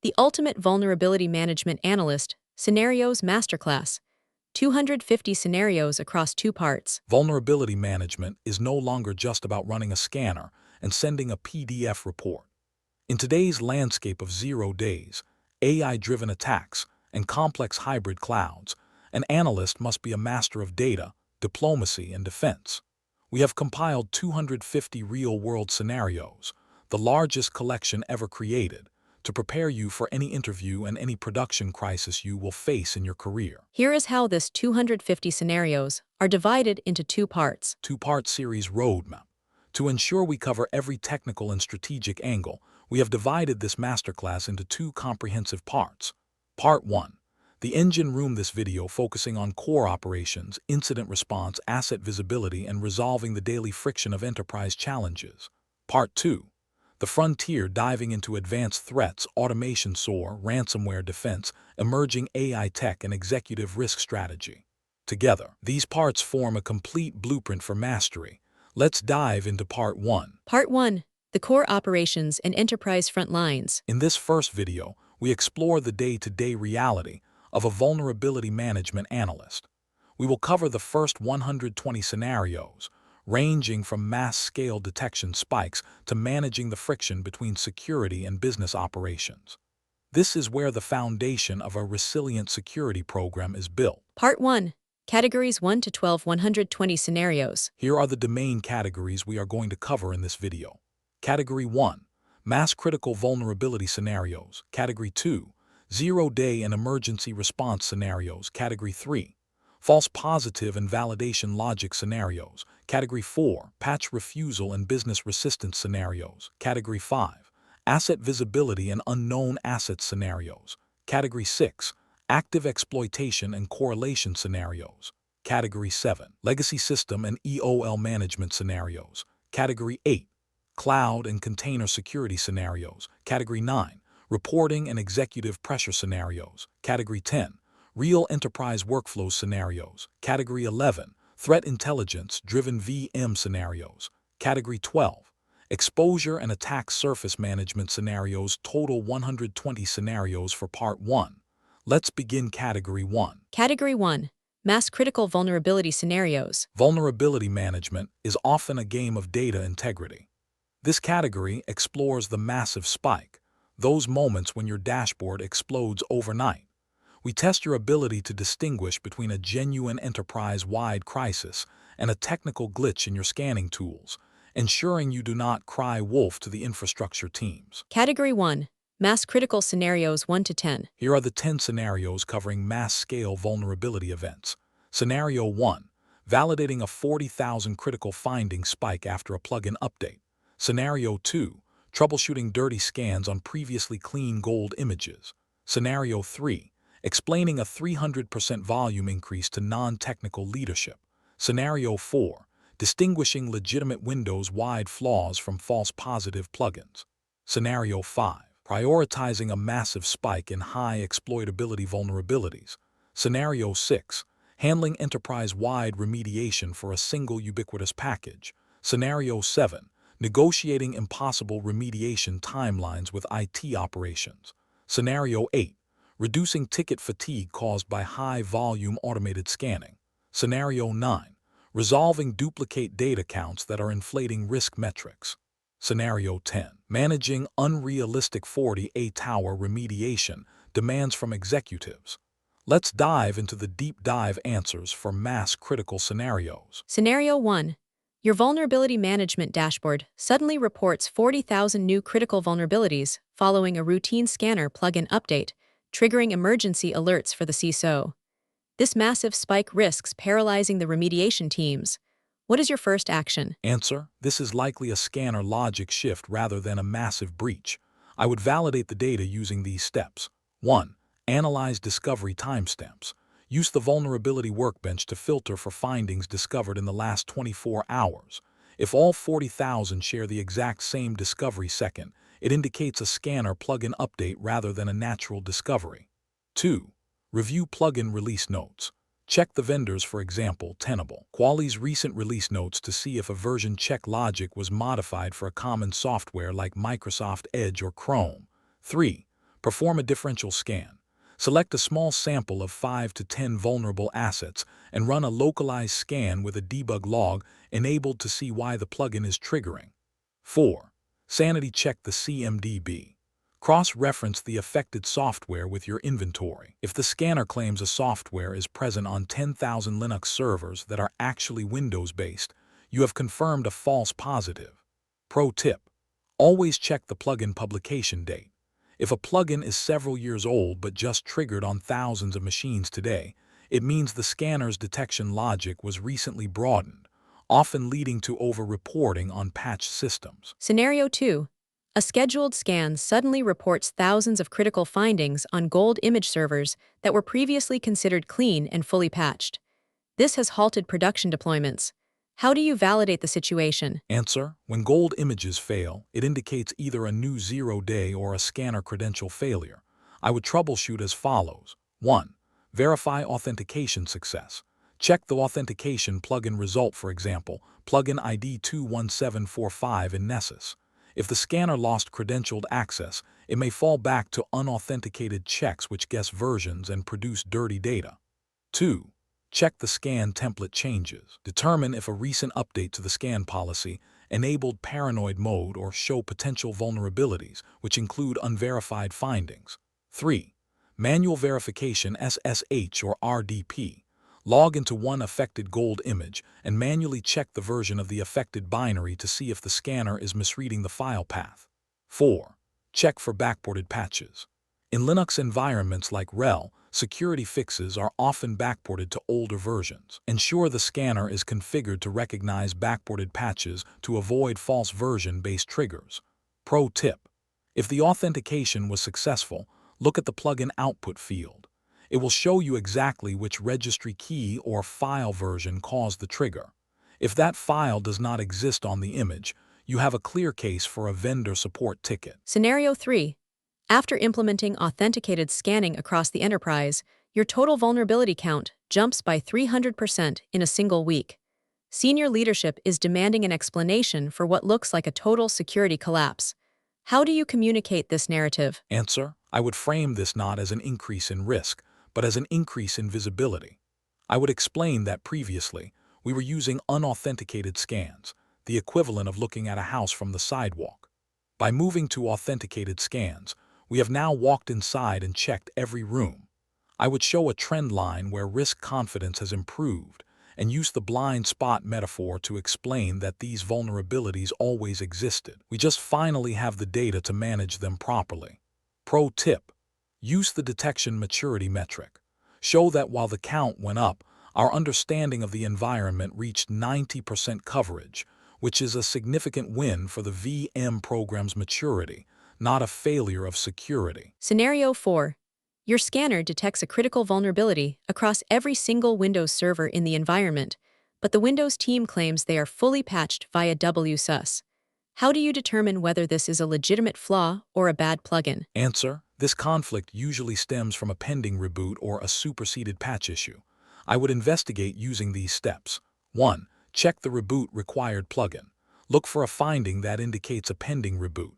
The Ultimate Vulnerability Management Analyst Scenarios Masterclass. 250 scenarios across 2 parts. Vulnerability management is no longer just about running a scanner and sending a PDF report. In today's landscape of 0 days, AI-driven attacks, and complex hybrid clouds, an analyst must be a master of data, diplomacy, and defense. We have compiled 250 real-world scenarios, the largest collection ever created, to prepare you for any interview and any production crisis you will face in your career. Here is how this 250 scenarios are divided into 2 parts. 2-part series roadmap. To ensure we cover every technical and strategic angle, we have divided this masterclass into 2 comprehensive parts. Part 1. The engine room. This video focusing on core operations, incident response, asset visibility, and resolving the daily friction of enterprise challenges. Part 2. The frontier, diving into advanced threats, automation SOAR, ransomware defense, emerging AI tech, and executive risk strategy. Together, these parts form a complete blueprint for mastery. Let's dive into Part 1. Part 1. The core operations and enterprise front lines. In this first video, we explore the day-to-day reality of a vulnerability management analyst. We will cover the first 120 scenarios, ranging from mass-scale detection spikes to managing the friction between security and business operations. This is where the foundation of a resilient security program is built. Part 1. Categories 1 to 12, 120 scenarios. Here are the domain categories we are going to cover in this video. Category 1. Mass-critical vulnerability scenarios. Category 2. Zero-day and emergency response scenarios. Category 3. False positive and validation logic scenarios. Category 4. Patch refusal and business resistance scenarios. Category 5. Asset visibility and unknown assets scenarios. Category 6. Active exploitation and correlation scenarios. Category 7. Legacy system and EOL management scenarios. Category 8. Cloud and container security scenarios. Category 9. Reporting and executive pressure scenarios. Category 10. Real enterprise workflow scenarios. Category 11. Threat intelligence-driven VM scenarios. Category 12. Exposure and attack surface management scenarios. Total 120 scenarios for Part 1. Let's begin Category 1. Category 1. Mass-critical vulnerability scenarios. Vulnerability management is often a game of data integrity. This category explores the massive spike, those moments when your dashboard explodes overnight. We test your ability to distinguish between a genuine enterprise-wide crisis and a technical glitch in your scanning tools, ensuring you do not cry wolf to the infrastructure teams. Category 1. Mass-critical scenarios 1 to 10. Here are the 10 scenarios covering mass-scale vulnerability events. Scenario 1. Validating a 40,000 critical finding spike after a plugin update. Scenario 2. Troubleshooting dirty scans on previously clean gold images. Scenario 3. Explaining a 300% volume increase to non-technical leadership. Scenario 4. Distinguishing legitimate Windows-wide flaws from false positive plugins. Scenario 5. Prioritizing a massive spike in high exploitability vulnerabilities. Scenario 6. Handling enterprise-wide remediation for a single ubiquitous package. Scenario 7. Negotiating impossible remediation timelines with IT operations. Scenario 8. Reducing ticket fatigue caused by high-volume automated scanning. Scenario 9. Resolving duplicate data counts that are inflating risk metrics. Scenario 10. Managing unrealistic 40-hour remediation demands from executives. Let's dive into the deep dive answers for mass-critical scenarios. Scenario 1. Your vulnerability management dashboard suddenly reports 40,000 new critical vulnerabilities following a routine scanner plugin update, triggering emergency alerts for the CISO. This massive spike risks paralyzing the remediation teams. What is your first action? Answer: this is likely a scanner logic shift rather than a massive breach. I would validate the data using these steps. 1. Analyze discovery timestamps. Use the vulnerability workbench to filter for findings discovered in the last 24 hours. If all 40,000 share the exact same discovery second, it indicates a scanner plugin update rather than a natural discovery. 2. Review plugin release notes. Check the vendors, for example, Tenable, Quali's recent release notes to see if a version check logic was modified for a common software like Microsoft Edge or Chrome. 3. Perform a differential scan. Select a small sample of 5 to 10 vulnerable assets and run a localized scan with a debug log enabled to see why the plugin is triggering. 4. Sanity check the CMDB. Cross-reference the affected software with your inventory. If the scanner claims a software is present on 10,000 Linux servers that are actually Windows-based, you have confirmed a false positive. Pro tip: always check the plugin publication date. If a plugin is several years old but just triggered on thousands of machines today, it means the scanner's detection logic was recently broadened, often leading to over-reporting on patched systems. Scenario 2. A scheduled scan suddenly reports thousands of critical findings on gold image servers that were previously considered clean and fully patched. This has halted production deployments. How do you validate the situation? Answer: when gold images fail, it indicates either a new zero-day or a scanner credential failure. I would troubleshoot as follows. 1. Verify authentication success. Check the authentication plugin result, for example, plugin ID 21745 in Nessus. If the scanner lost credentialed access, it may fall back to unauthenticated checks which guess versions and produce dirty data. 2. Check the scan template changes. Determine if a recent update to the scan policy enabled paranoid mode or show potential vulnerabilities, which include unverified findings. 3. Manual verification SSH or RDP. Log into one affected gold image and manually check the version of the affected binary to see if the scanner is misreading the file path. 4. Check for backported patches. In Linux environments like RHEL, security fixes are often backported to older versions. Ensure the scanner is configured to recognize backported patches to avoid false version-based triggers. Pro tip: if the authentication was successful, look at the plugin output field. It will show you exactly which registry key or file version caused the trigger. If that file does not exist on the image, you have a clear case for a vendor support ticket. Scenario 3. After implementing authenticated scanning across the enterprise, your total vulnerability count jumps by 300% in a single week. Senior leadership is demanding an explanation for what looks like a total security collapse. How do you communicate this narrative? Answer: I would frame this not as an increase in risk, but as an increase in visibility. I would explain that previously, we were using unauthenticated scans, the equivalent of looking at a house from the sidewalk. By moving to authenticated scans, we have now walked inside and checked every room. I would show a trend line where risk confidence has improved and use the blind spot metaphor to explain that these vulnerabilities always existed. We just finally have the data to manage them properly. Pro tip: use the detection maturity metric. Show that while the count went up, our understanding of the environment reached 90% coverage, which is a significant win for the VM program's maturity, not a failure of security. Scenario 4. Your scanner detects a critical vulnerability across every single Windows server in the environment, but the Windows team claims they are fully patched via WSUS. How do you determine whether this is a legitimate flaw or a bad plugin? Answer: this conflict usually stems from a pending reboot or a superseded patch issue. I would investigate using these steps. 1. Check the reboot required plugin. Look for a finding that indicates a pending reboot.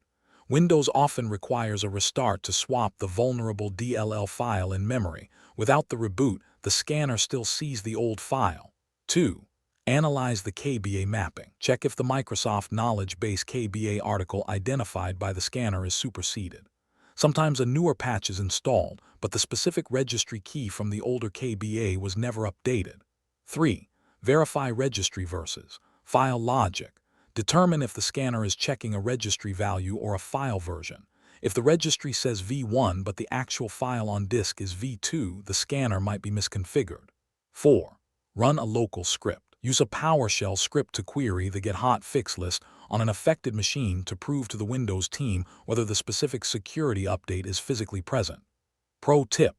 Windows often requires a restart to swap the vulnerable DLL file in memory. Without the reboot, the scanner still sees the old file. 2. Analyze the KBA mapping. Check if the Microsoft Knowledge Base KBA article identified by the scanner is superseded. Sometimes a newer patch is installed, but the specific registry key from the older KBA was never updated. 3. Verify registry versus file logic. Determine if the scanner is checking a registry value or a file version. If the registry says V1 but the actual file on disk is V2, the scanner might be misconfigured. 4. Run a local script. Use a PowerShell script to query the get hot fix list on an affected machine to prove to the Windows team whether the specific security update is physically present. Pro tip: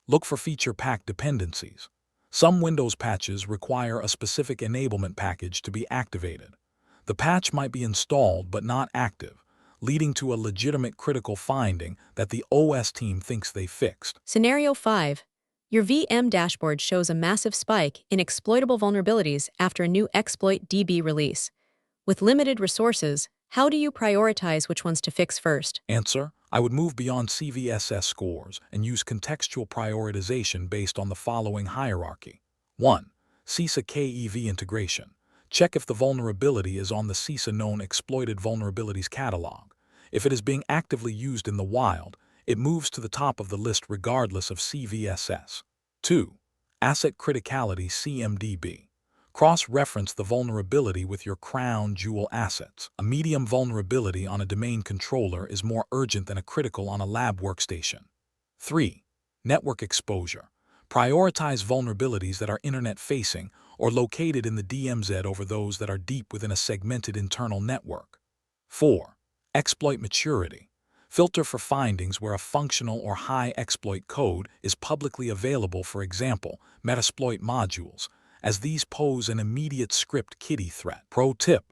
look for feature pack dependencies. Some Windows patches require a specific enablement package to be activated. The patch might be installed but not active, leading to a legitimate critical finding that the OS team thinks they fixed. Scenario 5. Your VM dashboard shows a massive spike in exploitable vulnerabilities after a new exploit DB release. With limited resources, how do you prioritize which ones to fix first? Answer: I would move beyond CVSS scores and use contextual prioritization based on the following hierarchy. 1. CISA KEV integration. Check if the vulnerability is on the CISA known exploited vulnerabilities catalog. If it is being actively used in the wild, it moves to the top of the list regardless of CVSS. 2. Asset criticality CMDB. Cross-reference the vulnerability with your crown jewel assets. A medium vulnerability on a domain controller is more urgent than a critical on a lab workstation. 3. Network exposure. Prioritize vulnerabilities that are internet-facing or located in the DMZ over those that are deep within a segmented internal network. 4. Exploit maturity. Filter for findings where a functional or high exploit code is publicly available, for example, Metasploit modules, as these pose an immediate script kiddie threat. Pro tip: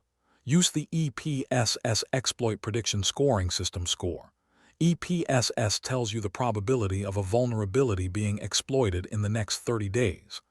use the EPSS Exploit Prediction Scoring System score. EPSS tells you the probability of a vulnerability being exploited in the next 30 days.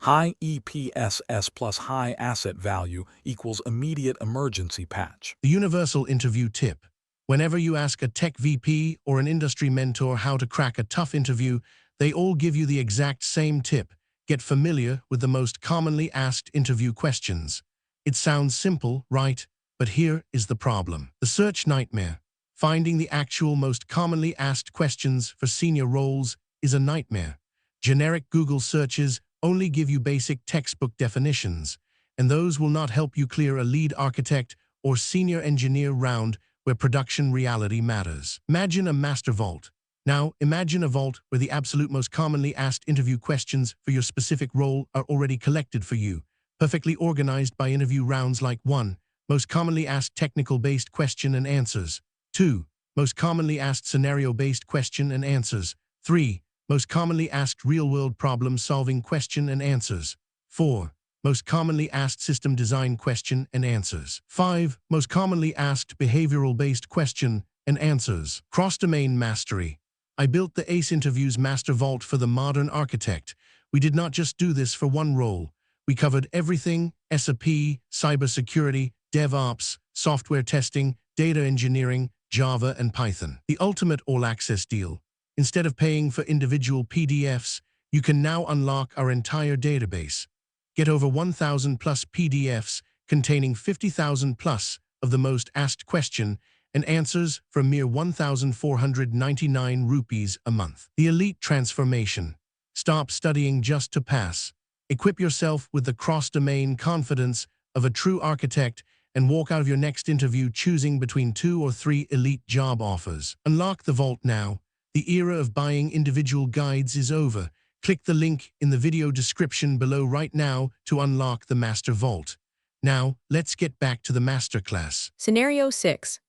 High EPSS plus high asset value equals immediate emergency patch. The universal interview tip. Whenever you ask a tech VP or an industry mentor how to crack a tough interview, they all give you the exact same tip. Get familiar with the most commonly asked interview questions. It sounds simple, right? But here is the problem. The search nightmare. Finding the actual most commonly asked questions for senior roles is a nightmare. Generic Google searches only give you basic textbook definitions, and those will not help you clear a lead architect or senior engineer round where production reality matters. Imagine a master vault. Now, imagine a vault where the absolute most commonly asked interview questions for your specific role are already collected for you, perfectly organized by interview rounds like 1. Most commonly asked technical-based question and answers. 2. Most commonly asked scenario-based question and answers. 3. Most commonly asked real-world problem-solving question and answers. 4. Most commonly asked system design question and answers. 5. Most commonly asked behavioral-based question and answers. Cross-domain mastery. I built the ACE Interviews Master Vault for the modern architect. We did not just do this for one role. We covered everything: SAP, cybersecurity, DevOps, software testing, data engineering, Java, and Python. The ultimate all-access deal. Instead of paying for individual PDFs, you can now unlock our entire database. Get over 1,000 plus PDFs containing 50,000 plus of the most asked question and answers for a mere 1,499 rupees a month. The elite transformation. Stop studying just to pass. Equip yourself with the cross-domain confidence of a true architect and walk out of your next interview choosing between 2 or 3 elite job offers. Unlock the vault now. The era of buying individual guides is over. Click the link in the video description below right now to unlock the Master Vault. Now, let's get back to the Masterclass. Scenario 6.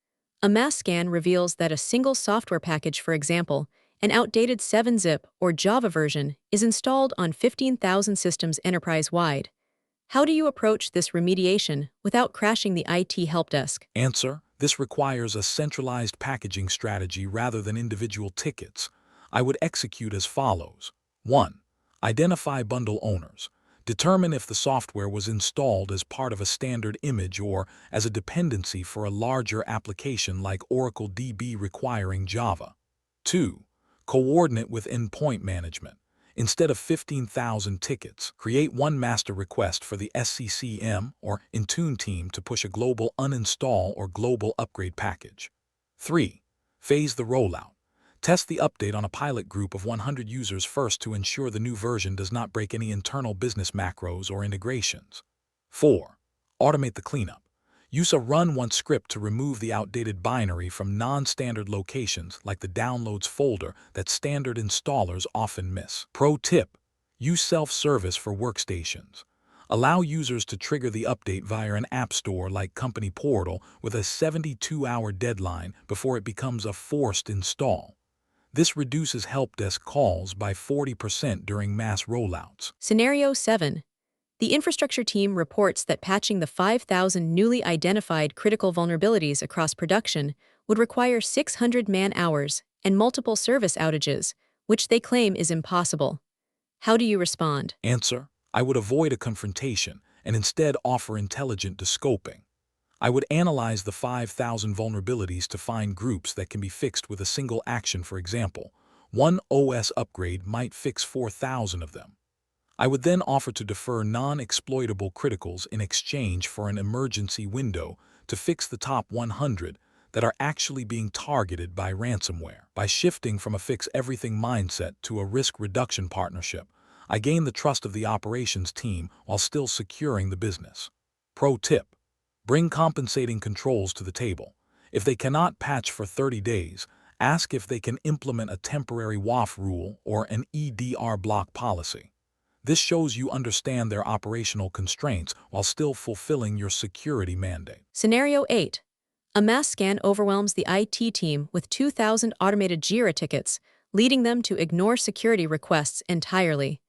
A mass scan reveals that a single software package, for example, an outdated 7-zip or Java version, is installed on 15,000 systems enterprise-wide. How do you approach this remediation without crashing the IT help desk? Answer: this requires a centralized packaging strategy rather than individual tickets. I would execute as follows. 1. Identify bundle owners. Determine if the software was installed as part of a standard image or as a dependency for a larger application like Oracle DB requiring Java. 2. Coordinate with endpoint management. Instead of 15,000 tickets, create one master request for the SCCM or Intune team to push a global uninstall or global upgrade package. 3. Phase the rollout. Test the update on a pilot group of 100 users first to ensure the new version does not break any internal business macros or integrations. 4. Automate the cleanup. Use a run-once script to remove the outdated binary from non-standard locations like the downloads folder that standard installers often miss. Pro tip: use self-service for workstations. Allow users to trigger the update via an app store like Company Portal with a 72-hour deadline before it becomes a forced install. This reduces help desk calls by 40% during mass rollouts. Scenario 7. The infrastructure team reports that patching the 5,000 newly identified critical vulnerabilities across production would require 600 man-hours and multiple service outages, which they claim is impossible. How do you respond? Answer: I would avoid a confrontation and instead offer intelligent descoping. I would analyze the 5,000 vulnerabilities to find groups that can be fixed with a single action. For example, one OS upgrade might fix 4,000 of them. I would then offer to defer non-exploitable criticals in exchange for an emergency window to fix the top 100 that are actually being targeted by ransomware. By shifting from a fix-everything mindset to a risk reduction partnership, I gain the trust of the operations team while still securing the business. Pro tip: bring compensating controls to the table. If they cannot patch for 30 days, ask if they can implement a temporary WAF rule or an EDR block policy. This shows you understand their operational constraints while still fulfilling your security mandate. Scenario 8. A mass scan overwhelms the IT team with 2,000 automated JIRA tickets, leading them to ignore security requests entirely.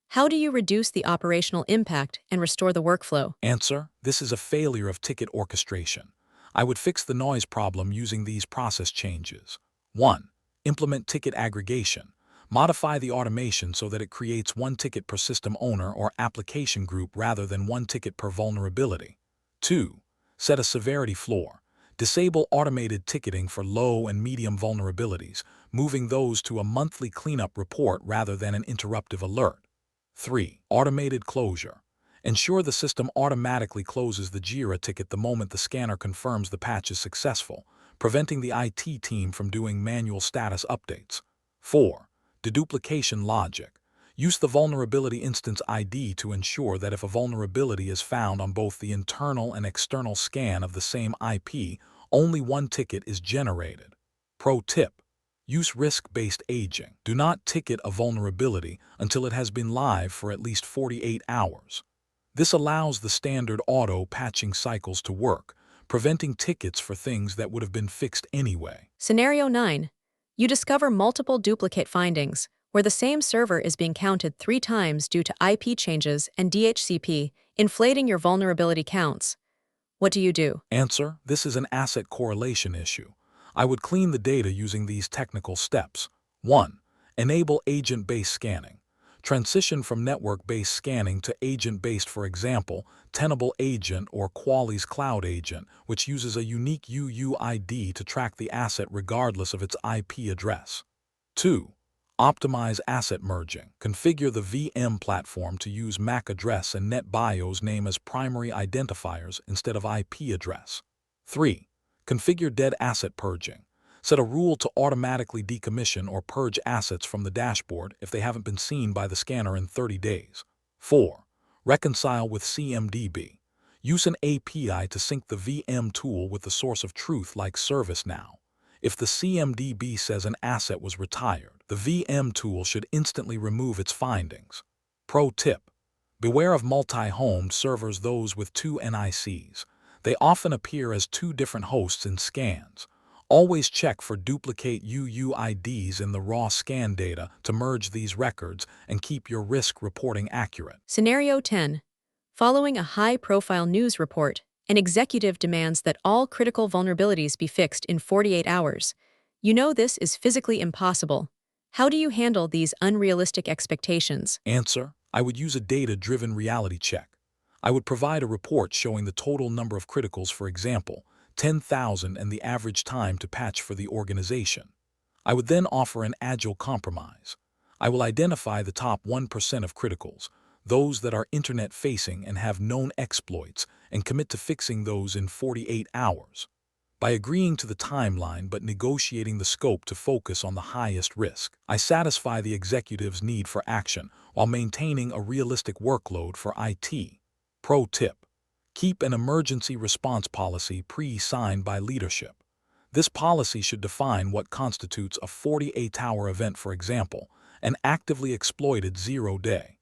How do you reduce the operational impact and restore the workflow? Answer: this is a failure of ticket orchestration. I would fix the noise problem using these process changes. 1. Implement ticket aggregation. Modify the automation so that it creates one ticket per system owner or application group rather than one ticket per vulnerability. 2. Set a severity floor. Disable automated ticketing for low and medium vulnerabilities, moving those to a monthly cleanup report rather than an interruptive alert. 3. Automated closure. Ensure the system automatically closes the JIRA ticket the moment the scanner confirms the patch is successful, preventing the IT team from doing manual status updates. 4. Deduplication logic. Use the vulnerability instance ID to ensure that if a vulnerability is found on both the internal and external scan of the same IP, only one ticket is generated. Pro tip: use risk-based aging. Do not ticket a vulnerability until it has been live for at least 48 hours. This allows the standard auto-patching cycles to work, preventing tickets for things that would have been fixed anyway. Scenario 9. You discover multiple duplicate findings, where the same server is being counted 3 times due to IP changes and DHCP, inflating your vulnerability counts. What do you do? Answer: this is an asset correlation issue. I would clean the data using these technical steps. 1. Enable agent-based scanning. Transition from network-based scanning to agent-based, for example, Tenable Agent or Qualys Cloud Agent, which uses a unique UUID to track the asset regardless of its IP address. 2. Optimize asset merging. Configure the VM platform to use MAC address and NetBIOS name as primary identifiers instead of IP address. 3. Configure dead asset purging. Set a rule to automatically decommission or purge assets from the dashboard if they haven't been seen by the scanner in 30 days. 4. Reconcile with CMDB. Use an API to sync the VM tool with the source of truth like ServiceNow. If the CMDB says an asset was retired, the VM tool should instantly remove its findings. Pro tip: beware of multi-homed servers, those with 2 NICs. They often appear as 2 different hosts in scans. Always check for duplicate UUIDs in the raw scan data to merge these records and keep your risk reporting accurate. Scenario 10. Following a high-profile news report, an executive demands that all critical vulnerabilities be fixed in 48 hours. You know this is physically impossible. How do you handle these unrealistic expectations? Answer: I would use a data-driven reality check. I would provide a report showing the total number of criticals, for example, 10,000, and the average time to patch for the organization. I would then offer an agile compromise. I will identify the top 1% of criticals, those that are internet-facing and have known exploits, and commit to fixing those in 48 hours. By agreeing to the timeline but negotiating the scope to focus on the highest risk, I satisfy the executive's need for action while maintaining a realistic workload for IT. Pro tip: keep an emergency response policy pre-signed by leadership. This policy should define what constitutes a 48-hour event, for example, an actively exploited 0-day.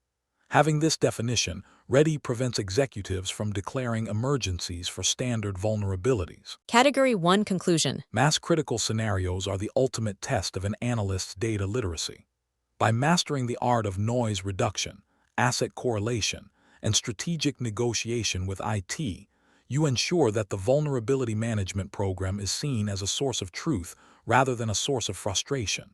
Having this definition ready prevents executives from declaring emergencies for standard vulnerabilities. Category 1 Conclusion. Mass critical scenarios are the ultimate test of an analyst's data literacy. By mastering the art of noise reduction, asset correlation, and strategic negotiation with IT, you ensure that the vulnerability management program is seen as a source of truth rather than a source of frustration.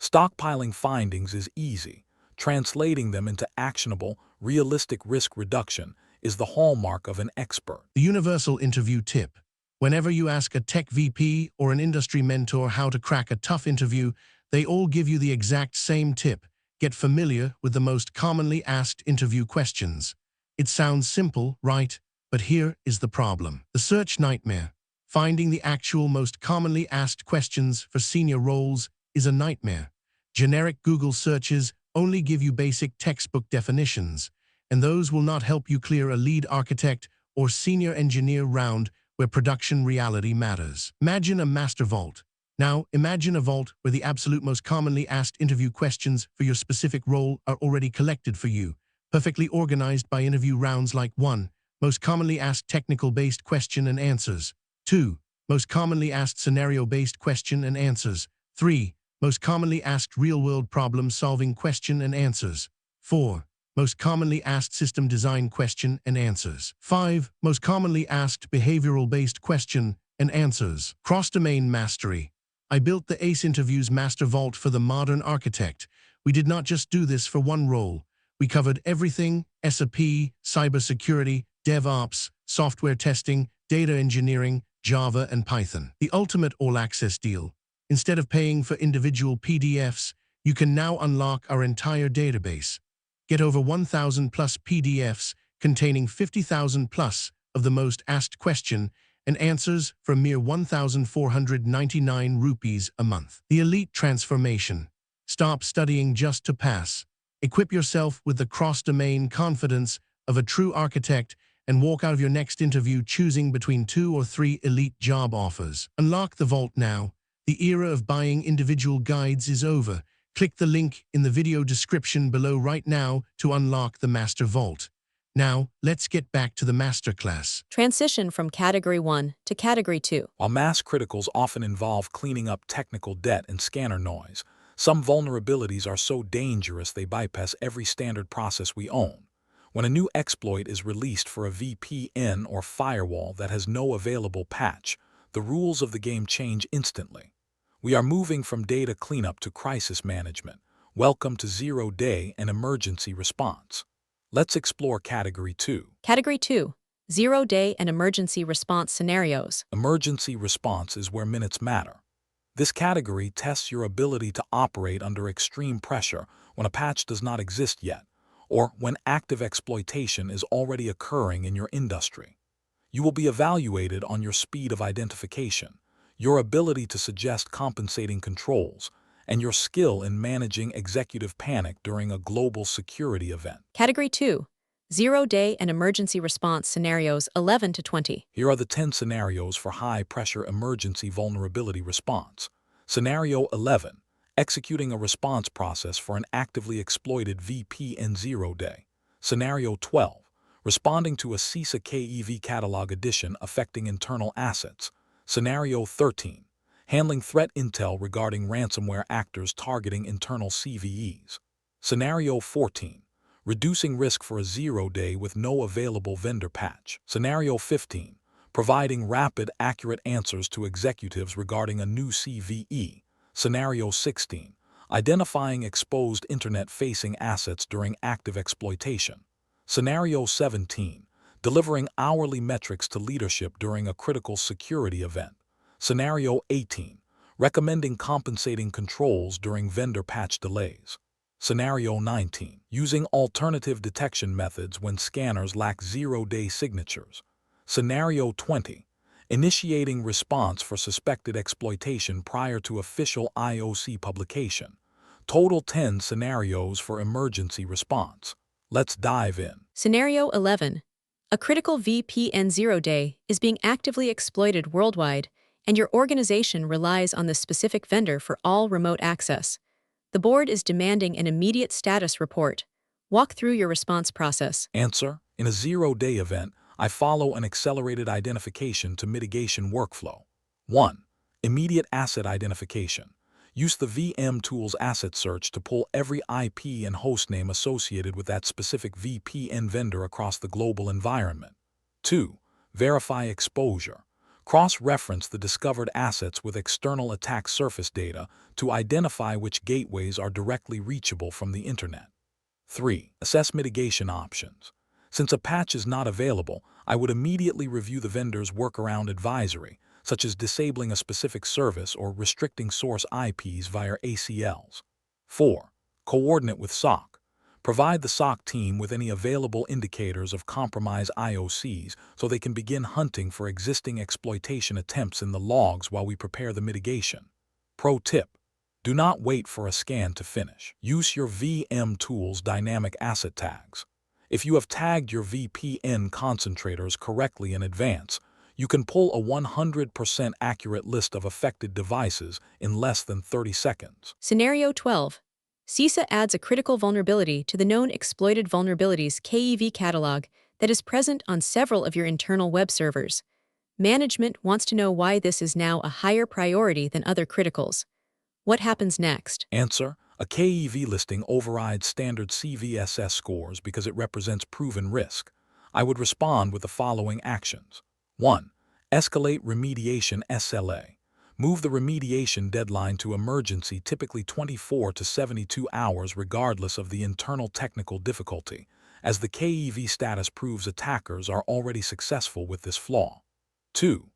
Stockpiling findings is easy. Translating them into actionable, realistic risk reduction is the hallmark of an expert. The universal interview tip. Whenever you ask a tech VP or an industry mentor how to crack a tough interview, they all give you the exact same tip. Get familiar with the most commonly asked interview questions. It sounds simple, right? But here is the problem. The search nightmare. Finding the actual most commonly asked questions for senior roles is a nightmare. Generic Google searches only give you basic textbook definitions, and those will not help you clear a lead architect or senior engineer round where production reality matters. Imagine a master vault. Now, imagine a vault where the absolute most commonly asked interview questions for your specific role are already collected for you, perfectly organized by interview rounds like 1. Most commonly asked technical-based question and answers. 2. Most commonly asked scenario-based question and answers. 3. Most commonly asked real-world problem-solving question and answers. 4. Most commonly asked system design question and answers. 5. Most commonly asked behavioral-based question and answers. Cross-domain mastery. I built the ACE Interviews Master Vault for the modern architect. We did not just do this for one role. We covered everything: SAP, cybersecurity, DevOps, software testing, data engineering, Java, and Python. The ultimate all-access deal. Instead of paying for individual PDFs, you can now unlock our entire database. Get over 1,000 plus PDFs containing 50,000 plus of the most asked question and answers for a mere 1,499 rupees a month. The elite transformation. Stop studying just to pass. Equip yourself with the cross-domain confidence of a true architect and walk out of your next interview choosing between 2 or 3 elite job offers. Unlock the vault now. The era of buying individual guides is over. Click the link in the video description below right now to unlock the Master Vault. Now, let's get back to the Masterclass. Transition from Category 1 to Category 2. While mass criticals often involve cleaning up technical debt and scanner noise, some vulnerabilities are so dangerous they bypass every standard process we own. When a new exploit is released for a VPN or firewall that has no available patch, the rules of the game change instantly. We are moving from data cleanup to crisis management. Welcome to zero-day and emergency response. Let's explore Category 2. Category 2. Zero-day and emergency response scenarios. Emergency response is where minutes matter. This category tests your ability to operate under extreme pressure when a patch does not exist yet, or when active exploitation is already occurring in your industry. You will be evaluated on your speed of identification, your ability to suggest compensating controls, and your skill in managing executive panic during a global security event. Category 2. Zero-day and emergency response scenarios 11 to 20. Here are the 10 scenarios for high-pressure emergency vulnerability response. Scenario 11. Executing a response process for an actively exploited VPN zero-day. Scenario 12. Responding to a CISA KEV catalog addition affecting internal assets. Scenario 13. Handling threat intel regarding ransomware actors targeting internal CVEs. Scenario 14. Reducing risk for a zero-day with no available vendor patch. Scenario 15. Providing rapid, accurate answers to executives regarding a new CVE. Scenario 16. Identifying exposed internet-facing assets during active exploitation. Scenario 17. Delivering hourly metrics to leadership during a critical security event. Scenario 18. Recommending compensating controls during vendor patch delays. Scenario 19. Using alternative detection methods when scanners lack zero-day signatures. Scenario 20. Initiating response for suspected exploitation prior to official IOC publication. Total 10 scenarios for emergency response. Let's dive in. Scenario 11. A critical VPN zero-day is being actively exploited worldwide, and your organization relies on this specific vendor for all remote access. The board is demanding an immediate status report. Walk through your response process. Answer: in a zero-day event, I follow an accelerated identification to mitigation workflow. 1. Immediate asset identification. Use the VM tool's asset search to pull every IP and hostname associated with that specific VPN vendor across the global environment. 2. Verify exposure. Cross-reference the discovered assets with external attack surface data to identify which gateways are directly reachable from the internet. 3. Assess mitigation options. Since a patch is not available, I would immediately review the vendor's workaround advisory, such as disabling a specific service or restricting source IPs via ACLs. 4. Coordinate with SOC. Provide the SOC team with any available indicators of compromised IOCs so they can begin hunting for existing exploitation attempts in the logs while we prepare the mitigation. Pro tip: do not wait for a scan to finish. Use your VM tool's dynamic asset tags. If you have tagged your VPN concentrators correctly in advance, you can pull a 100% accurate list of affected devices in less than 30 seconds. Scenario 12. CISA adds a critical vulnerability to the known exploited vulnerabilities KEV catalog that is present on several of your internal web servers. Management wants to know why this is now a higher priority than other criticals. What happens next? Answer: a KEV listing overrides standard CVSS scores because it represents proven risk. I would respond with the following actions. 1. Escalate remediation SLA. Move the remediation deadline to emergency, typically 24 to 72 hours regardless of the internal technical difficulty, as the KEV status proves attackers are already successful with this flaw. 2.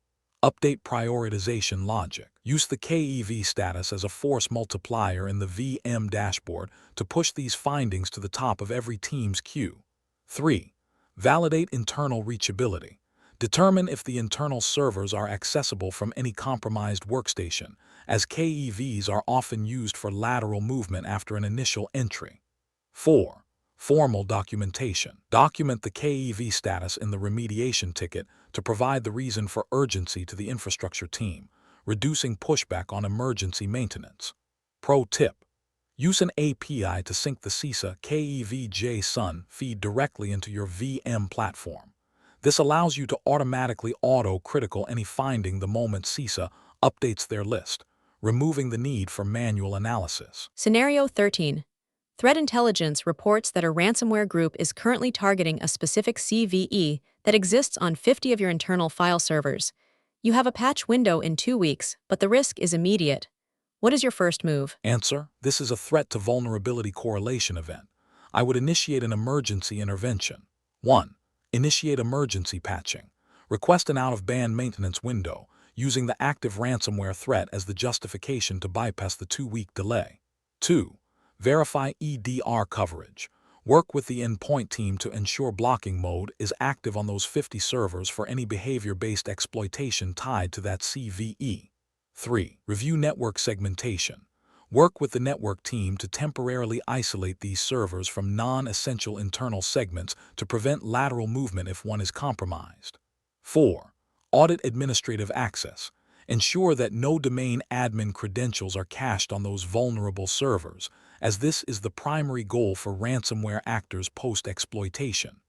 Update prioritization logic. Use the KEV status as a force multiplier in the VM dashboard to push these findings to the top of every team's queue. 3. Validate internal reachability. Determine if the internal servers are accessible from any compromised workstation, as KEVs are often used for lateral movement after an initial entry. 4. Formal documentation. Document the KEV status in the remediation ticket to provide the reason for urgency to the infrastructure team, reducing pushback on emergency maintenance. Pro tip: use an API to sync the CISA KEV JSON feed directly into your VM platform. This allows you to automatically auto-critical any finding the moment CISA updates their list, removing the need for manual analysis. Scenario 13. Threat intelligence reports that a ransomware group is currently targeting a specific CVE that exists on 50 of your internal file servers. You have a patch window in 2 weeks, but the risk is immediate. What is your first move? Answer: this is a threat to vulnerability correlation event. I would initiate an emergency intervention. 1. Initiate emergency patching. Request an out-of-band maintenance window, using the active ransomware threat as the justification to bypass the 2-week delay. 2. Verify EDR coverage. Work with the endpoint team to ensure blocking mode is active on those 50 servers for any behavior-based exploitation tied to that CVE. 3. Review network segmentation. Work with the network team to temporarily isolate these servers from non-essential internal segments to prevent lateral movement if one is compromised. 4. Audit administrative access. Ensure that no domain admin credentials are cached on those vulnerable servers, as this is the primary goal for ransomware actors post-exploitation.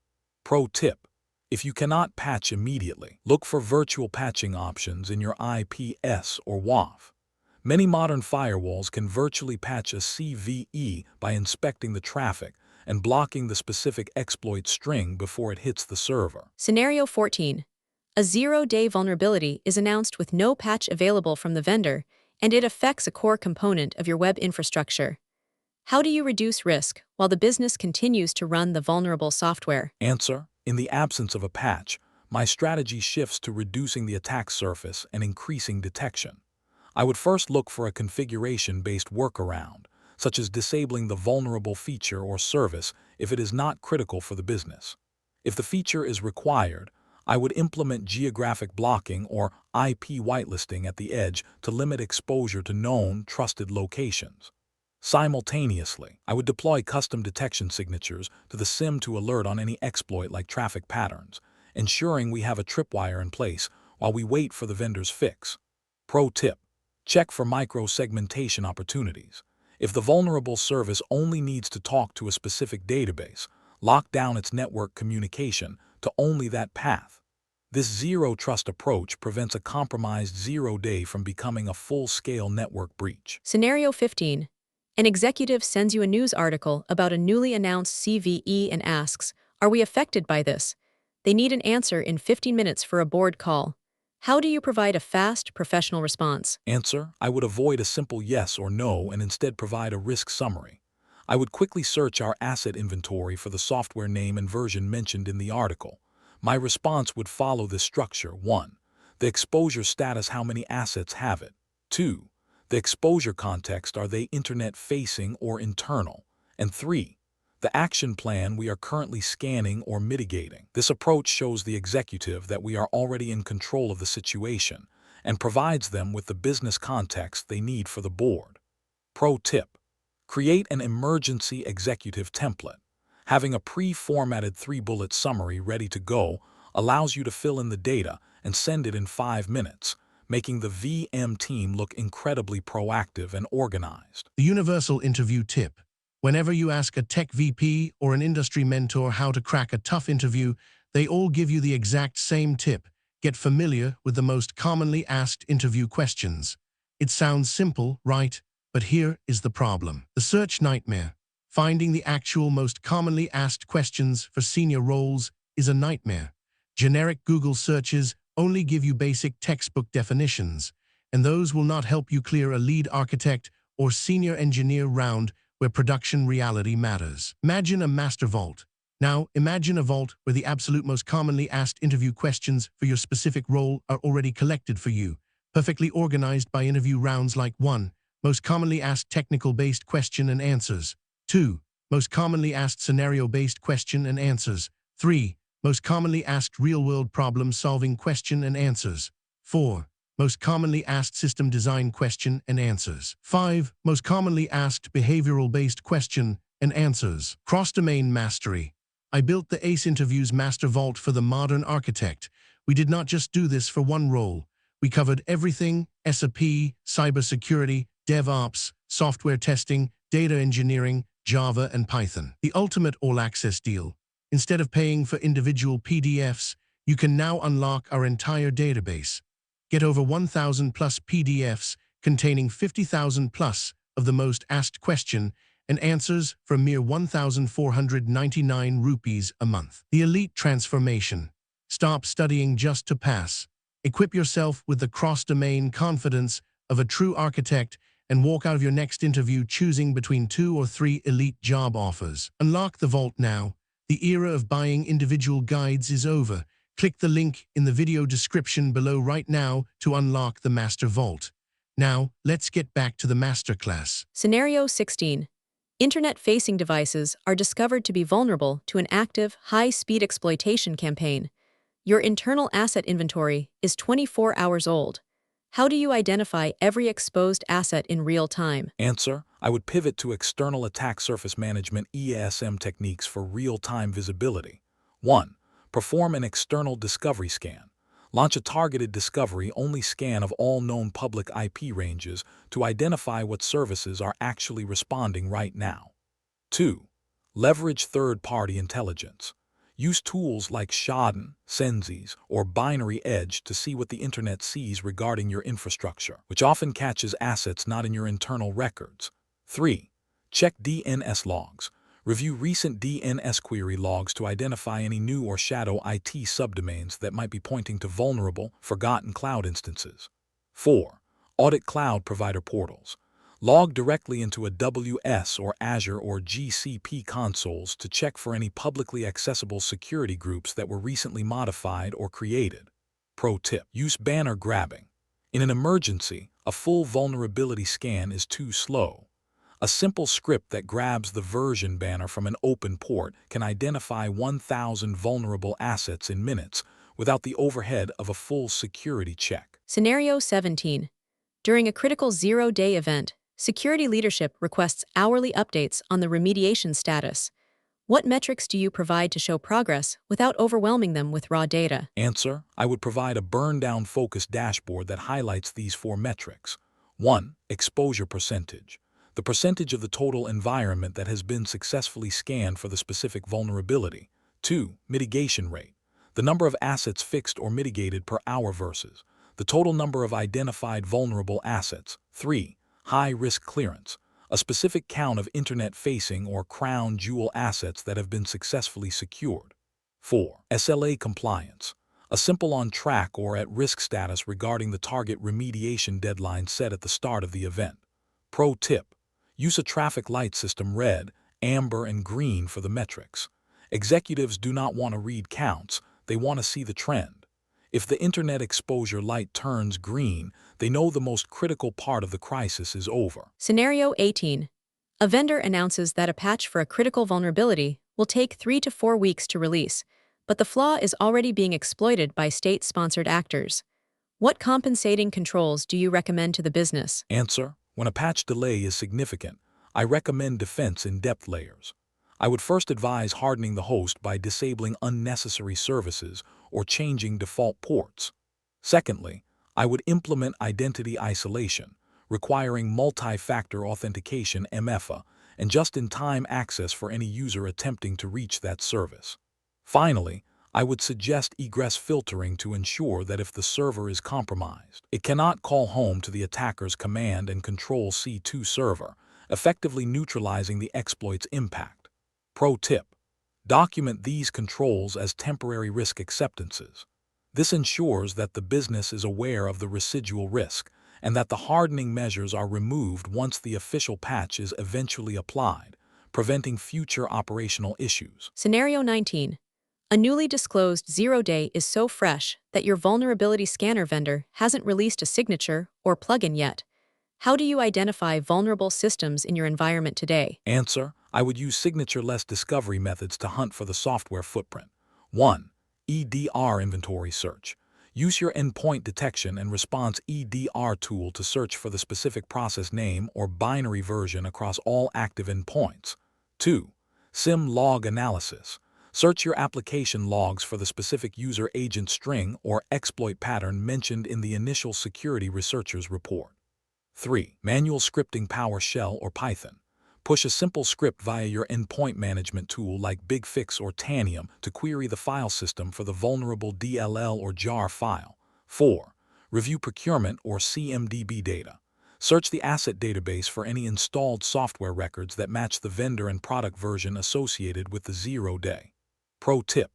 Pro tip: if you cannot patch immediately, look for virtual patching options in your IPS or WAF. Many modern firewalls can virtually patch a CVE by inspecting the traffic and blocking the specific exploit string before it hits the server. Scenario 14. A 0-day vulnerability is announced with no patch available from the vendor, and it affects a core component of your web infrastructure. How do you reduce risk while the business continues to run the vulnerable software? Answer: in the absence of a patch, my strategy shifts to reducing the attack surface and increasing detection. I would first look for a configuration-based workaround, such as disabling the vulnerable feature or service if it is not critical for the business. If the feature is required, I would implement geographic blocking or IP whitelisting at the edge to limit exposure to known, trusted locations. Simultaneously, I would deploy custom detection signatures to the SIM to alert on any exploit like traffic patterns, ensuring we have a tripwire in place while we wait for the vendor's fix. Pro tip: check for micro-segmentation opportunities. If the vulnerable service only needs to talk to a specific database, lock down its network communication to only that path. This zero-trust approach prevents a compromised 0-day from becoming a full-scale network breach. Scenario 15. An executive sends you a news article about a newly announced CVE and asks, "Are we affected by this?" They need an answer in 15 minutes for a board call. How do you provide a fast, professional response? Answer: I would avoid a simple yes or no and instead provide a risk summary. I would quickly search our asset inventory for the software name and version mentioned in the article. My response would follow this structure. 1. The exposure status, how many assets have it. 2. The exposure context, are they internet-facing or internal. And 3. The action plan, we are currently scanning or mitigating. This approach shows the executive that we are already in control of the situation and provides them with the business context they need for the board. Pro tip: create an emergency executive template. Having a pre-formatted 3-bullet summary ready to go allows you to fill in the data and send it in 5 minutes, making the VM team look incredibly proactive and organized. The universal interview tip. Whenever you ask a tech VP or an industry mentor how to crack a tough interview, they all give you the exact same tip. Get familiar with the most commonly asked interview questions. It sounds simple, right? But here is the problem. The search nightmare. Finding the actual most commonly asked questions for senior roles is a nightmare. Generic Google searches only give you basic textbook definitions, and those will not help you clear a lead architect or senior engineer round where production reality matters. Imagine a master vault. Now, imagine a vault where the absolute most commonly asked interview questions for your specific role are already collected for you, perfectly organized by interview rounds like 1. Most commonly asked technical-based question and answers. 2. Most commonly asked scenario-based question and answers. 3. Most commonly asked real-world problem-solving question and answers. 4. Most commonly asked system design question and answers. 5. Most commonly asked behavioral-based question and answers. Cross-domain mastery. I built the ACE Interviews Master Vault for the modern architect. We did not just do this for one role. We covered everything: SAP, cybersecurity, DevOps, software testing, data engineering, Java, and Python. The ultimate all-access deal. Instead of paying for individual PDFs, you can now unlock our entire database. Get over 1,000 plus PDFs containing 50,000 plus of the most asked question and answers for a mere 1,499 rupees a month. The elite transformation. Stop studying just to pass. Equip yourself with the cross-domain confidence of a true architect and walk out of your next interview choosing between 2 or 3 elite job offers. Unlock the vault now. The era of buying individual guides is over. Click the link in the video description below right now to unlock the Master Vault. Now, let's get back to the Masterclass. Scenario 16. Internet-facing devices are discovered to be vulnerable to an active, high-speed exploitation campaign. Your internal asset inventory is 24 hours old. How do you identify every exposed asset in real time? Answer: I would pivot to external attack surface management (EASM) techniques for real-time visibility. 1. Perform an external discovery scan. Launch a targeted discovery-only scan of all known public IP ranges to identify what services are actually responding right now. 2. Leverage third-party intelligence. Use tools like Shodan, Sensis, or Binary Edge to see what the internet sees regarding your infrastructure, which often catches assets not in your internal records. 3. Check DNS logs. Review recent DNS query logs to identify any new or shadow IT subdomains that might be pointing to vulnerable, forgotten cloud instances. 4. Audit cloud provider portals. Log directly into AWS or Azure or GCP consoles to check for any publicly accessible security groups that were recently modified or created. Pro tip: use banner grabbing. In an emergency, a full vulnerability scan is too slow. A simple script that grabs the version banner from an open port can identify 1,000 vulnerable assets in minutes without the overhead of a full security check. Scenario 17. During a critical zero-day event, security leadership requests hourly updates on the remediation status. What metrics do you provide to show progress without overwhelming them with raw data? Answer: I would provide a burn-down focused dashboard that highlights these 4 metrics. 1. Exposure percentage. The percentage of the total environment that has been successfully scanned for the specific vulnerability. 2. Mitigation rate. The number of assets fixed or mitigated per hour versus the total number of identified vulnerable assets. 3. High-risk clearance. A specific count of internet-facing or crown jewel assets that have been successfully secured. 4. SLA compliance. A simple on-track or at-risk status regarding the target remediation deadline set at the start of the event. Pro tip: use a traffic light system, red amber and green for the metrics. Executives do not want to read counts, they want to see the trend. If the internet exposure light turns green, they know the most critical part of the crisis is over. Scenario 18. A vendor announces that a patch for a critical vulnerability will take 3 to 4 weeks to release, but the flaw is already being exploited by state-sponsored actors. What compensating controls do you recommend to the business? Answer: when a patch delay is significant, I recommend defense in depth layers. I would first advise hardening the host by disabling unnecessary services or changing default ports. Secondly, I would implement identity isolation, requiring multi-factor authentication (MFA) and just-in-time access for any user attempting to reach that service. Finally, I would suggest egress filtering to ensure that if the server is compromised, it cannot call home to the attacker's command and control C2 server, effectively neutralizing the exploit's impact. Pro tip: document these controls as temporary risk acceptances. This ensures that the business is aware of the residual risk and that the hardening measures are removed once the official patch is eventually applied, preventing future operational issues. Scenario 19. A newly disclosed zero-day is so fresh that your vulnerability scanner vendor hasn't released a signature or plugin yet. How do you identify vulnerable systems in your environment today? Answer: I would use signature-less discovery methods to hunt for the software footprint. 1. EDR inventory search. Use your endpoint detection and response EDR tool to search for the specific process name or binary version across all active endpoints. 2. SIM log analysis. Search your application logs for the specific user agent string or exploit pattern mentioned in the initial security researcher's report. 3. Manual scripting PowerShell or Python. Push a simple script via your endpoint management tool like BigFix or Tanium to query the file system for the vulnerable DLL or jar file. 4. Review procurement or CMDB data. Search the asset database for any installed software records that match the vendor and product version associated with the zero-day. Pro tip: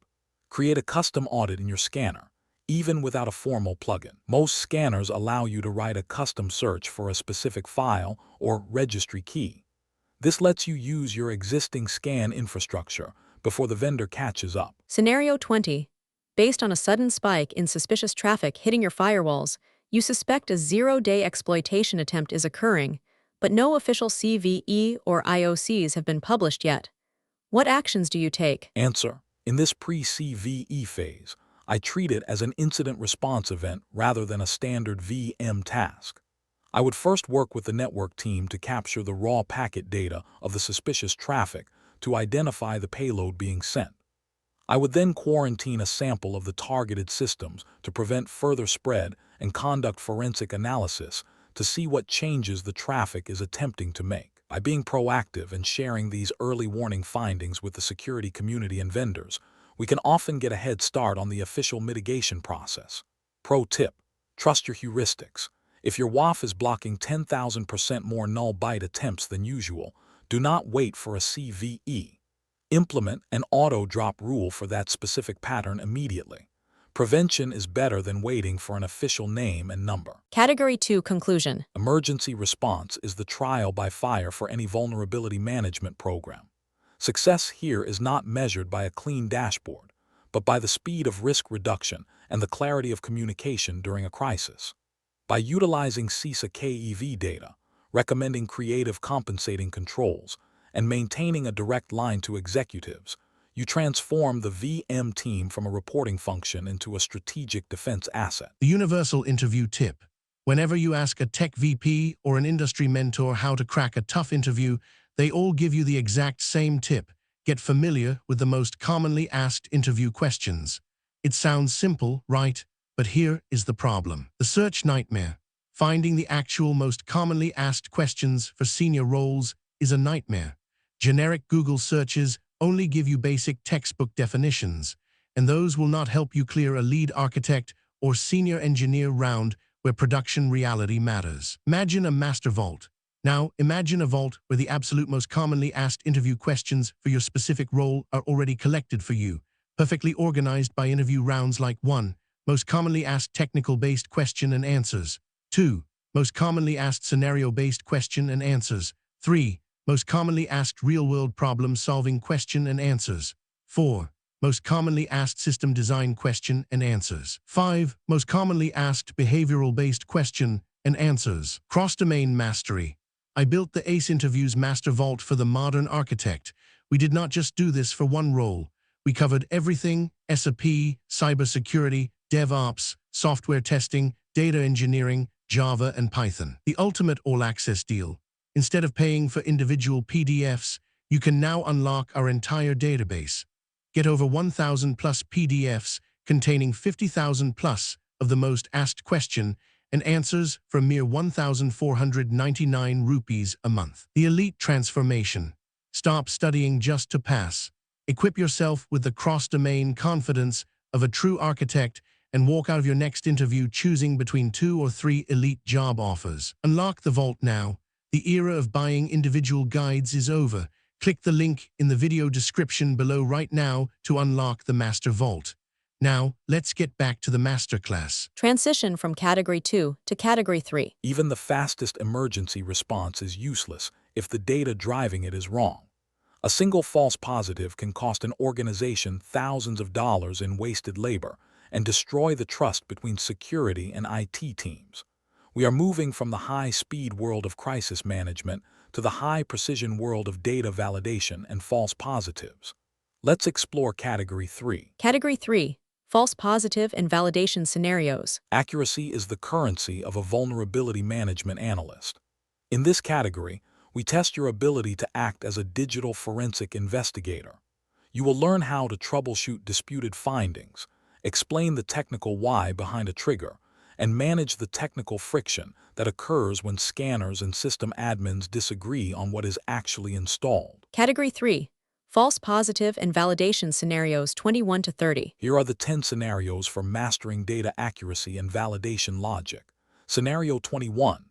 create a custom audit in your scanner, even without a formal plugin. Most scanners allow you to write a custom search for a specific file or registry key. This lets you use your existing scan infrastructure before the vendor catches up. Scenario 20. Based on a sudden spike in suspicious traffic hitting your firewalls, you suspect a zero-day exploitation attempt is occurring, but no official CVE or IOCs have been published yet. What actions do you take? Answer: in this pre-CVE phase, I treat it as an incident response event rather than a standard VM task. I would first work with the network team to capture the raw packet data of the suspicious traffic to identify the payload being sent. I would then quarantine a sample of the targeted systems to prevent further spread and conduct forensic analysis to see what changes the traffic is attempting to make. By being proactive and sharing these early warning findings with the security community and vendors, we can often get a head start on the official mitigation process. Pro tip: trust your heuristics. If your WAF is blocking 10,000% more null byte attempts than usual, do not wait for a CVE. Implement an auto-drop rule for that specific pattern immediately. Prevention is better than waiting for an official name and number. Category 2 Conclusion. Emergency response is the trial by fire for any vulnerability management program. Success here is not measured by a clean dashboard, but by the speed of risk reduction and the clarity of communication during a crisis. By utilizing CISA KEV data, recommending creative compensating controls, and maintaining a direct line to executives, you transform the VM team from a reporting function into a strategic defense asset. The universal interview tip. Whenever you ask a tech VP or an industry mentor how to crack a tough interview, they all give you the exact same tip. Get familiar with the most commonly asked interview questions. It sounds simple, right? But here is the problem. The search nightmare. Finding the actual most commonly asked questions for senior roles is a nightmare. Generic Google searches only give you basic textbook definitions, and those will not help you clear a lead architect or senior engineer round where production reality matters. Imagine a master vault. Now, imagine a vault where the absolute most commonly asked interview questions for your specific role are already collected for you, perfectly organized by interview rounds like 1. Most commonly asked technical-based question and answers. 2. Most commonly asked scenario-based question and answers. 3. Most commonly asked real-world problem-solving question and answers. 4. Most commonly asked system design question and answers. 5. Most commonly asked behavioral-based question and answers. Cross-domain mastery. I built the ACE Interviews Master Vault for the modern architect. We did not just do this for one role. We covered everything: SAP, cybersecurity, DevOps, software testing, data engineering, Java, and Python. The ultimate all-access deal. Instead of paying for individual PDFs, you can now unlock our entire database. Get over 1,000 plus PDFs containing 50,000 plus of the most asked question and answers for a mere 1,499 rupees a month. The elite transformation. Stop studying just to pass. Equip yourself with the cross-domain confidence of a true architect and walk out of your next interview choosing between 2 or 3 elite job offers. Unlock the vault now. The era of buying individual guides is over. Click the link in the video description below right now to unlock the Master Vault. Now, let's get back to the Masterclass. Transition from Category 2 to Category 3. Even the fastest emergency response is useless if the data driving it is wrong. A single false positive can cost an organization thousands of dollars in wasted labor and destroy the trust between security and IT teams. We are moving from the high-speed world of crisis management to the high-precision world of data validation and false positives. Let's explore Category 3. Category 3. False positive and validation scenarios. Accuracy is the currency of a vulnerability management analyst. In this category, we test your ability to act as a digital forensic investigator. You will learn how to troubleshoot disputed findings, explain the technical why behind a trigger, and manage the technical friction that occurs when scanners and system admins disagree on what is actually installed. Category 3. False positive and validation scenarios 21 to 30. Here are the 10 scenarios for mastering data accuracy and validation logic. Scenario 21.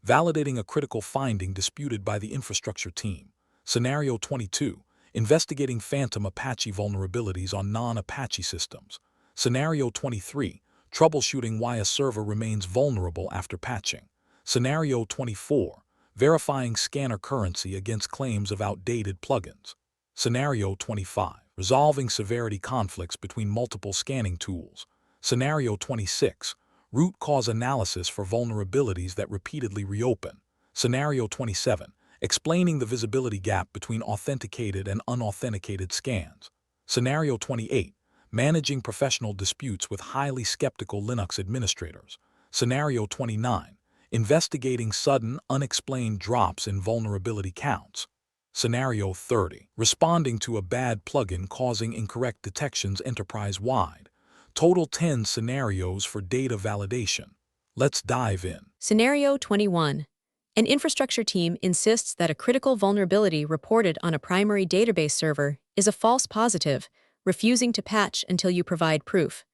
Validating a critical finding disputed by the infrastructure team. Scenario 22. Investigating phantom Apache vulnerabilities on non-Apache systems. Scenario 23. Troubleshooting why a server remains vulnerable after patching. Scenario 24. Verifying scanner currency against claims of outdated plugins. Scenario 25. Resolving severity conflicts between multiple scanning tools. Scenario 26. Root cause analysis for vulnerabilities that repeatedly reopen. Scenario 27. Explaining the visibility gap between authenticated and unauthenticated scans. Scenario 28. Managing professional disputes with highly skeptical Linux administrators. Scenario 29. Investigating sudden, unexplained drops in vulnerability counts. Scenario 30. Responding to a bad plugin causing incorrect detections enterprise-wide. Total 10 scenarios for data validation. Let's dive in. Scenario 21. An infrastructure team insists that a critical vulnerability reported on a primary database server is a false positive, refusing to patch until you provide proof.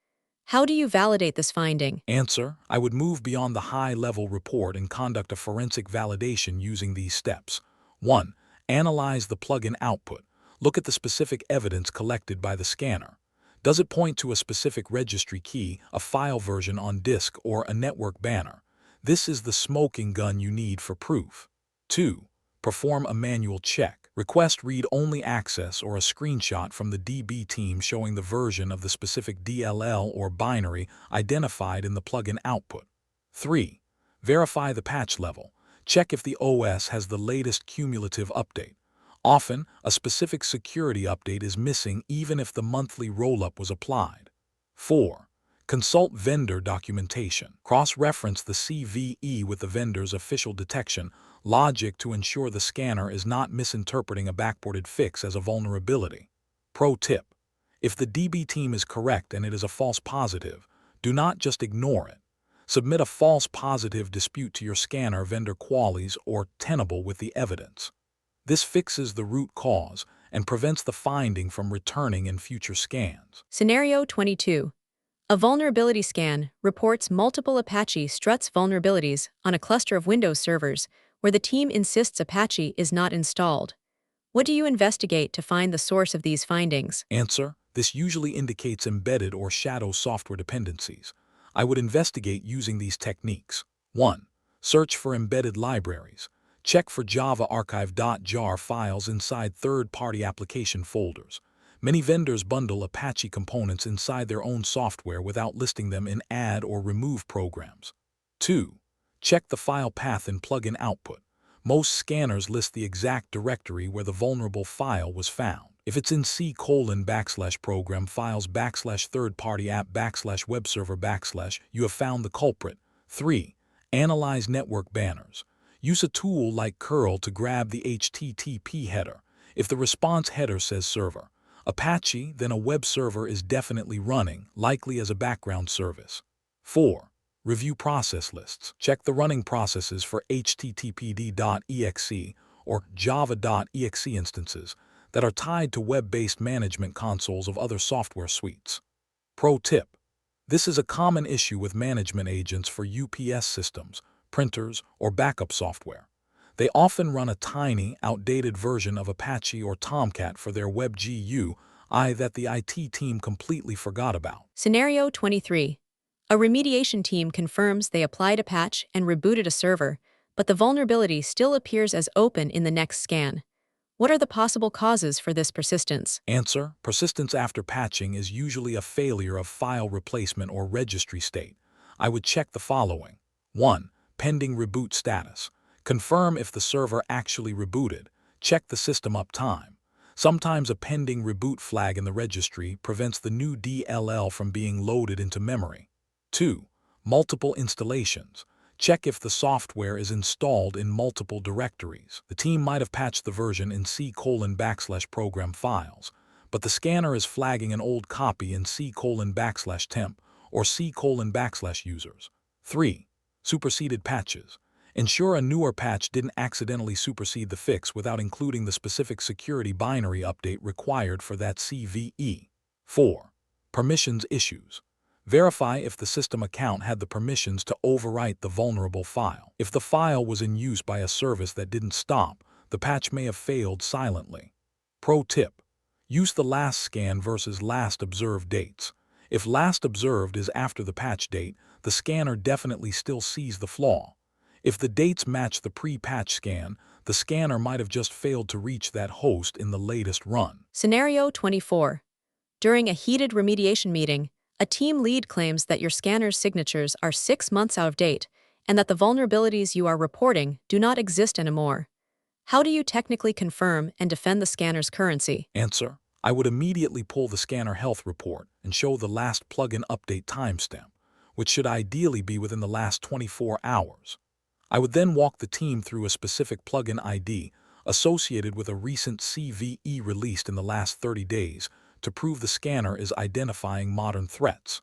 How do you validate this finding? Answer: I would move beyond the high-level report and conduct a forensic validation using these steps. 1. Analyze the plugin output. Look at the specific evidence collected by the scanner. Does it point to a specific registry key, a file version on disk, or a network banner? This is the smoking gun you need for proof. 2. Perform a manual check. Request read-only access or a screenshot from the DB team showing the version of the specific DLL or binary identified in the plugin output. 3. Verify the patch level. Check if the OS has the latest cumulative update. Often, a specific security update is missing even if the monthly roll-up was applied. 4. Consult vendor documentation. Cross-reference the CVE with the vendor's official detection logic to ensure the scanner is not misinterpreting a backported fix as a vulnerability. Pro tip: if the DB team is correct and it is a false positive, do not just ignore it. Submit a false positive dispute to your scanner vendor qualies or Tenable with the evidence. This fixes the root cause and prevents the finding from returning in future scans. Scenario 22. A vulnerability scan reports multiple Apache Struts vulnerabilities on a cluster of Windows servers where the team insists Apache is not installed. What do you investigate to find the source of these findings? Answer: this usually indicates embedded or shadow software dependencies. I would investigate using these techniques. 1. Search for embedded libraries. Check for Java archive.jar files inside third-party application folders. Many vendors bundle Apache components inside their own software without listing them in add or remove programs. 2. Check the file path in plugin output. Most scanners list the exact directory where the vulnerable file was found. If it's in C:\program files /third-party app /web server / you have found the culprit. 3. Analyze network banners. Use a tool like curl to grab the HTTP header. If the response header says server Apache, then a web server is definitely running, likely as a background service. 4. Review process lists. Check the running processes for httpd.exe or java.exe instances that are tied to web-based management consoles of other software suites. Pro tip: this is a common issue with management agents for UPS systems, printers, or backup software. They often run a tiny, outdated version of Apache or Tomcat for their web GUI that the IT team completely forgot about. Scenario 23. A remediation team confirms they applied a patch and rebooted a server, but the vulnerability still appears as open in the next scan. What are the possible causes for this persistence? Answer: persistence after patching is usually a failure of file replacement or registry state. I would check the following. 1. Pending reboot status. Confirm if the server actually rebooted. Check the system uptime. Sometimes a pending reboot flag in the registry prevents the new DLL from being loaded into memory. 2. Multiple installations. Check if the software is installed in multiple directories. The team might have patched the version in C:\program files, but the scanner is flagging an old copy in C:\temp or C:\users. 3. Superseded patches. Ensure a newer patch didn't accidentally supersede the fix without including the specific security binary update required for that CVE. 4. Permissions issues. Verify if the system account had the permissions to overwrite the vulnerable file. If the file was in use by a service that didn't stop, the patch may have failed silently. Pro tip: use the last scan versus last observed dates. If last observed is after the patch date, the scanner definitely still sees the flaw. If the dates match the pre-patch scan, the scanner might have just failed to reach that host in the latest run. Scenario 24. During a heated remediation meeting, a team lead claims that your scanner's signatures are 6 months out of date and that the vulnerabilities you are reporting do not exist anymore. How do you technically confirm and defend the scanner's currency? Answer: I would immediately pull the scanner health report and show the last plugin update timestamp, which should ideally be within the last 24 hours. I would then walk the team through a specific plugin ID associated with a recent CVE released in the last 30 days to prove the scanner is identifying modern threats.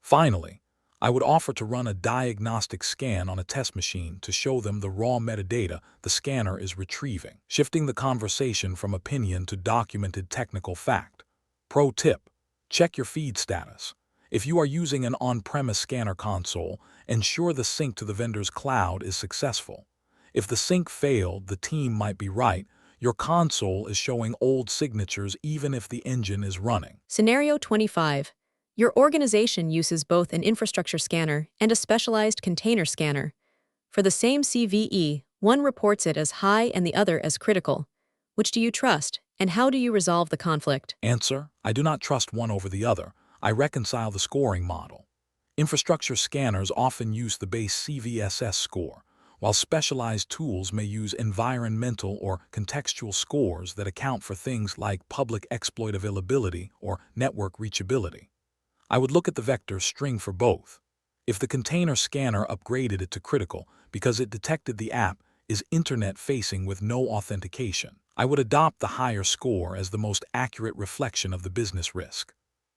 Finally, I would offer to run a diagnostic scan on a test machine to show them the raw metadata the scanner is retrieving, shifting the conversation from opinion to documented technical fact. Pro tip: check your feed status. If you are using an on-premise scanner console, ensure the sync to the vendor's cloud is successful. If the sync failed, the team might be right. Your console is showing old signatures even if the engine is running. Scenario 25. Your organization uses both an infrastructure scanner and a specialized container scanner. For the same CVE, one reports it as high and the other as critical. Which do you trust, and how do you resolve the conflict? Answer: I do not trust one over the other. I reconcile the scoring model. Infrastructure scanners often use the base CVSS score, while specialized tools may use environmental or contextual scores that account for things like public exploit availability or network reachability. I would look at the vector string for both. If the container scanner upgraded it to critical because it detected the app is internet-facing with no authentication, I would adopt the higher score as the most accurate reflection of the business risk.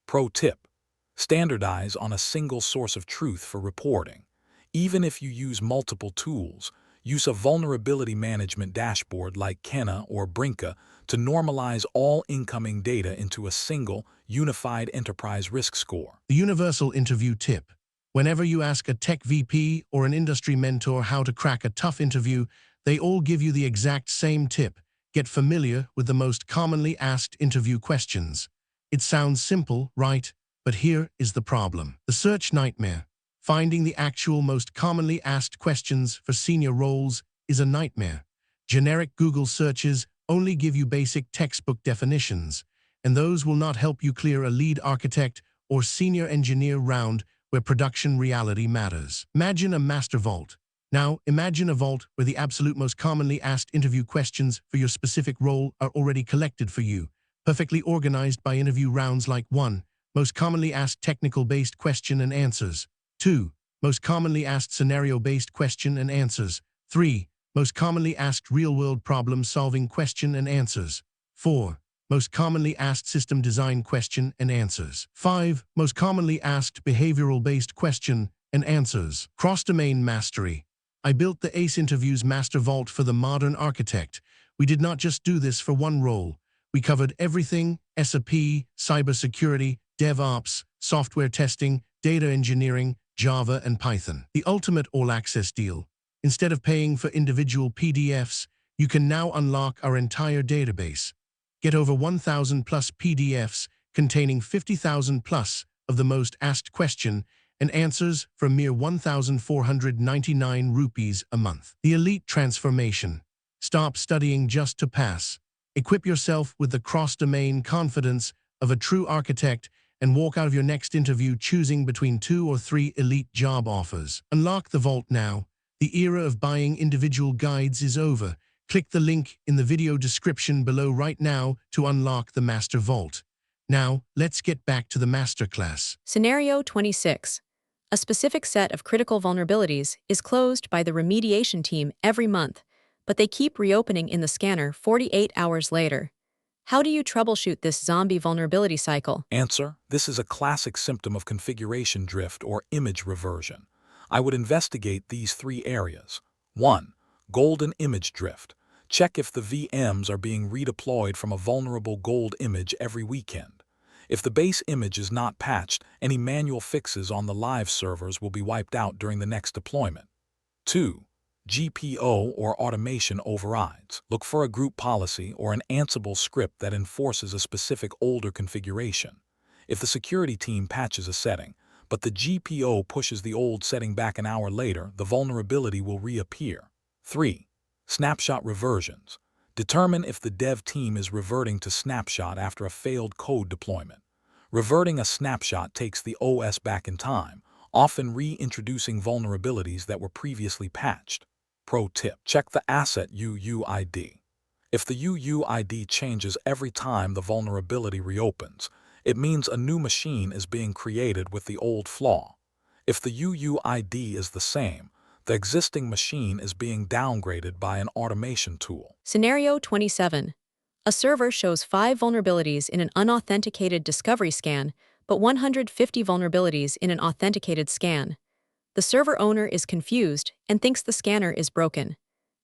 Pro tip: standardize on a single source of truth for reporting. Even if you use multiple tools, use a vulnerability management dashboard like Kenna or Brinka to normalize all incoming data into a single, unified enterprise risk score. The universal interview tip. Whenever you ask a tech VP or an industry mentor how to crack a tough interview, they all give you the exact same tip. Get familiar with the most commonly asked interview questions. It sounds simple, right? But here is the problem. The search nightmare. Finding the actual most commonly asked questions for senior roles is a nightmare. Generic Google searches only give you basic textbook definitions, and those will not help you clear a lead architect or senior engineer round where production reality matters. Imagine a master vault. Now, imagine a vault where the absolute most commonly asked interview questions for your specific role are already collected for you, perfectly organized by interview rounds like 1. Most commonly asked technical-based question and answers. 2. Most commonly asked scenario-based question and answers. 3. Most commonly asked real-world problem-solving question and answers. 4. Most commonly asked system design question and answers. 5. Most commonly asked behavioral-based question and answers. Cross-domain mastery. I built the ACE Interviews Master Vault for the modern architect. We did not just do this for one role. We covered everything: SAP, cybersecurity, DevOps, software testing, data engineering, Java, and Python. The ultimate all-access deal. Instead of paying for individual PDFs, you can now unlock our entire database. Get over 1,000 plus PDFs containing 50,000 plus of the most asked question and answers for a mere 1,499 rupees a month. The elite transformation. Stop studying just to pass. Equip yourself with the cross-domain confidence of a true architect and walk out of your next interview choosing between 2 or 3 elite job offers. Unlock the vault now. The era of buying individual guides is over. Click the link in the video description below right now to unlock the Master Vault. Now, let's get back to the masterclass. Scenario 26. A specific set of critical vulnerabilities is closed by the remediation team every month, but they keep reopening in the scanner 48 hours later. How do you troubleshoot this zombie vulnerability cycle? Answer: this is a classic symptom of configuration drift or image reversion. I would investigate these 3 areas. 1. Golden image drift. Check if the VMs are being redeployed from a vulnerable gold image every weekend. If the base image is not patched, any manual fixes on the live servers will be wiped out during the next deployment. 2. GPO or automation overrides. Look for a group policy or an Ansible script that enforces a specific older configuration. If the security team patches a setting, but the GPO pushes the old setting back an hour later, the vulnerability will reappear. 3. Snapshot reversions. Determine if the dev team is reverting to snapshot after a failed code deployment. Reverting a snapshot takes the OS back in time, often reintroducing vulnerabilities that were previously patched. Pro tip: check the asset UUID. If the UUID changes every time the vulnerability reopens, it means a new machine is being created with the old flaw. If the UUID is the same, the existing machine is being downgraded by an automation tool. Scenario 27. A server shows 5 vulnerabilities in an unauthenticated discovery scan, but 150 vulnerabilities in an authenticated scan. The server owner is confused and thinks the scanner is broken.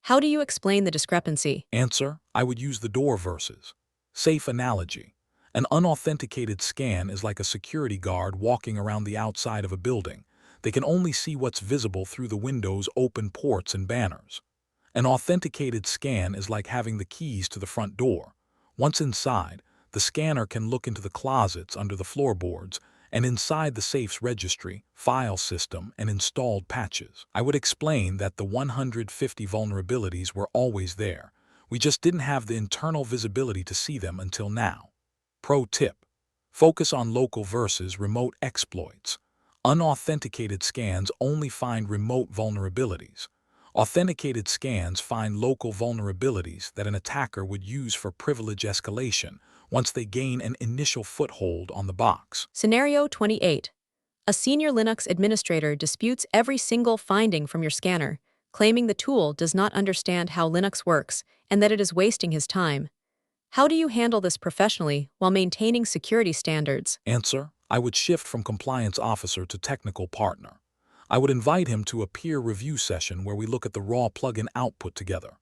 How do you explain the discrepancy? Answer: I would use the door versus safe analogy. An unauthenticated scan is like a security guard walking around the outside of a building. They can only see what's visible through the windows, open ports, and banners. An authenticated scan is like having the keys to the front door. Once inside, the scanner can look into the closets under the floorboards and inside the safe's registry, file system, and installed patches. I would explain that the 150 vulnerabilities were always there. We just didn't have the internal visibility to see them until now. Pro tip: focus on local versus remote exploits. Unauthenticated scans only find remote vulnerabilities. Authenticated scans find local vulnerabilities that an attacker would use for privilege escalation once they gain an initial foothold on the box. Scenario 28. A senior Linux administrator disputes every single finding from your scanner, claiming the tool does not understand how Linux works and that it is wasting his time. How do you handle this professionally while maintaining security standards? Answer: I would shift from compliance officer to technical partner. I would invite him to a peer review session where we look at the raw plugin output together.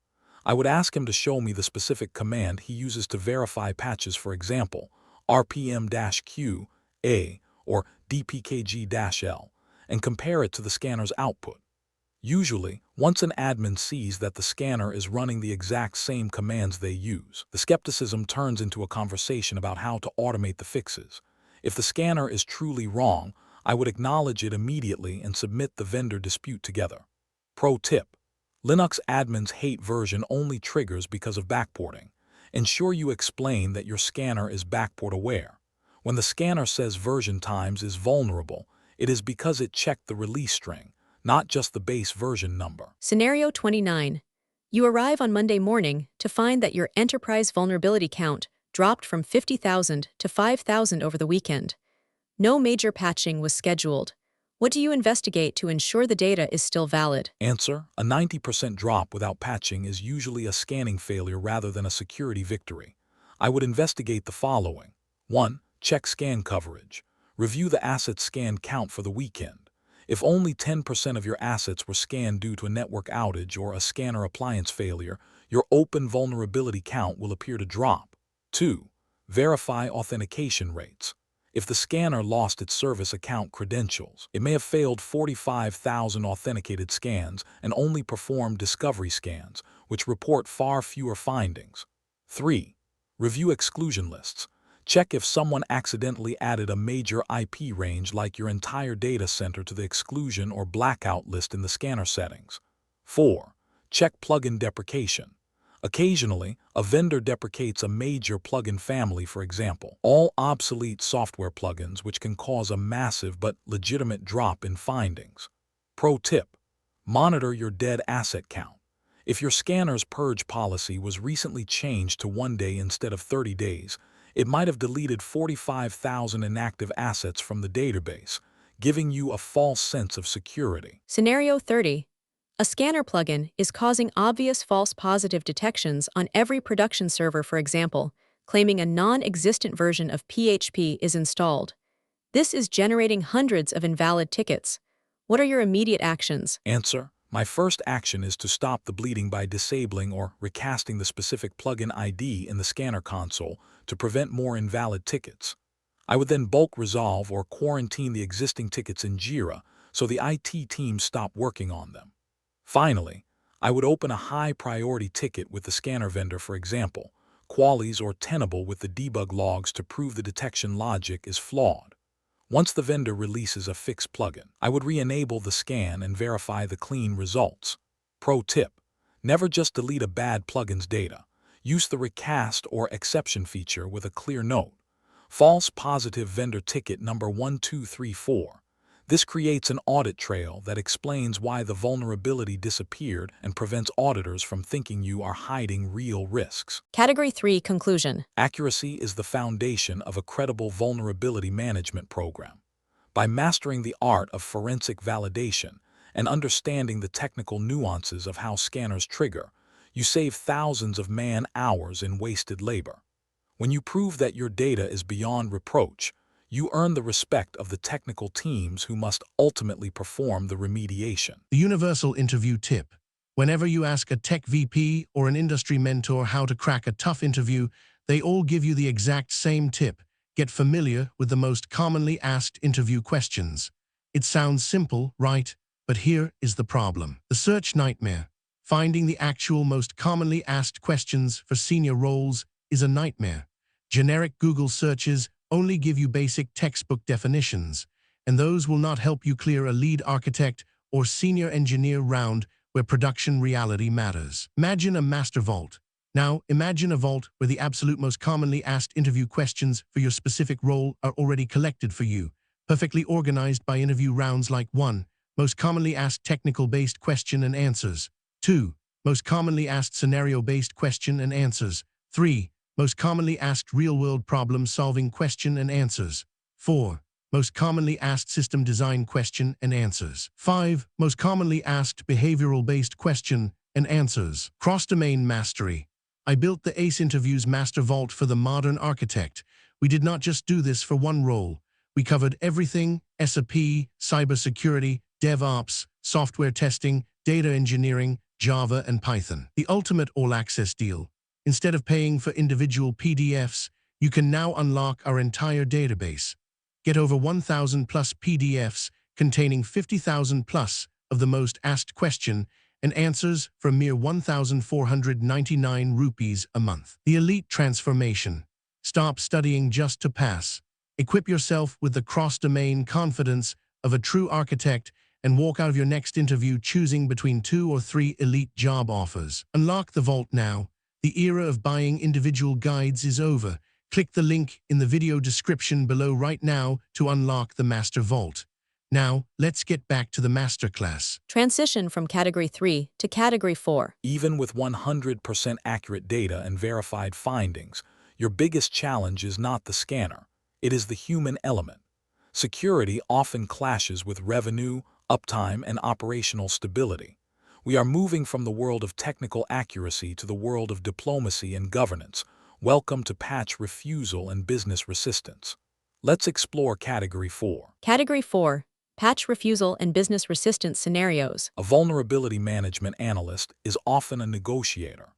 I would ask him to show me the specific command he uses to verify patches, for example, rpm-q, a, or dpkg-l, and compare it to the scanner's output. Usually, once an admin sees that the scanner is running the exact same commands they use, the skepticism turns into a conversation about how to automate the fixes. If the scanner is truly wrong, I would acknowledge it immediately and submit the vendor dispute together. Pro tip: Linux admins hate version-only triggers because of backporting. Ensure you explain that your scanner is backport aware. When the scanner says version times is vulnerable, it is because it checked the release string, not just the base version number. Scenario 29. You arrive on Monday morning to find that your enterprise vulnerability count dropped from 50,000 to 5,000 over the weekend. No major patching was scheduled. What do you investigate to ensure the data is still valid? Answer: a 90% drop without patching is usually a scanning failure rather than a security victory. I would investigate the following. 1. Check scan coverage. Review the asset scan count for the weekend. If only 10% of your assets were scanned due to a network outage or a scanner appliance failure, your open vulnerability count will appear to drop. 2. Verify authentication rates. If the scanner lost its service account credentials, it may have failed 45,000 authenticated scans and only performed discovery scans, which report far fewer findings. 3. Review exclusion lists. Check if someone accidentally added a major IP range like your entire data center to the exclusion or blackout list in the scanner settings. 4. Check plugin deprecation. Occasionally, a vendor deprecates a major plugin family, for example, all obsolete software plugins, which can cause a massive but legitimate drop in findings. Pro tip: monitor your dead asset count. If your scanner's purge policy was recently changed to 1 day instead of 30 days, it might have deleted 45,000 inactive assets from the database, giving you a false sense of security. Scenario 30. A scanner plugin is causing obvious false positive detections on every production server, for example, claiming a non-existent version of PHP is installed. This is generating hundreds of invalid tickets. What are your immediate actions? Answer: my first action is to stop the bleeding by disabling or recasting the specific plugin ID in the scanner console to prevent more invalid tickets. I would then bulk resolve or quarantine the existing tickets in Jira so the IT team stop working on them. Finally, I would open a high-priority ticket with the scanner vendor, for example, Qualys or Tenable, with the debug logs to prove the detection logic is flawed. Once the vendor releases a fixed plugin, I would re-enable the scan and verify the clean results. Pro tip: never just delete a bad plugin's data. Use the recast or exception feature with a clear note. False positive vendor ticket number 1234. This creates an audit trail that explains why the vulnerability disappeared and prevents auditors from thinking you are hiding real risks. Category 3 Conclusion. Accuracy is the foundation of a credible vulnerability management program. By mastering the art of forensic validation and understanding the technical nuances of how scanners trigger, you save thousands of man-hours in wasted labor. When you prove that your data is beyond reproach, you earn the respect of the technical teams who must ultimately perform the remediation. The universal interview tip. Whenever you ask a tech VP or an industry mentor how to crack a tough interview, they all give you the exact same tip. Get familiar with the most commonly asked interview questions. It sounds simple, right? But here is the problem. The search nightmare. Finding the actual most commonly asked questions for senior roles is a nightmare. Generic Google searches only give you basic textbook definitions, and those will not help you clear a lead architect or senior engineer round where production reality matters. Imagine a master vault. Now, imagine a vault where the absolute most commonly asked interview questions for your specific role are already collected for you, perfectly organized by interview rounds like 1. Most commonly asked technical-based question and answers. 2. Most commonly asked scenario-based question and answers. 3. Most commonly asked real-world problem-solving question and answers. 4. Most commonly asked system design question and answers. 5. Most commonly asked behavioral-based question and answers. Cross-domain mastery. I built the ACE Interviews Master Vault for the modern architect. We did not just do this for one role. We covered everything: SAP, cybersecurity, DevOps, software testing, data engineering, Java, and Python. The ultimate all-access deal. Instead of paying for individual PDFs, you can now unlock our entire database. Get over 1,000 plus PDFs containing 50,000 plus of the most asked question and answers for a mere 1,499 rupees a month. The elite transformation. Stop studying just to pass. Equip yourself with the cross-domain confidence of a true architect and walk out of your next interview choosing between 2 or 3 elite job offers. Unlock the vault now. The era of buying individual guides is over. Click the link in the video description below right now to unlock the Master Vault. Now, let's get back to the Masterclass. Transition from Category 3 to Category 4. Even with 100% accurate data and verified findings, your biggest challenge is not the scanner. It is the human element. Security often clashes with revenue, uptime, and operational stability. We are moving from the world of technical accuracy to the world of diplomacy and governance. Welcome to patch refusal and business resistance. Let's explore Category 4. Category 4. Patch refusal and business resistance scenarios. A vulnerability management analyst is often a negotiator.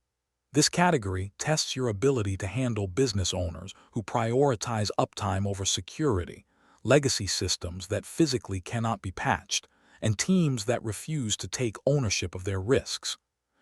This category tests your ability to handle business owners who prioritize uptime over security, legacy systems that physically cannot be patched, and teams that refuse to take ownership of their risks.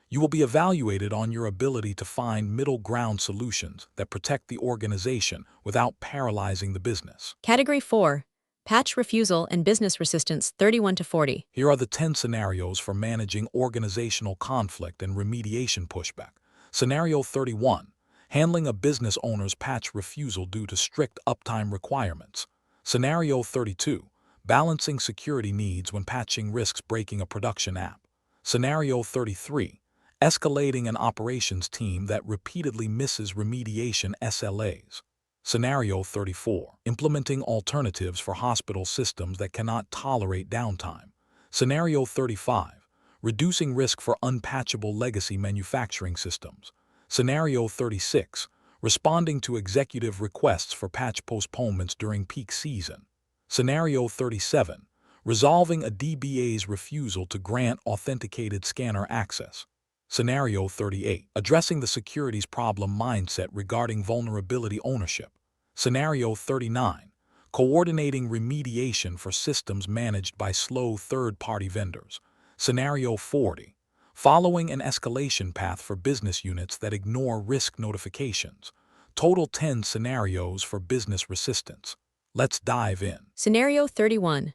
You will be evaluated on your ability to find middle ground solutions that protect the organization without paralyzing the business. Category 4. Patch refusal and business resistance 31 to 40. Here are the 10 scenarios for managing organizational conflict and remediation pushback. Scenario 31. Handling a business owner's patch refusal due to strict uptime requirements. Scenario 32. Balancing security needs when patching risks breaking a production app. Scenario 33. Escalating an operations team that repeatedly misses remediation SLAs. Scenario 34. Implementing alternatives for hospital systems that cannot tolerate downtime. Scenario 35. Reducing risk for unpatchable legacy manufacturing systems. Scenario 36. Responding to executive requests for patch postponements during peak season. Scenario 37. Resolving a DBA's refusal to grant authenticated scanner access. Scenario 38. Addressing the securities problem mindset regarding vulnerability ownership. Scenario 39. Coordinating remediation for systems managed by slow third-party vendors. Scenario 40. Following an escalation path for business units that ignore risk notifications. Total 10 scenarios for business resistance. Let's dive in. Scenario 31.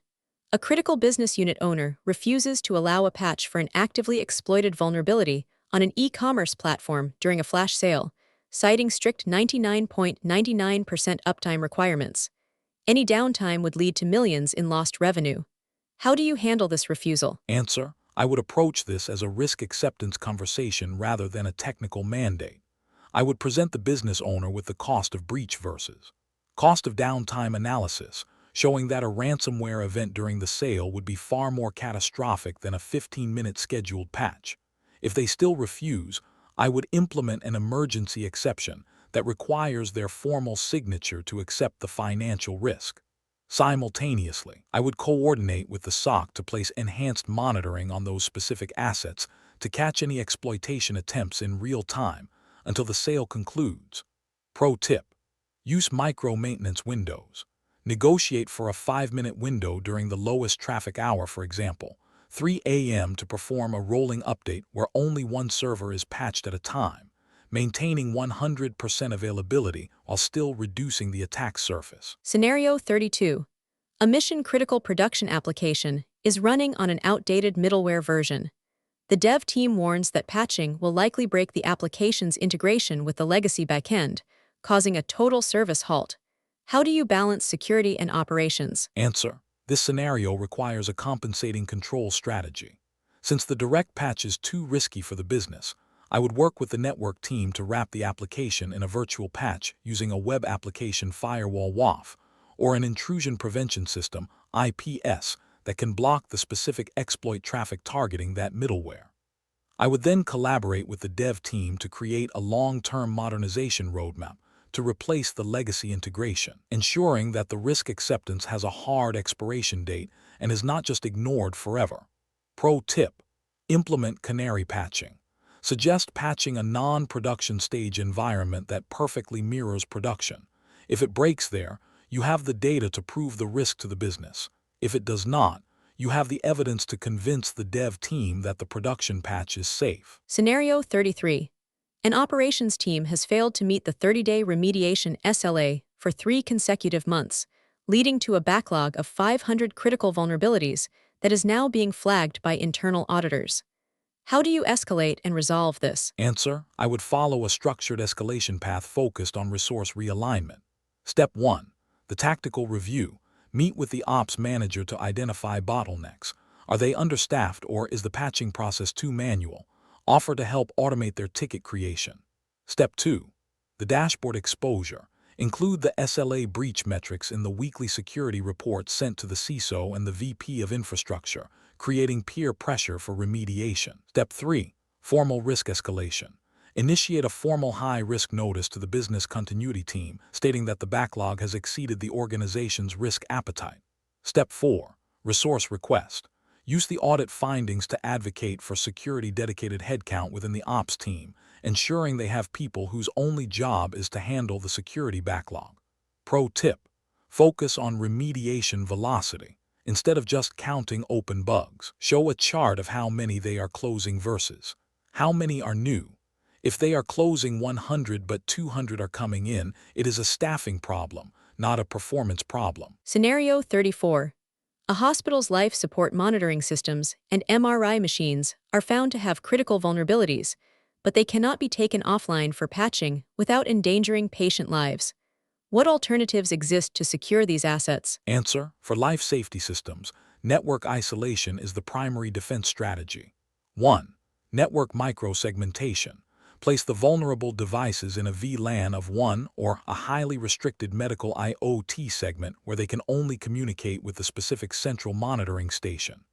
A critical business unit owner refuses to allow a patch for an actively exploited vulnerability on an e-commerce platform during a flash sale, citing strict 99.99% uptime requirements. Any downtime would lead to millions in lost revenue. How do you handle this refusal? Answer: I would approach this as a risk acceptance conversation rather than a technical mandate. I would present the business owner with the cost of breach versus cost of downtime analysis, showing that a ransomware event during the sale would be far more catastrophic than a 15-minute scheduled patch. If they still refuse, I would implement an emergency exception that requires their formal signature to accept the financial risk. Simultaneously, I would coordinate with the SOC to place enhanced monitoring on those specific assets to catch any exploitation attempts in real time until the sale concludes. Pro tip: use micro-maintenance windows. Negotiate for a 5-minute window during the lowest traffic hour, for example, 3 a.m. to perform a rolling update where only one server is patched at a time, maintaining 100% availability while still reducing the attack surface. Scenario 32. A mission-critical production application is running on an outdated middleware version. The dev team warns that patching will likely break the application's integration with the legacy backend, causing a total service halt. How do you balance security and operations? Answer: this scenario requires a compensating control strategy. Since the direct patch is too risky for the business, I would work with the network team to wrap the application in a virtual patch using a web application firewall WAF or an intrusion prevention system IPS that can block the specific exploit traffic targeting that middleware. I would then collaborate with the dev team to create a long-term modernization roadmap to replace the legacy integration, ensuring that the risk acceptance has a hard expiration date and is not just ignored forever. Pro tip: implement canary patching. Suggest patching a non-production stage environment that perfectly mirrors production. If it breaks there, you have the data to prove the risk to the business. If it does not, you have the evidence to convince the dev team that the production patch is safe. Scenario 33. An operations team has failed to meet the 30-day remediation SLA for 3 consecutive months, leading to a backlog of 500 critical vulnerabilities that is now being flagged by internal auditors. How do you escalate and resolve this? Answer: I would follow a structured escalation path focused on resource realignment. Step 1. The tactical review. Meet with the ops manager to identify bottlenecks. Are they understaffed or is the patching process too manual? Offer to help automate their ticket creation. Step 2. The dashboard exposure. Include the SLA breach metrics in the weekly security report sent to the CISO and the VP of infrastructure, creating peer pressure for remediation. Step 3. Formal risk escalation. Initiate a formal high-risk notice to the business continuity team, stating that the backlog has exceeded the organization's risk appetite. Step 4. Resource request. Use the audit findings to advocate for security-dedicated headcount within the ops team, ensuring they have people whose only job is to handle the security backlog. Pro tip: focus on remediation velocity. Instead of just counting open bugs, show a chart of how many they are closing versus how many are new. If they are closing 100 but 200 are coming in, it is a staffing problem, not a performance problem. Scenario 34. A hospital's life support monitoring systems and MRI machines are found to have critical vulnerabilities, but they cannot be taken offline for patching without endangering patient lives. What alternatives exist to secure these assets? Answer: for life safety systems, network isolation is the primary defense strategy. 1. Network microsegmentation. Place the vulnerable devices in a VLAN of one or a highly restricted medical IoT segment where they can only communicate with the specific central monitoring station.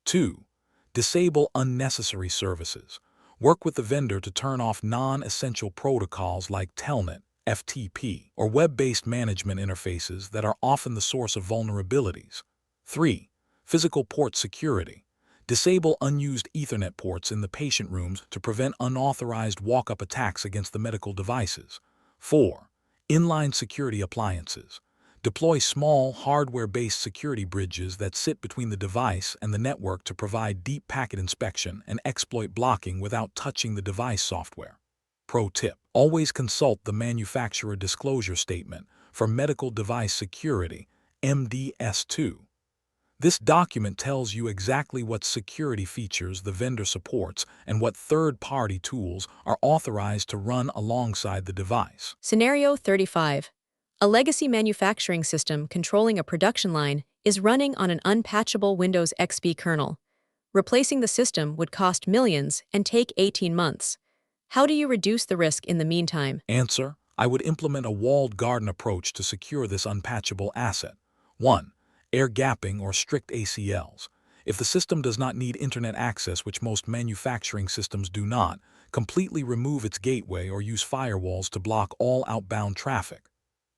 2. Disable unnecessary services. Work with the vendor to turn off non-essential protocols like Telnet, FTP, or web-based management interfaces that are often the source of vulnerabilities. 3. Physical port security. Disable unused Ethernet ports in the patient rooms to prevent unauthorized walk-up attacks against the medical devices. 4. Inline security appliances. Deploy small, hardware-based security bridges that sit between the device and the network to provide deep packet inspection and exploit blocking without touching the device software. Pro tip: always consult the manufacturer disclosure statement for medical device security, MDS2. This document tells you exactly what security features the vendor supports and what third-party tools are authorized to run alongside the device. Scenario 35. A legacy manufacturing system controlling a production line is running on an unpatchable Windows XP kernel. Replacing the system would cost millions and take 18 months. How do you reduce the risk in the meantime? Answer: I would implement a walled garden approach to secure this unpatchable asset. 1. Air gapping or strict ACLs. If the system does not need internet access, which most manufacturing systems do not, completely remove its gateway or use firewalls to block all outbound traffic.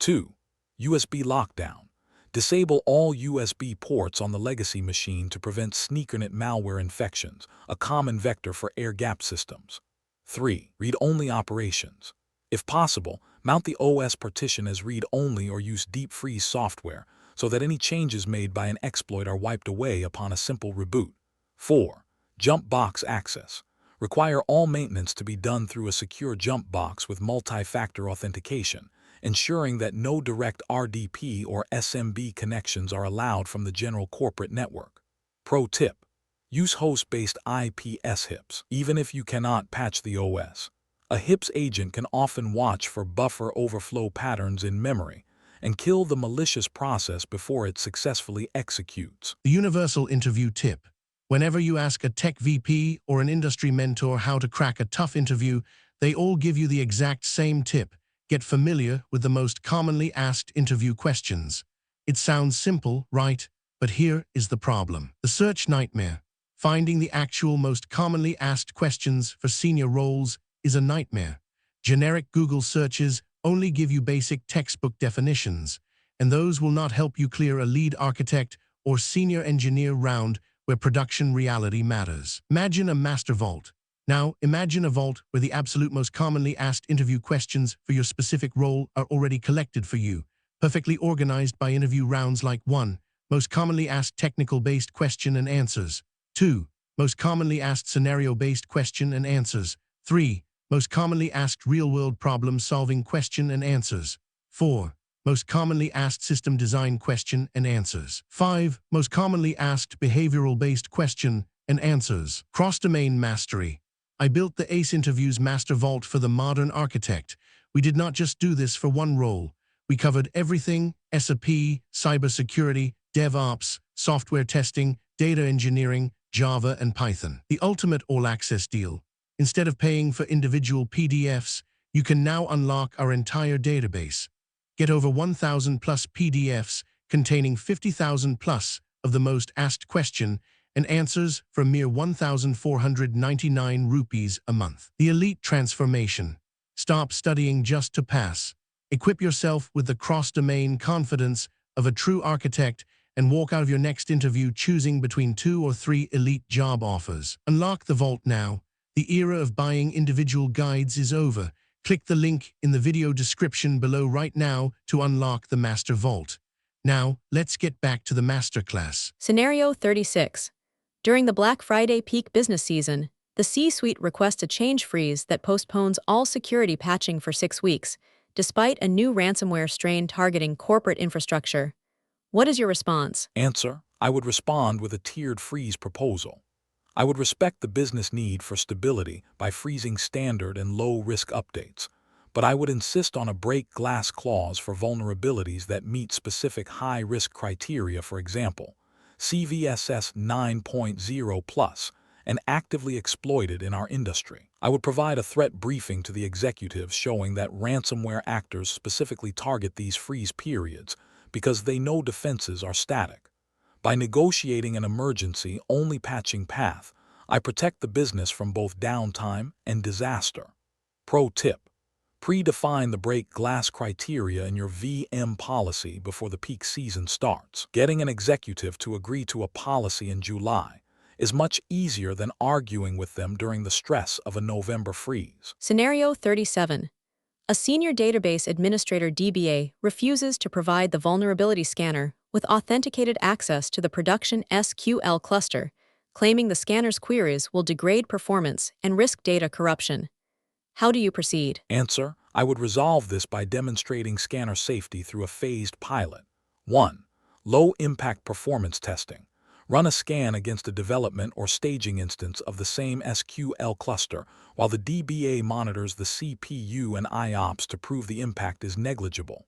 2. USB lockdown. Disable all USB ports on the legacy machine to prevent sneakernet malware infections, a common vector for air-gapped systems. 3. Read-only operations. If possible, mount the OS partition as read-only or use deep freeze software so that any changes made by an exploit are wiped away upon a simple reboot. 4. Jump box access. Require all maintenance to be done through a secure jump box with multi-factor authentication, ensuring that no direct RDP or SMB connections are allowed from the general corporate network. Pro tip: use host-based IPS HIPs, even if you cannot patch the OS. A HIPS agent can often watch for buffer overflow patterns in memory and kill the malicious process before it successfully executes. The universal interview tip. Whenever you ask a tech VP or an industry mentor how to crack a tough interview, they all give you the exact same tip. Get familiar with the most commonly asked interview questions. It sounds simple, right? But here is the problem. The search nightmare. Finding the actual most commonly asked questions for senior roles is a nightmare. Generic Google searches only give you basic textbook definitions, and those will not help you clear a lead architect or senior engineer round where production reality matters. Imagine a master vault. Now, imagine a vault where the absolute most commonly asked interview questions for your specific role are already collected for you, perfectly organized by interview rounds like 1. Most commonly asked technical-based question and answers. 2. Most commonly asked scenario-based question and answers. 3. Most commonly asked real-world problem-solving question and answers. 4. Most commonly asked system design question and answers. 5. Most commonly asked behavioral-based question and answers. Cross-domain mastery. I built the ACE Interviews Master Vault for the modern architect. We did not just do this for one role. We covered everything: SAP, cybersecurity, DevOps, software testing, data engineering, Java, and Python. The ultimate all-access deal. Instead of paying for individual PDFs, you can now unlock our entire database. Get over 1,000 plus PDFs containing 50,000 plus of the most asked question and answers for a mere 1,499 rupees a month. The elite transformation. Stop studying just to pass. Equip yourself with the cross-domain confidence of a true architect and walk out of your next interview choosing between 2 or 3 elite job offers. Unlock the vault now. The era of buying individual guides is over. Click the link in the video description below right now to unlock the Master Vault. Now, let's get back to the Masterclass. Scenario 36. During the Black Friday peak business season, the C-suite requests a change freeze that postpones all security patching for 6 weeks, despite a new ransomware strain targeting corporate infrastructure. What is your response? Answer: I would respond with a tiered freeze proposal. I would respect the business need for stability by freezing standard and low-risk updates, but I would insist on a break glass clause for vulnerabilities that meet specific high-risk criteria, for example, CVSS 9.0+ and actively exploited in our industry. I would provide a threat briefing to the executives showing that ransomware actors specifically target these freeze periods because they know defenses are static. By negotiating an emergency-only patching path, I protect the business from both downtime and disaster. Pro tip: predefine the break glass criteria in your VM policy before the peak season starts. Getting an executive to agree to a policy in July is much easier than arguing with them during the stress of a November freeze. Scenario 37. A senior database administrator DBA refuses to provide the vulnerability scanner with authenticated access to the production SQL cluster, claiming the scanner's queries will degrade performance and risk data corruption. How do you proceed? Answer: I would resolve this by demonstrating scanner safety through a phased pilot. 1. Low-impact performance testing. Run a scan against a development or staging instance of the same SQL cluster while the DBA monitors the CPU and IOPS to prove the impact is negligible.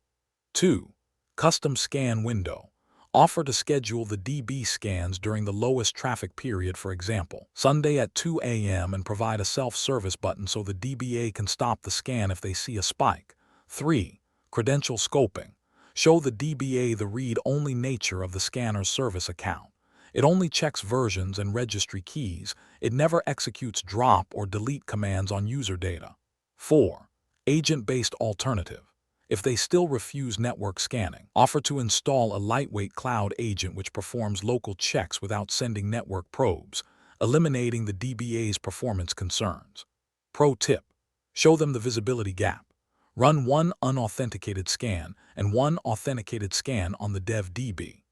2. Custom scan window. Offer to schedule the DB scans during the lowest traffic period, for example, Sunday at 2 a.m., and provide a self-service button so the DBA can stop the scan if they see a spike. 3. Credential scoping. Show the DBA the read-only nature of the scanner's service account. It only checks versions and registry keys. It never executes drop or delete commands on user data. 4. Agent-based alternative. If they still refuse network scanning, offer to install a lightweight cloud agent which performs local checks without sending network probes, eliminating the DBA's performance concerns. Pro tip: show them the visibility gap. Run one unauthenticated scan and one authenticated scan on the dev DB.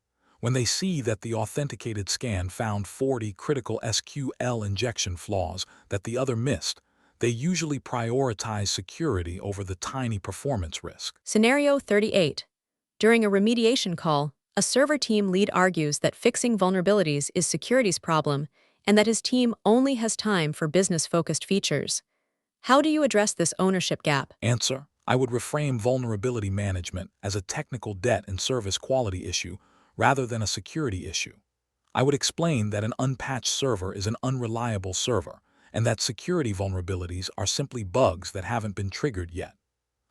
When they see that the authenticated scan found 40 critical SQL injection flaws that the other missed, they usually prioritize security over the tiny performance risk. Scenario 38. During a remediation call, a server team lead argues that fixing vulnerabilities is security's problem and that his team only has time for business-focused features. How do you address this ownership gap? Answer: I would reframe vulnerability management as a technical debt and service quality issue rather than a security issue. I would explain that an unpatched server is an unreliable server, and that security vulnerabilities are simply bugs that haven't been triggered yet.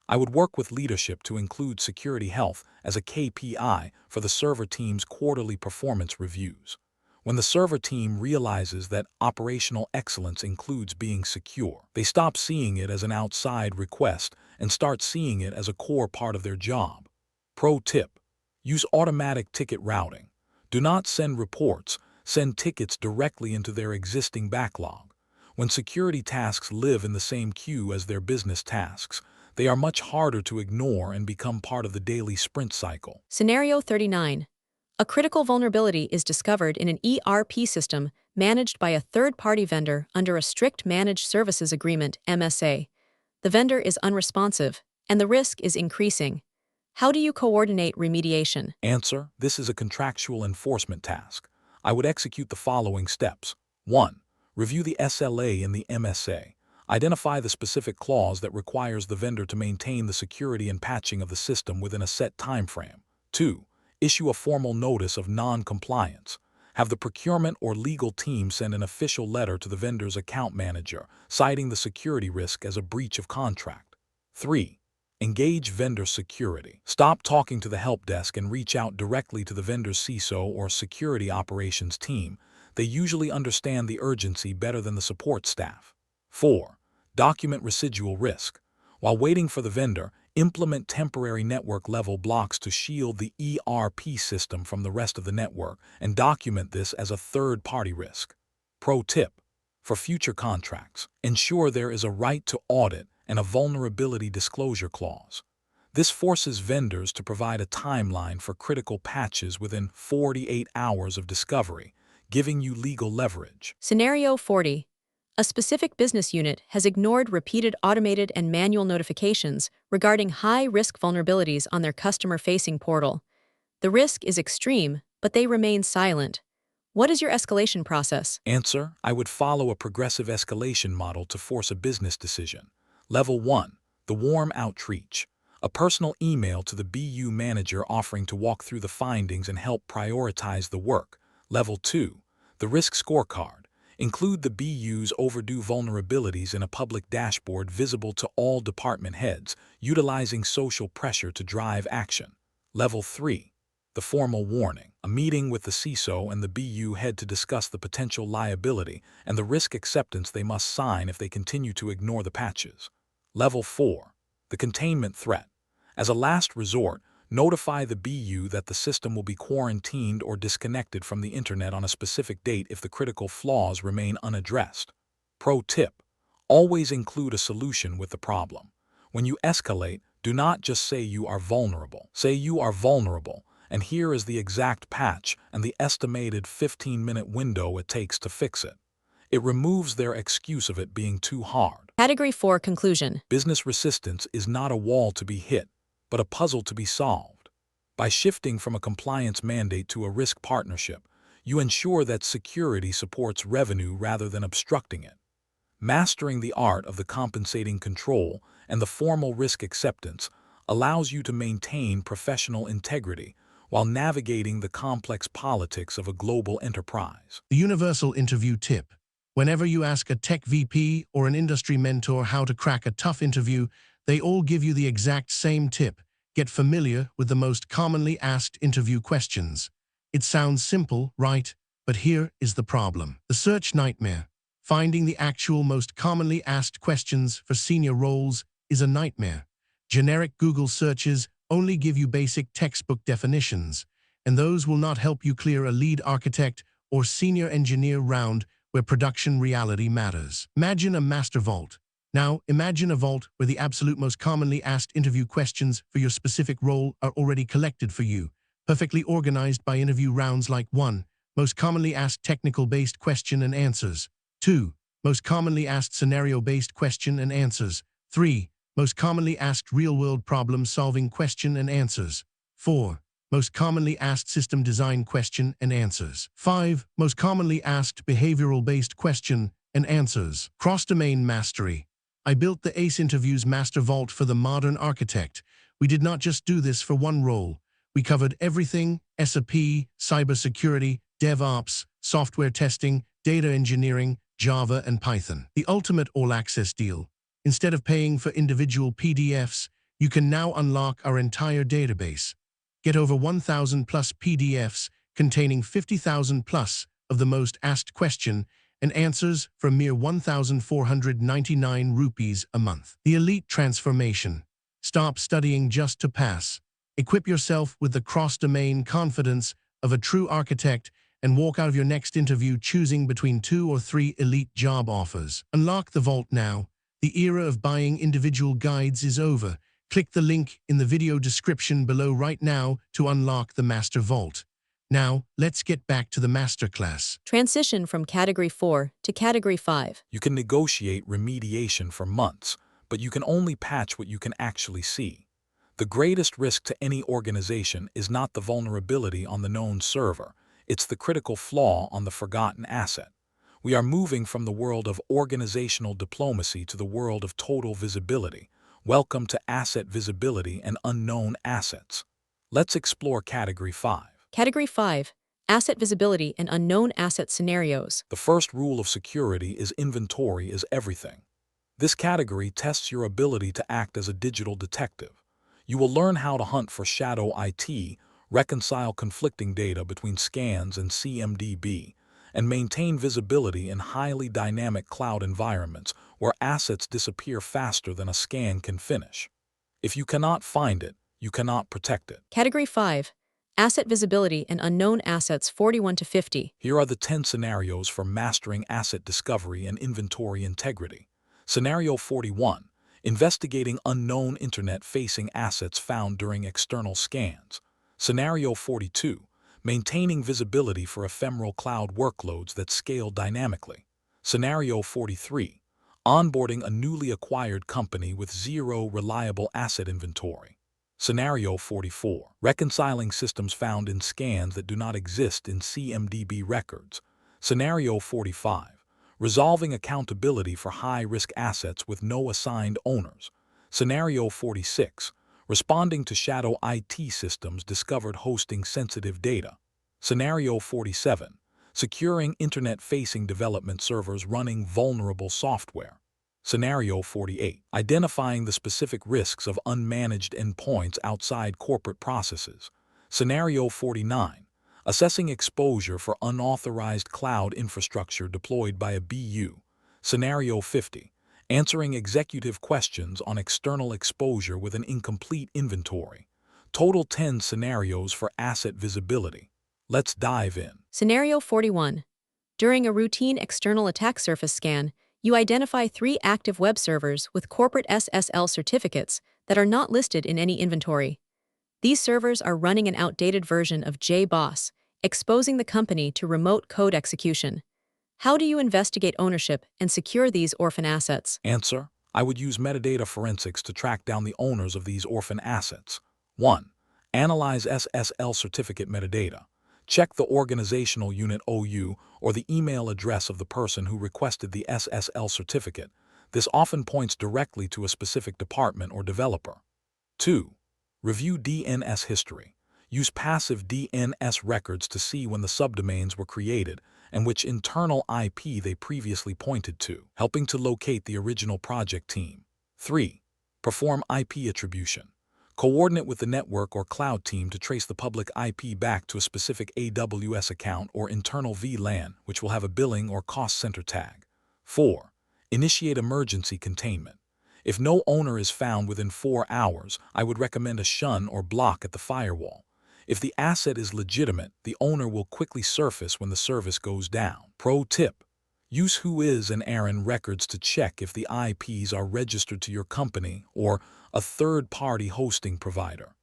I would work with leadership to include security health as a KPI for the server team's quarterly performance reviews. When the server team realizes that operational excellence includes being secure, they stop seeing it as an outside request and start seeing it as a core part of their job. Pro tip: use automatic ticket routing. Do not send reports, send tickets directly into their existing backlog. When security tasks live in the same queue as their business tasks, they are much harder to ignore and become part of the daily sprint cycle. Scenario 39. A critical vulnerability is discovered in an ERP system managed by a third-party vendor under a strict Managed Services Agreement (MSA). The vendor is unresponsive, and the risk is increasing. How do you coordinate remediation? Answer: this is a contractual enforcement task. I would execute the following steps. 1. Review the SLA in the MSA. Identify the specific clause that requires the vendor to maintain the security and patching of the system within a set time frame. 2. Issue a formal notice of non-compliance. Have the procurement or legal team send an official letter to the vendor's account manager, citing the security risk as a breach of contract. 3. Engage vendor security. Stop talking to the help desk and reach out directly to the vendor's CISO or security operations team. They usually understand the urgency better than the support staff. 4. Document residual risk. While waiting for the vendor, implement temporary network-level blocks to shield the ERP system from the rest of the network and document this as a third-party risk. Pro tip: for future contracts, ensure there is a right to audit and a vulnerability disclosure clause. This forces vendors to provide a timeline for critical patches within 48 hours of discovery, giving you legal leverage. Scenario 40. A specific business unit has ignored repeated automated and manual notifications regarding high-risk vulnerabilities on their customer-facing portal. The risk is extreme, but they remain silent. What is your escalation process? Answer: I would follow a progressive escalation model to force a business decision. Level 1. The warm outreach. A personal email to the BU manager offering to walk through the findings and help prioritize the work. Level 2. The risk scorecard. Include the BU's overdue vulnerabilities in a public dashboard visible to all department heads, utilizing social pressure to drive action. Level 3. The formal warning. A meeting with the CISO and the BU head to discuss the potential liability and the risk acceptance they must sign if they continue to ignore the patches. Level 4. The containment threat. As a last resort, notify the BU that the system will be quarantined or disconnected from the internet on a specific date if the critical flaws remain unaddressed. Pro tip: always include a solution with the problem. When you escalate, do not just say you are vulnerable. Say you are vulnerable, and here is the exact patch and the estimated 15-minute window it takes to fix it. It removes their excuse of it being too hard. Category 4 Conclusion. Business resistance is not a wall to be hit, but a puzzle to be solved. By shifting from a compliance mandate to a risk partnership, you ensure that security supports revenue rather than obstructing it. Mastering the art of the compensating control and the formal risk acceptance allows you to maintain professional integrity while navigating the complex politics of a global enterprise. The universal interview tip. Whenever you ask a tech VP or an industry mentor how to crack a tough interview, they all give you the exact same tip. Get familiar with the most commonly asked interview questions. It sounds simple, right? But here is the problem. The search nightmare. Finding the actual most commonly asked questions for senior roles is a nightmare. Generic Google searches only give you basic textbook definitions, and those will not help you clear a lead architect or senior engineer round where production reality matters. Imagine a master vault. Now, imagine a vault where the absolute most commonly asked interview questions for your specific role are already collected for you, perfectly organized by interview rounds like 1. Most commonly asked technical-based question and answers. 2. Most commonly asked scenario-based question and answers. 3. Most commonly asked real-world problem-solving question and answers. 4. Most commonly asked system design question and answers. 5. Most commonly asked behavioral-based question and answers. Cross-domain mastery. I built the ACE Interviews Master Vault for the modern architect. We did not just do this for one role. We covered everything: SAP, cybersecurity, DevOps, software testing, data engineering, Java, and Python. The ultimate all-access deal. Instead of paying for individual PDFs, you can now unlock our entire database. Get over 1,000 plus PDFs containing 50,000 plus of the most asked question and answers for a mere 1,499 rupees a month. The elite transformation. Stop studying just to pass. Equip yourself with the cross-domain confidence of a true architect and walk out of your next interview choosing between 2 or 3 elite job offers. Unlock the vault now. The era of buying individual guides is over. Click the link in the video description below right now to unlock the Master Vault. Now, let's get back to the Masterclass. Transition from Category 4 to Category 5. You can negotiate remediation for months, but you can only patch what you can actually see. The greatest risk to any organization is not the vulnerability on the known server, it's the critical flaw on the forgotten asset. We are moving from the world of organizational diplomacy to the world of total visibility. Welcome to Asset Visibility and Unknown Assets. Let's explore Category 5. Category 5. Asset Visibility and Unknown Asset Scenarios. The first rule of security is inventory is everything. This category tests your ability to act as a digital detective. You will learn how to hunt for shadow IT, reconcile conflicting data between scans and CMDB, and maintain visibility in highly dynamic cloud environments where assets disappear faster than a scan can finish. If you cannot find it, you cannot protect it. Category 5. Asset Visibility and Unknown Assets 41 to 50. Here are the 10 scenarios for mastering asset discovery and inventory integrity. Scenario 41. Investigating unknown internet-facing assets found during external scans. Scenario 42. Maintaining visibility for ephemeral cloud workloads that scale dynamically. Scenario 43. Onboarding a newly acquired company with zero reliable asset inventory. Scenario 44. Reconciling systems found in scans that do not exist in CMDB records. Scenario 45. Resolving accountability for high-risk assets with no assigned owners. Scenario 46. Responding to shadow IT systems discovered hosting sensitive data. Scenario 47. Securing internet-facing development servers running vulnerable software. Scenario 48. Identifying the specific risks of unmanaged endpoints outside corporate processes. Scenario 49. Assessing exposure for unauthorized cloud infrastructure deployed by a BU. Scenario 50. Answering executive questions on external exposure with an incomplete inventory. Total 10 scenarios for asset visibility. Let's dive in. Scenario 41. During a routine external attack surface scan, you identify 3 active web servers with corporate SSL certificates that are not listed in any inventory. These servers are running an outdated version of JBoss, exposing the company to remote code execution. How do you investigate ownership and secure these orphan assets? Answer: I would use metadata forensics to track down the owners of these orphan assets. 1. Analyze SSL certificate metadata. Check the organizational unit OU or the email address of the person who requested the SSL certificate. This often points directly to a specific department or developer. 2. Review DNS history. Use passive DNS records to see when the subdomains were created and which internal IP they previously pointed to, helping to locate the original project team. 3. Perform IP attribution. Coordinate with the network or cloud team to trace the public IP back to a specific AWS account or internal VLAN, which will have a billing or cost center tag. 4. Initiate emergency containment. If no owner is found within 4 hours, I would recommend a shun or block at the firewall. If the asset is legitimate, the owner will quickly surface when the service goes down. Pro tip: use Whois and Aaron records to check if the IPs are registered to your company or a third-party hosting provider.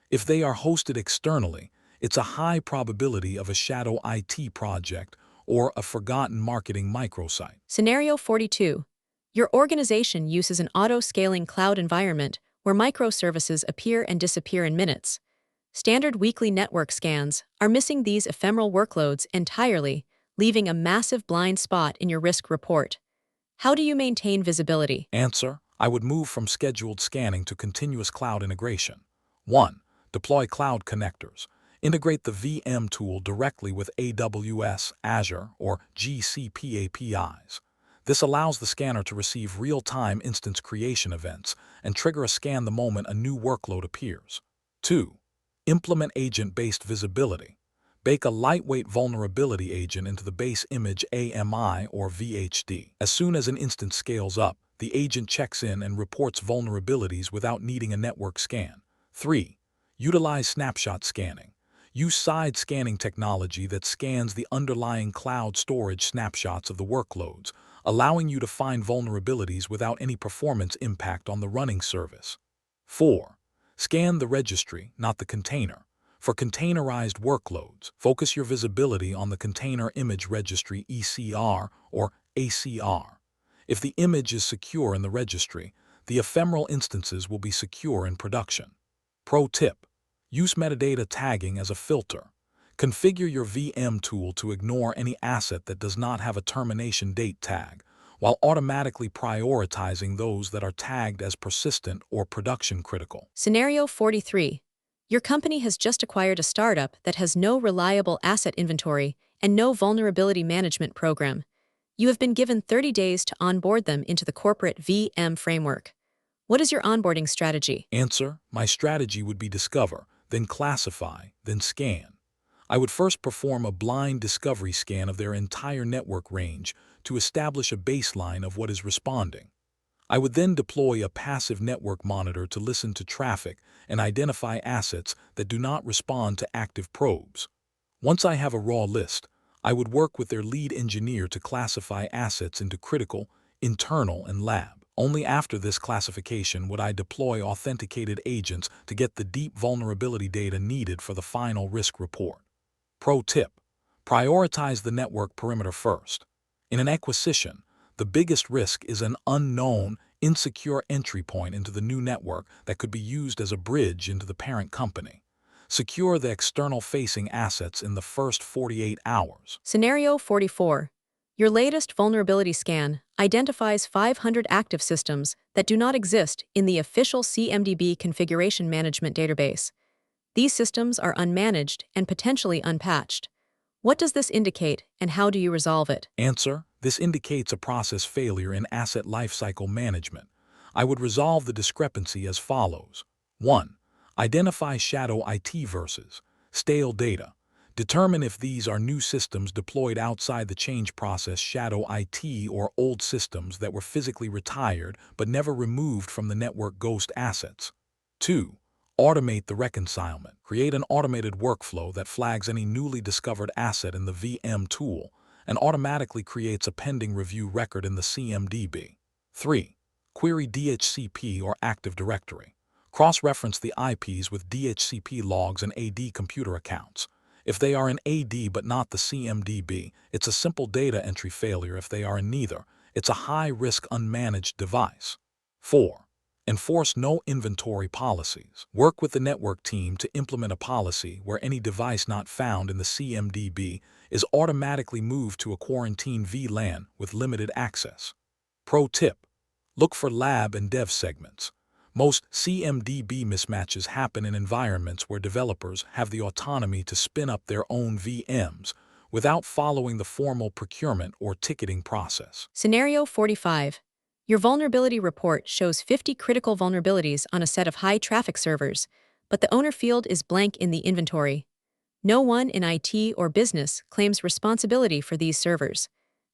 If they are hosted externally, it's a high probability of a shadow IT project or a forgotten marketing microsite. Scenario 42. Your organization uses an auto-scaling cloud environment where microservices appear and disappear in minutes. Standard weekly network scans are missing these ephemeral workloads entirely, leaving a massive blind spot in your risk report. How do you maintain visibility? Answer: I would move from scheduled scanning to continuous cloud integration. 1. Deploy cloud connectors. Integrate the VM tool directly with AWS, Azure, or GCP APIs. This allows the scanner to receive real-time instance creation events and trigger a scan the moment a new workload appears. 2. Implement agent-based visibility. Bake a lightweight vulnerability agent into the base image AMI or VHD. As soon as an instance scales up, the agent checks in and reports vulnerabilities without needing a network scan. 3. Utilize snapshot scanning. Use side scanning technology that scans the underlying cloud storage snapshots of the workloads, allowing you to find vulnerabilities without any performance impact on the running service. 4. Scan the registry, not the container. For containerized workloads, focus your visibility on the Container Image Registry ECR or ACR. If the image is secure in the registry, the ephemeral instances will be secure in production. Pro tip: use metadata tagging as a filter. Configure your VM tool to ignore any asset that does not have a termination date tag, while automatically prioritizing those that are tagged as persistent or production critical. Scenario 43. Your company has just acquired a startup that has no reliable asset inventory and no vulnerability management program. You have been given 30 days to onboard them into the corporate VM framework. What is your onboarding strategy? Answer: my strategy would be discover, then classify, then scan. I would first perform a blind discovery scan of their entire network range to establish a baseline of what is responding. I would then deploy a passive network monitor to listen to traffic and identify assets that do not respond to active probes. Once I have a raw list, I would work with their lead engineer to classify assets into critical, internal, and lab. Only after this classification would I deploy authenticated agents to get the deep vulnerability data needed for the final risk report. Pro tip: prioritize the network perimeter first. In an acquisition, the biggest risk is an unknown, insecure entry point into the new network that could be used as a bridge into the parent company. Secure the external-facing assets in the first 48 hours. Scenario 44. Your latest vulnerability scan identifies 500 active systems that do not exist in the official CMDB configuration management database. These systems are unmanaged and potentially unpatched. What does this indicate, and how do you resolve it? Answer: this indicates a process failure in asset lifecycle management. I would resolve the discrepancy as follows. 1. Identify shadow IT versus stale data. Determine if these are new systems deployed outside the change process shadow IT or old systems that were physically retired but never removed from the network ghost assets. 2. Automate the reconcilement. Create an automated workflow that flags any newly discovered asset in the VM tool and automatically creates a pending review record in the CMDB. 3. Query DHCP or Active Directory. Cross-reference the IPs with DHCP logs and AD computer accounts. If they are in AD but not the CMDB, it's a simple data entry failure. If they are in neither, it's a high-risk unmanaged device. 4. Enforce no inventory policies. Work with the network team to implement a policy where any device not found in the CMDB is automatically moved to a quarantine VLAN with limited access. Pro tip: look for lab and dev segments. Most CMDB mismatches happen in environments where developers have the autonomy to spin up their own VMs without following the formal procurement or ticketing process. Scenario 45. Your vulnerability report shows 50 critical vulnerabilities on a set of high-traffic servers, but the owner field is blank in the inventory. No one in IT or business claims responsibility for these servers.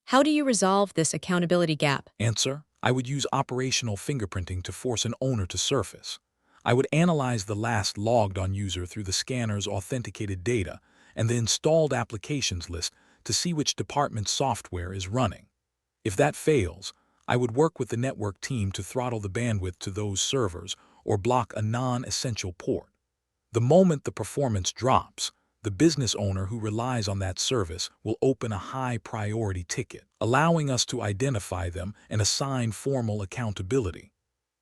How do you resolve this accountability gap? Answer: I would use operational fingerprinting to force an owner to surface. I would analyze the last logged on user through the scanner's authenticated data and the installed applications list to see which department's software is running. If that fails, I would work with the network team to throttle the bandwidth to those servers or block a non-essential port. The moment the performance drops, the business owner who relies on that service will open a high-priority ticket, allowing us to identify them and assign formal accountability.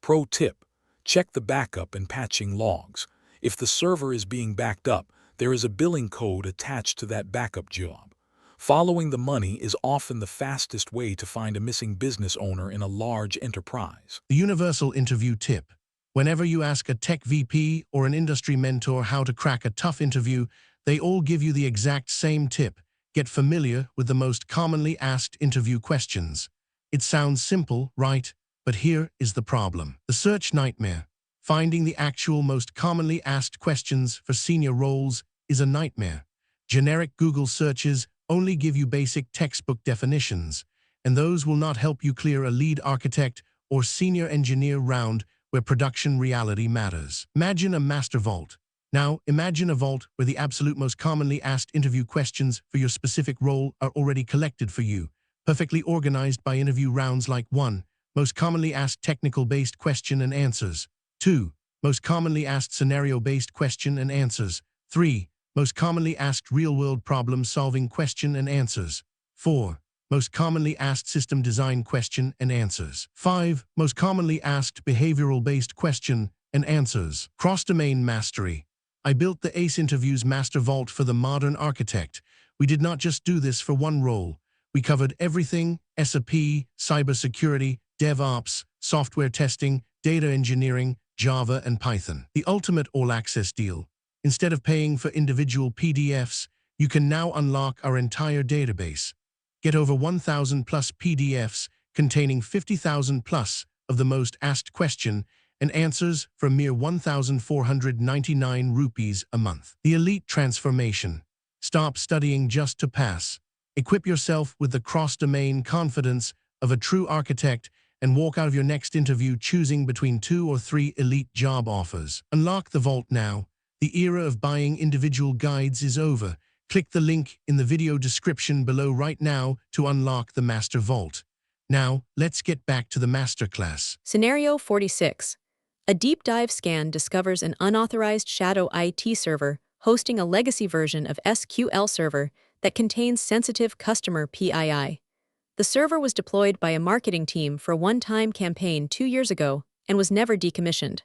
Pro tip: check the backup and patching logs. If the server is being backed up, there is a billing code attached to that backup job. Following the money is often the fastest way to find a missing business owner in a large enterprise. The universal interview tip. Whenever you ask a tech VP or an industry mentor how to crack a tough interview, they all give you the exact same tip. Get familiar with the most commonly asked interview questions. It sounds simple, right? But here is the problem. The search nightmare. Finding the actual most commonly asked questions for senior roles is a nightmare. Generic Google searches only give you basic textbook definitions, and those will not help you clear a lead architect or senior engineer round where production reality matters. Imagine a master vault. Now, imagine a vault where the absolute most commonly asked interview questions for your specific role are already collected for you, perfectly organized by interview rounds like 1. Most commonly asked technical-based question and answers. 2. Most commonly asked scenario-based question and answers. 3. Most commonly asked real-world problem-solving question and answers. 4. Most commonly asked system design question and answers. 5. Most commonly asked behavioral-based question and answers. Cross-domain mastery. I built the ACE Interviews Master Vault for the modern architect. We did not just do this for one role. We covered everything: SAP, cybersecurity, DevOps, software testing, data engineering, Java, and Python. The ultimate all-access deal. Instead of paying for individual PDFs, you can now unlock our entire database. Get over 1,000 plus PDFs containing 50,000 plus of the most asked question and answers for a mere 1,499 rupees a month. The elite transformation. Stop studying just to pass. Equip yourself with the cross-domain confidence of a true architect and walk out of your next interview choosing between 2 or 3 elite job offers. Unlock the vault now. The era of buying individual guides is over. Click the link in the video description below right now to unlock the Master Vault. Now, let's get back to the masterclass. Scenario 46. A deep dive scan discovers an unauthorized shadow IT server hosting a legacy version of SQL Server that contains sensitive customer PII. The server was deployed by a marketing team for a one-time campaign 2 years ago and was never decommissioned.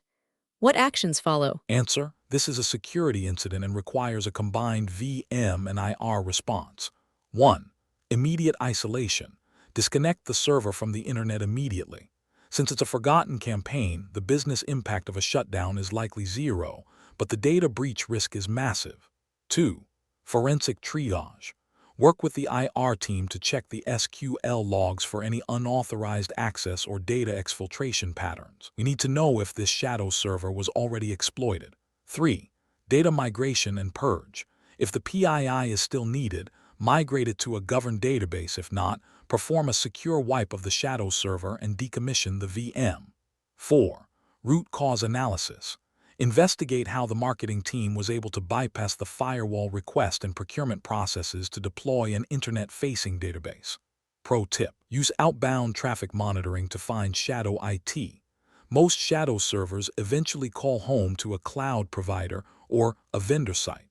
What actions follow? Answer: this is a security incident and requires a combined VM and IR response. 1. Immediate isolation. Disconnect the server from the internet immediately. Since it's a forgotten campaign, the business impact of a shutdown is likely zero, but the data breach risk is massive. 2. Forensic triage. Work with the IR team to check the SQL logs for any unauthorized access or data exfiltration patterns. We need to know if this shadow server was already exploited. 3. Data migration and purge. If the PII is still needed, migrate it to a governed database. If not, perform a secure wipe of the shadow server and decommission the VM. 4. Root cause analysis. Investigate how the marketing team was able to bypass the firewall request and procurement processes to deploy an internet-facing database. Pro tip: use outbound traffic monitoring to find shadow IT. Most shadow servers eventually call home to a cloud provider or a vendor site.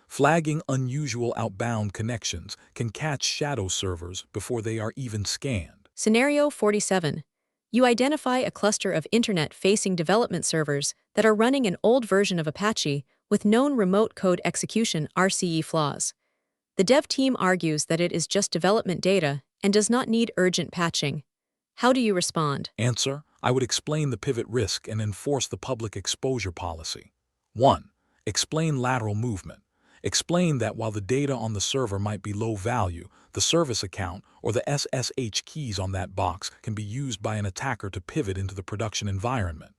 Flagging unusual outbound connections can catch shadow servers before they are even scanned. Scenario 47. You identify a cluster of internet-facing development servers that are running an old version of Apache with known remote code execution (RCE) flaws. The dev team argues that it is just development data and does not need urgent patching. How do you respond? Answer: I would explain the pivot risk and enforce the public exposure policy. 1. Explain lateral movement. Explain that while the data on the server might be low value, the service account or the SSH keys on that box can be used by an attacker to pivot into the production environment.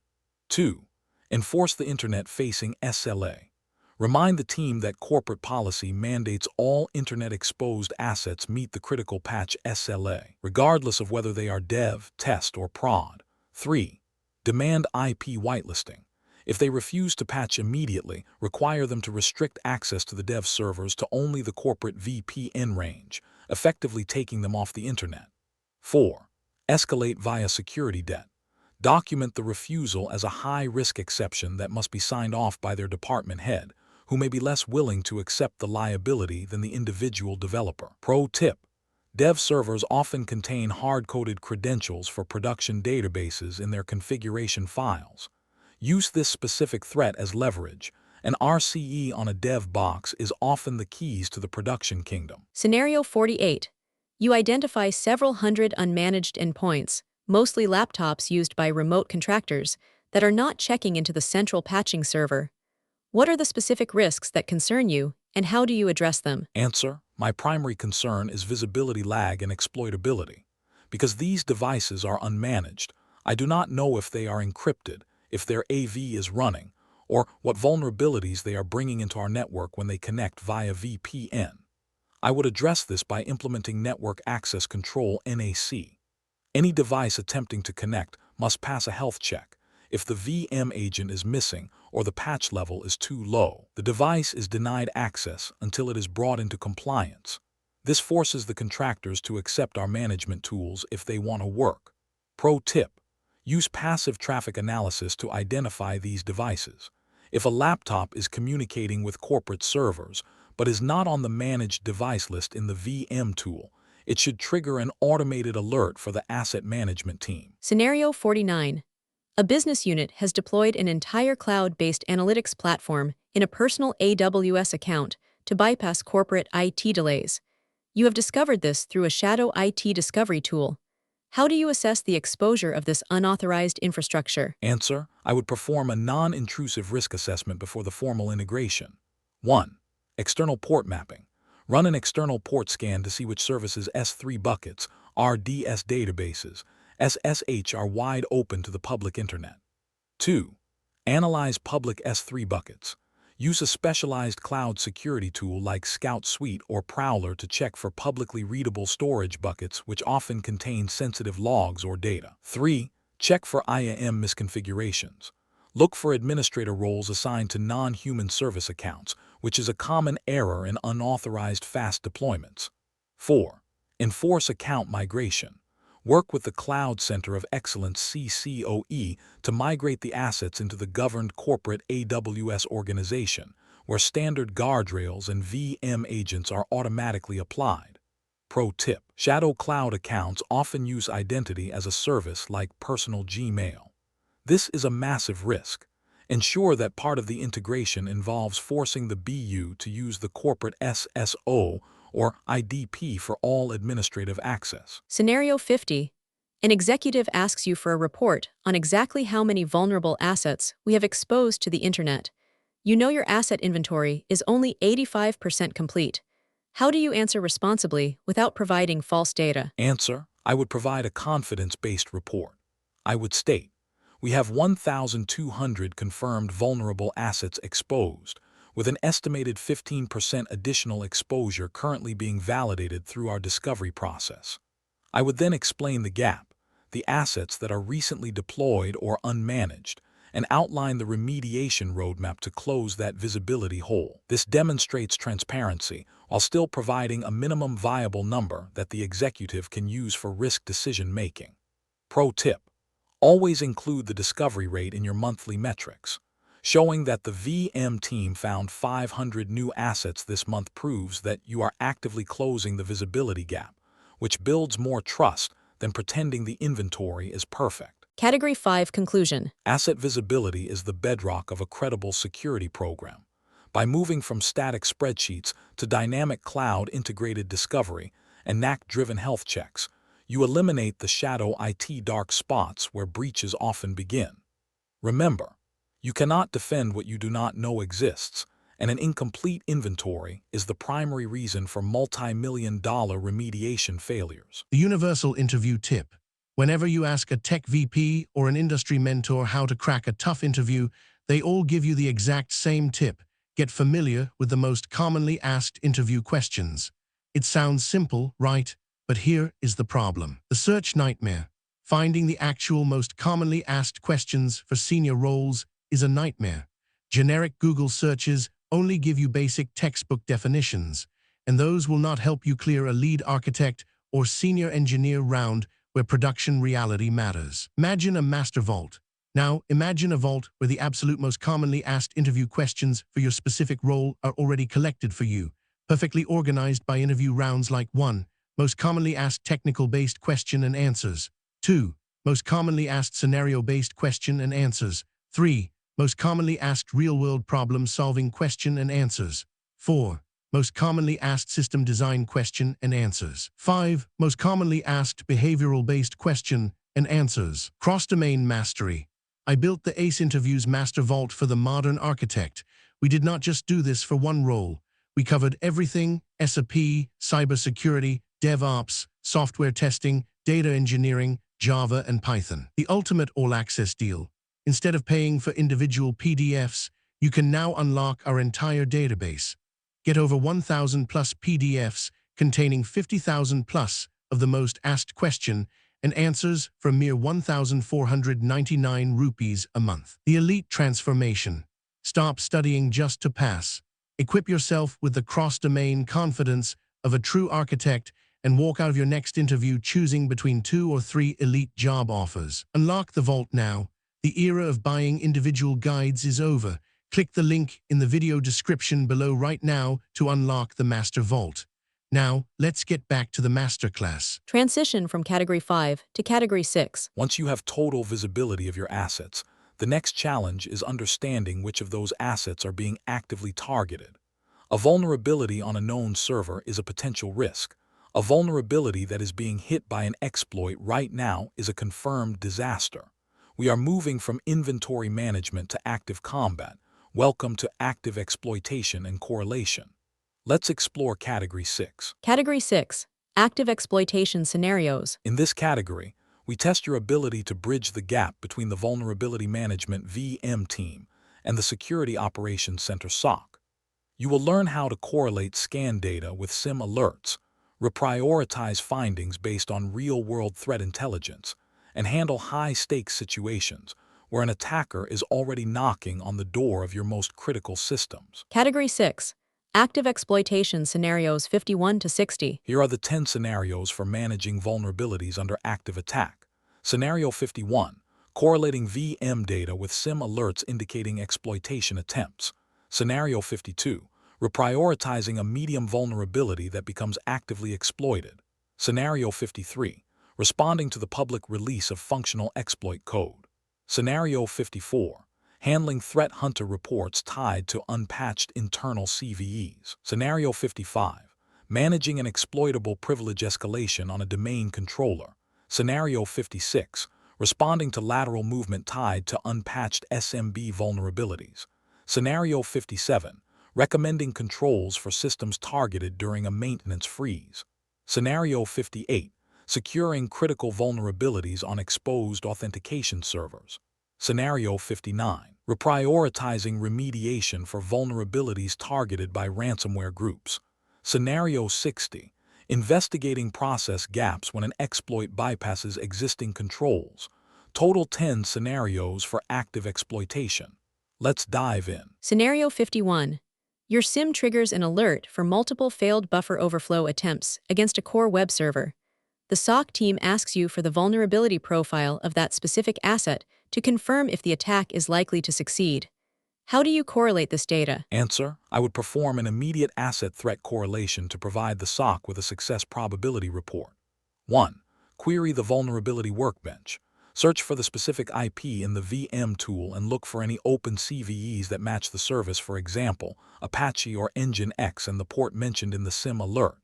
2. Enforce the internet-facing SLA. Remind the team that corporate policy mandates all internet-exposed assets meet the critical patch SLA, regardless of whether they are dev, test, or prod. 3. Demand IP whitelisting. If they refuse to patch immediately, require them to restrict access to the dev servers to only the corporate VPN range, effectively taking them off the internet. 4. Escalate via security debt. Document the refusal as a high-risk exception that must be signed off by their department head, who may be less willing to accept the liability than the individual developer. Pro tip: dev servers often contain hard-coded credentials for production databases in their configuration files. Use this specific threat as leverage. An RCE on a dev box is often the keys to the production kingdom. Scenario 48. You identify several hundred unmanaged endpoints, mostly laptops used by remote contractors, that are not checking into the central patching server. What are the specific risks that concern you, and how do you address them? Answer: my primary concern is visibility lag and exploitability. Because these devices are unmanaged, I do not know if they are encrypted, if their AV is running, or what vulnerabilities they are bringing into our network when they connect via VPN. I would address this by implementing Network Access Control (NAC). Any device attempting to connect must pass a health check. If the VM agent is missing or the patch level is too low, the device is denied access until it is brought into compliance. This forces the contractors to accept our management tools if they want to work. Pro tip: use passive traffic analysis to identify these devices. If a laptop is communicating with corporate servers but is not on the managed device list in the VM tool, it should trigger an automated alert for the asset management team. Scenario 49. A business unit has deployed an entire cloud-based analytics platform in a personal AWS account to bypass corporate IT delays. You have discovered this through a shadow IT discovery tool. How do you assess the exposure of this unauthorized infrastructure? Answer: I would perform a non-intrusive risk assessment before the formal integration. 1. External port mapping. Run an external port scan to see which services S3 buckets, RDS databases, SSH are wide open to the public internet. 2. Analyze public S3 buckets. Use a specialized cloud security tool like Scout Suite or Prowler to check for publicly readable storage buckets which often contain sensitive logs or data. 3. Check for IAM misconfigurations. Look for administrator roles assigned to non-human service accounts, which is a common error in unauthorized fast deployments. 4. Enforce account migration. Work with the Cloud Center of Excellence CCOE to migrate the assets into the governed corporate AWS organization, where standard guardrails and VM agents are automatically applied. Pro tip: shadow cloud accounts often use identity as a service like personal Gmail. This is a massive risk. Ensure that part of the integration involves forcing the BU to use the corporate SSO or IDP for all administrative access. Scenario 50. An executive asks you for a report on exactly how many vulnerable assets we have exposed to the internet. You know your asset inventory is only 85% complete. How do you answer responsibly without providing false data? Answer: I would provide a confidence-based report. I would state, we have 1,200 confirmed vulnerable assets exposed, with an estimated 15% additional exposure currently being validated through our discovery process. I would then explain the gap, the assets that are recently deployed or unmanaged, and outline the remediation roadmap to close that visibility hole. This demonstrates transparency while still providing a minimum viable number that the executive can use for risk decision-making. Pro tip: always include the discovery rate in your monthly metrics. Showing that the VM team found 500 new assets this month proves that you are actively closing the visibility gap, which builds more trust than pretending the inventory is perfect. Category 5 Conclusion. Asset visibility is the bedrock of a credible security program. By moving from static spreadsheets to dynamic cloud-integrated discovery and NAC-driven health checks, you eliminate the shadow IT dark spots where breaches often begin. Remember, you cannot defend what you do not know exists, and an incomplete inventory is the primary reason for multi-million-dollar remediation failures. The universal interview tip. Whenever you ask a tech VP or an industry mentor how to crack a tough interview, they all give you the exact same tip. Get familiar with the most commonly asked interview questions. It sounds simple, right? But here is the problem. The search nightmare. Finding the actual most commonly asked questions for senior roles is a nightmare. Generic Google searches only give you basic textbook definitions, and those will not help you clear a lead architect or senior engineer round where production reality matters. Imagine a master vault. Now, imagine a vault where the absolute most commonly asked interview questions for your specific role are already collected for you, perfectly organized by interview rounds like 1. Most commonly asked technical-based question and answers. 2. Most commonly asked scenario-based question and answers. 3. Most commonly asked real-world problem-solving question and answers. 4. Most commonly asked system design question and answers. 5. Most commonly asked behavioral-based question and answers. Cross-domain mastery. I built the ACE Interviews Master Vault for the modern architect. We did not just do this for one role. We covered everything: SAP, cybersecurity, DevOps, software testing, data engineering, Java, and Python. The ultimate all-access deal. Instead of paying for individual PDFs, you can now unlock our entire database. Get over 1,000 plus PDFs containing 50,000 plus of the most asked question and answers for a mere 1,499 rupees a month. The elite transformation. Stop studying just to pass. Equip yourself with the cross-domain confidence of a true architect and walk out of your next interview choosing between 2 or 3 elite job offers. Unlock the vault now. The era of buying individual guides is over. Click the link in the video description below right now to unlock the Master Vault. Now, let's get back to the masterclass. Transition from Category 5 to Category 6. Once you have total visibility of your assets, the next challenge is understanding which of those assets are being actively targeted. A vulnerability on a known server is a potential risk. A vulnerability that is being hit by an exploit right now is a confirmed disaster. We are moving from inventory management to active combat. Welcome to active exploitation and correlation. Let's explore Category 6. Category 6. Active Exploitation Scenarios. In this category, we test your ability to bridge the gap between the Vulnerability Management VM team and the Security Operations Center SOC. You will learn how to correlate scan data with SIM alerts, reprioritize findings based on real-world threat intelligence, and handle high-stakes situations where an attacker is already knocking on the door of your most critical systems. Category 6. Active Exploitation Scenarios 51 to 60. Here are the 10 scenarios for managing vulnerabilities under active attack. Scenario 51. Correlating VM data with SIM alerts indicating exploitation attempts. Scenario 52. Reprioritizing a medium vulnerability that becomes actively exploited. Scenario 53. Responding to the public release of functional exploit code. Scenario 54. Handling threat hunter reports tied to unpatched internal CVEs. Scenario 55. Managing an exploitable privilege escalation on a domain controller. Scenario 56. Responding to lateral movement tied to unpatched SMB vulnerabilities. Scenario 57. Recommending controls for systems targeted during a maintenance freeze. Scenario 58. Securing critical vulnerabilities on exposed authentication servers. Scenario 59. Reprioritizing remediation for vulnerabilities targeted by ransomware groups. Scenario 60. Investigating process gaps when an exploit bypasses existing controls. Total 10 scenarios for active exploitation. Let's dive in. Scenario 51. Your SIM triggers an alert for multiple failed buffer overflow attempts against a core web server. The SOC team asks you for the vulnerability profile of that specific asset to confirm if the attack is likely to succeed. How do you correlate this data? Answer: I would perform an immediate asset threat correlation to provide the SOC with a success probability report. 1. Query the vulnerability workbench. Search for the specific IP in the VM tool and look for any open CVEs that match the service, for example, Apache or Nginx and the port mentioned in the SIM alert.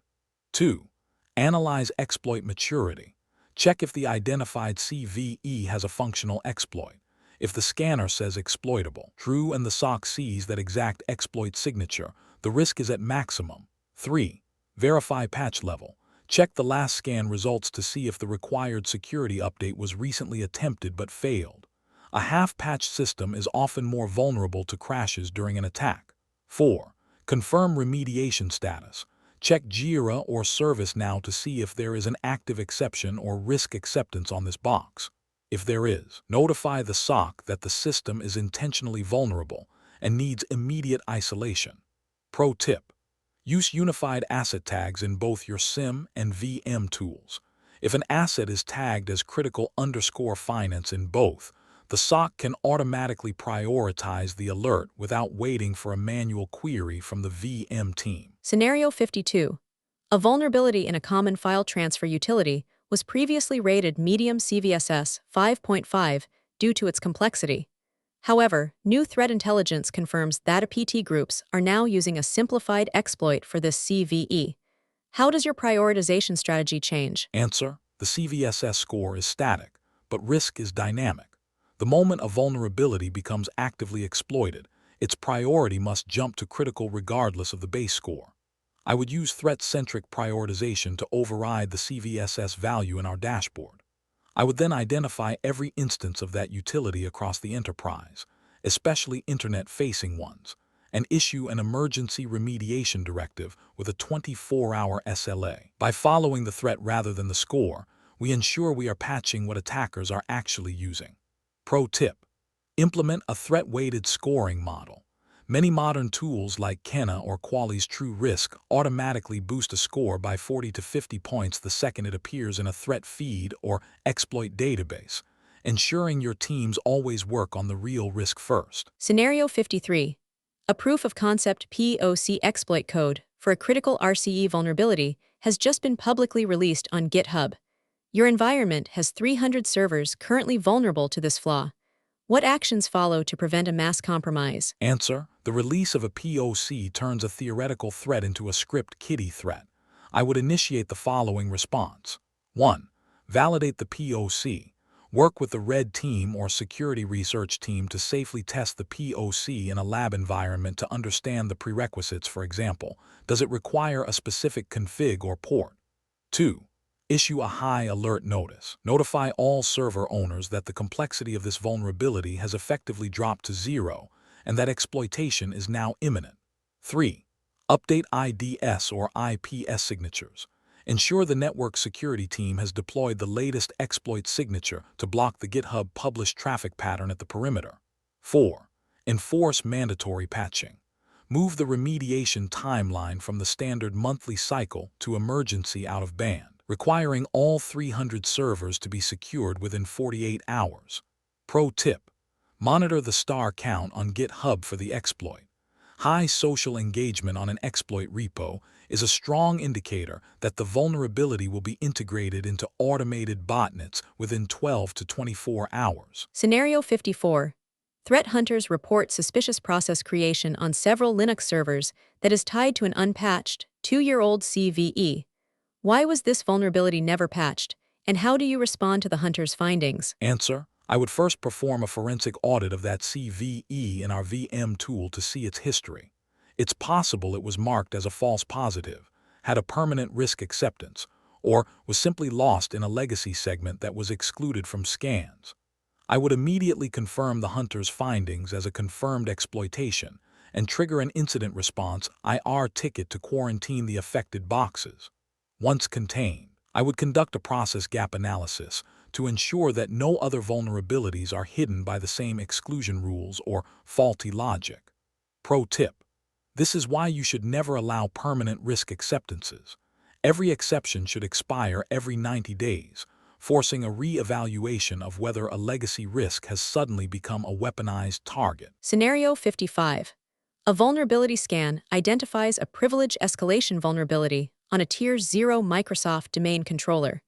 2. Analyze exploit maturity. Check if the identified CVE has a functional exploit. If the scanner says exploitable, true, and the SOC sees that exact exploit signature, the risk is at maximum. 3. Verify patch level. Check the last scan results to see if the required security update was recently attempted but failed. A half-patched system is often more vulnerable to crashes during an attack. 4. Confirm remediation status. Check Jira or ServiceNow to see if there is an active exception or risk acceptance on this box. If there is, notify the SOC that the system is intentionally vulnerable and needs immediate isolation. Pro tip: use unified asset tags in both your SIM and VM tools. If an asset is tagged as critical_finance in both, the SOC can automatically prioritize the alert without waiting for a manual query from the VM team. Scenario 52. A vulnerability in a common file transfer utility was previously rated medium CVSS 5.5 due to its complexity. However, new threat intelligence confirms that APT groups are now using a simplified exploit for this CVE. How does your prioritization strategy change? Answer: the CVSS score is static, but risk is dynamic. The moment a vulnerability becomes actively exploited, its priority must jump to critical regardless of the base score. I would use threat-centric prioritization to override the CVSS value in our dashboard. I would then identify every instance of that utility across the enterprise, especially internet-facing ones, and issue an emergency remediation directive with a 24-hour SLA. By following the threat rather than the score, we ensure we are patching what attackers are actually using. Pro tip: implement a threat-weighted scoring model. Many modern tools like Kenna or Quali's True Risk automatically boost a score by 40 to 50 points the second it appears in a threat feed or exploit database, ensuring your teams always work on the real risk first. Scenario 53. A proof of concept POC exploit code for a critical RCE vulnerability has just been publicly released on GitHub. Your environment has 300 servers currently vulnerable to this flaw. What actions follow to prevent a mass compromise? Answer: the release of a POC turns a theoretical threat into a script kiddie threat. I would initiate the following response. 1. Validate the POC. Work with the red team or security research team to safely test the POC in a lab environment to understand the prerequisites. For example, does it require a specific config or port? 2. Issue a high alert notice. Notify all server owners that the complexity of this vulnerability has effectively dropped to 0 and that exploitation is now imminent. 3. Update IDS or IPS signatures. Ensure the network security team has deployed the latest exploit signature to block the GitHub published traffic pattern at the perimeter. 4. Enforce mandatory patching. Move the remediation timeline from the standard monthly cycle to emergency out of band, requiring all 300 servers to be secured within 48 hours. Pro tip: monitor the star count on GitHub for the exploit. High social engagement on an exploit repo is a strong indicator that the vulnerability will be integrated into automated botnets within 12 to 24 hours. Scenario 54. Threat hunters report suspicious process creation on several Linux servers that is tied to an unpatched, 2-year-old CVE. Why was this vulnerability never patched, and how do you respond to the hunter's findings? Answer: I would first perform a forensic audit of that CVE in our VM tool to see its history. It's possible it was marked as a false positive, had a permanent risk acceptance, or was simply lost in a legacy segment that was excluded from scans. I would immediately confirm the hunter's findings as a confirmed exploitation and trigger an incident response IR ticket to quarantine the affected boxes. Once contained, I would conduct a process gap analysis to ensure that no other vulnerabilities are hidden by the same exclusion rules or faulty logic. Pro tip: this is why you should never allow permanent risk acceptances. Every exception should expire every 90 days, forcing a re-evaluation of whether a legacy risk has suddenly become a weaponized target. Scenario 55. A vulnerability scan identifies a privilege escalation vulnerability on a Tier 0 Microsoft domain controller.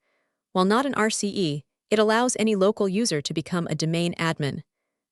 While not an RCE, it allows any local user to become a domain admin.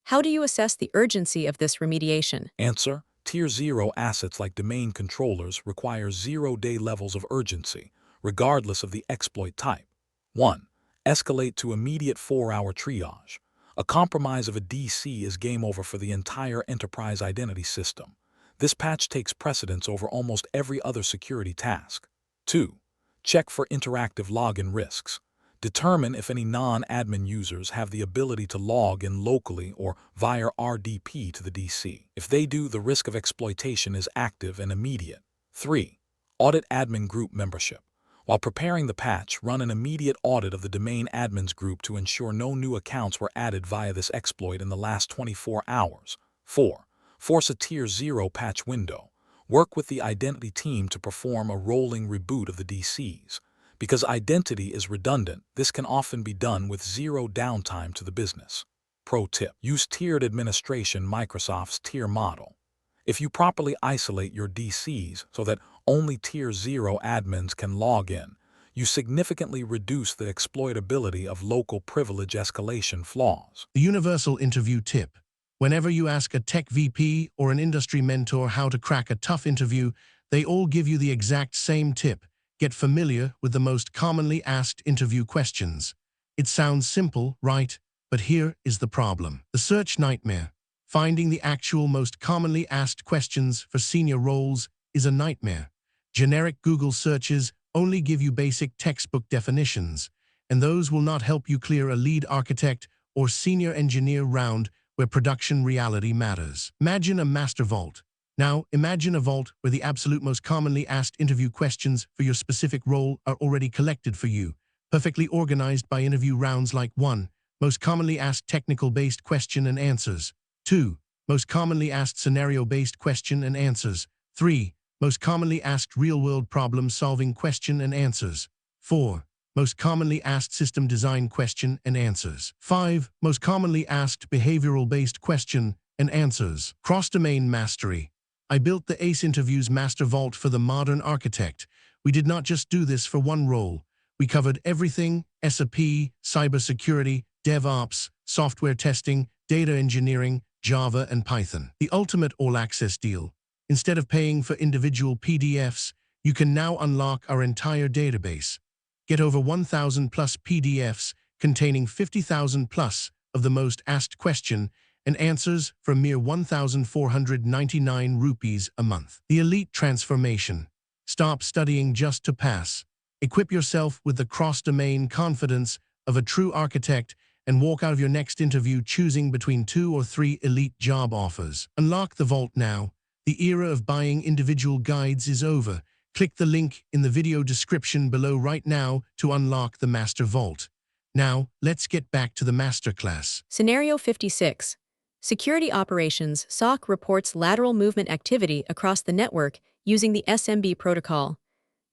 How do you assess the urgency of this remediation? Answer: Tier 0 assets like domain controllers require 0-day levels of urgency, regardless of the exploit type. 1. Escalate to immediate 4-hour triage. A compromise of a DC is game over for the entire enterprise identity system. This patch takes precedence over almost every other security task. 2. Check for interactive login risks. Determine if any non-admin users have the ability to log in locally or via RDP to the DC. If they do, the risk of exploitation is active and immediate. 3. Audit admin group membership. While preparing the patch, run an immediate audit of the domain admins group to ensure no new accounts were added via this exploit in the last 24 hours. 4. Force a Tier 0 patch window. Work with the identity team to perform a rolling reboot of the DCs. Because identity is redundant, this can often be done with zero downtime to the business. Pro tip: use tiered administration, Microsoft's tier model. If you properly isolate your DCs so that only Tier 0 admins can log in, you significantly reduce the exploitability of local privilege escalation flaws. The universal interview tip. Whenever you ask a tech VP or an industry mentor how to crack a tough interview, they all give you the exact same tip. Get familiar with the most commonly asked interview questions. It sounds simple, right? But here is the problem. The search nightmare. Finding the actual most commonly asked questions for senior roles is a nightmare. Generic Google searches only give you basic textbook definitions, and those will not help you clear a lead architect or senior engineer round where production reality matters. Imagine a master vault. Now, imagine a vault where the absolute most commonly asked interview questions for your specific role are already collected for you, perfectly organized by interview rounds like 1. Most commonly asked technical-based question and answers. 2. Most commonly asked scenario-based question and answers. 3. Most commonly asked real-world problem-solving question and answers. 4. Most commonly asked system design question and answers. 5. Most commonly asked behavioral-based question and answers. Cross-domain mastery. I built the ACE Interviews Master Vault for the modern architect. We did not just do this for one role. We covered everything: SAP, cybersecurity, DevOps, software testing, data engineering, Java, and Python. The ultimate all-access deal. Instead of paying for individual PDFs, you can now unlock our entire database. Get over 1,000 plus PDFs containing 50,000 plus of the most asked question and answers for a mere 1,499 rupees a month. The elite transformation. Stop studying just to pass. Equip yourself with the cross-domain confidence of a true architect and walk out of your next interview choosing between 2 or 3 elite job offers. Unlock the vault now. The era of buying individual guides is over. Click the link in the video description below right now to unlock the Master Vault. Now, let's get back to the masterclass. Scenario 56. Security Operations SOC reports lateral movement activity across the network using the SMB protocol.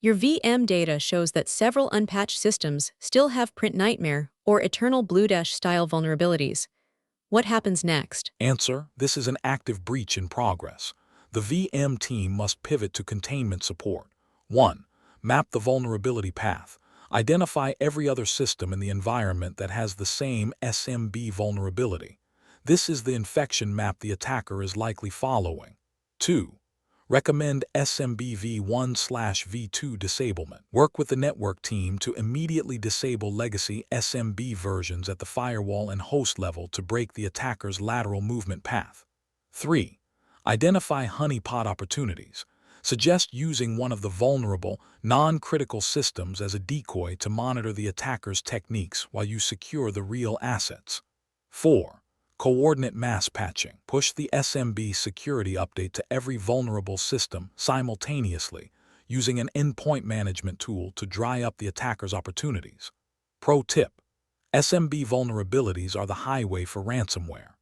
Your VM data shows that several unpatched systems still have print nightmare or eternal blue dash style vulnerabilities. What happens next? Answer: this is an active breach in progress. The VM team must pivot to containment support. 1. Map the vulnerability path. Identify every other system in the environment that has the same SMB vulnerability. This is the infection map the attacker is likely following. 2. Recommend SMB v1/v2 disablement. Work with the network team to immediately disable legacy SMB versions at the firewall and host level to break the attacker's lateral movement path. 3. Identify honeypot opportunities. Suggest using one of the vulnerable, non-critical systems as a decoy to monitor the attacker's techniques while you secure the real assets. 4. Coordinate mass patching. Push the SMB security update to every vulnerable system simultaneously, using an endpoint management tool to dry up the attacker's opportunities. Pro tip: SMB vulnerabilities are the highway for ransomware.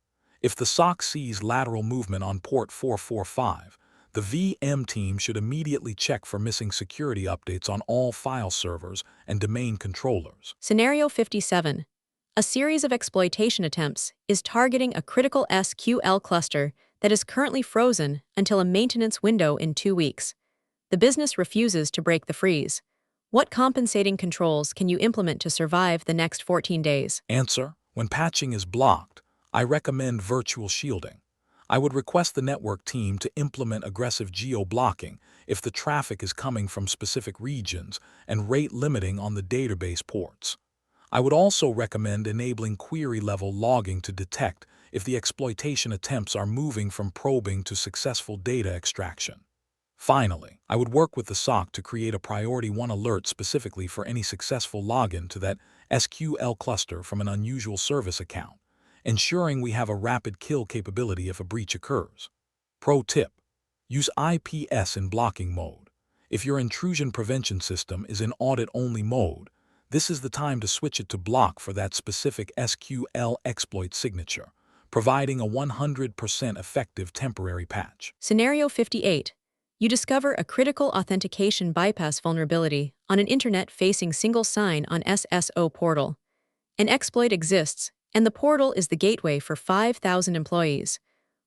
If the SOC sees lateral movement on port 445, the VM team should immediately check for missing security updates on all file servers and domain controllers. Scenario 57. A series of exploitation attempts is targeting a critical SQL cluster that is currently frozen until a maintenance window in 2 weeks. The business refuses to break the freeze. What compensating controls can you implement to survive the next 14 days? Answer: when patching is blocked, I recommend virtual shielding. I would request the network team to implement aggressive geo-blocking if the traffic is coming from specific regions and rate limiting on the database ports. I would also recommend enabling query-level logging to detect if the exploitation attempts are moving from probing to successful data extraction. Finally, I would work with the SOC to create a Priority 1 alert specifically for any successful login to that SQL cluster from an unusual service account, ensuring we have a rapid kill capability if a breach occurs. Pro tip: use IPS in blocking mode. If your intrusion prevention system is in audit-only mode, this is the time to switch it to block for that specific SQL exploit signature, providing a 100% effective temporary patch. Scenario 58. You discover a critical authentication bypass vulnerability on an internet-facing single sign on SSO portal. An exploit exists, and the portal is the gateway for 5,000 employees.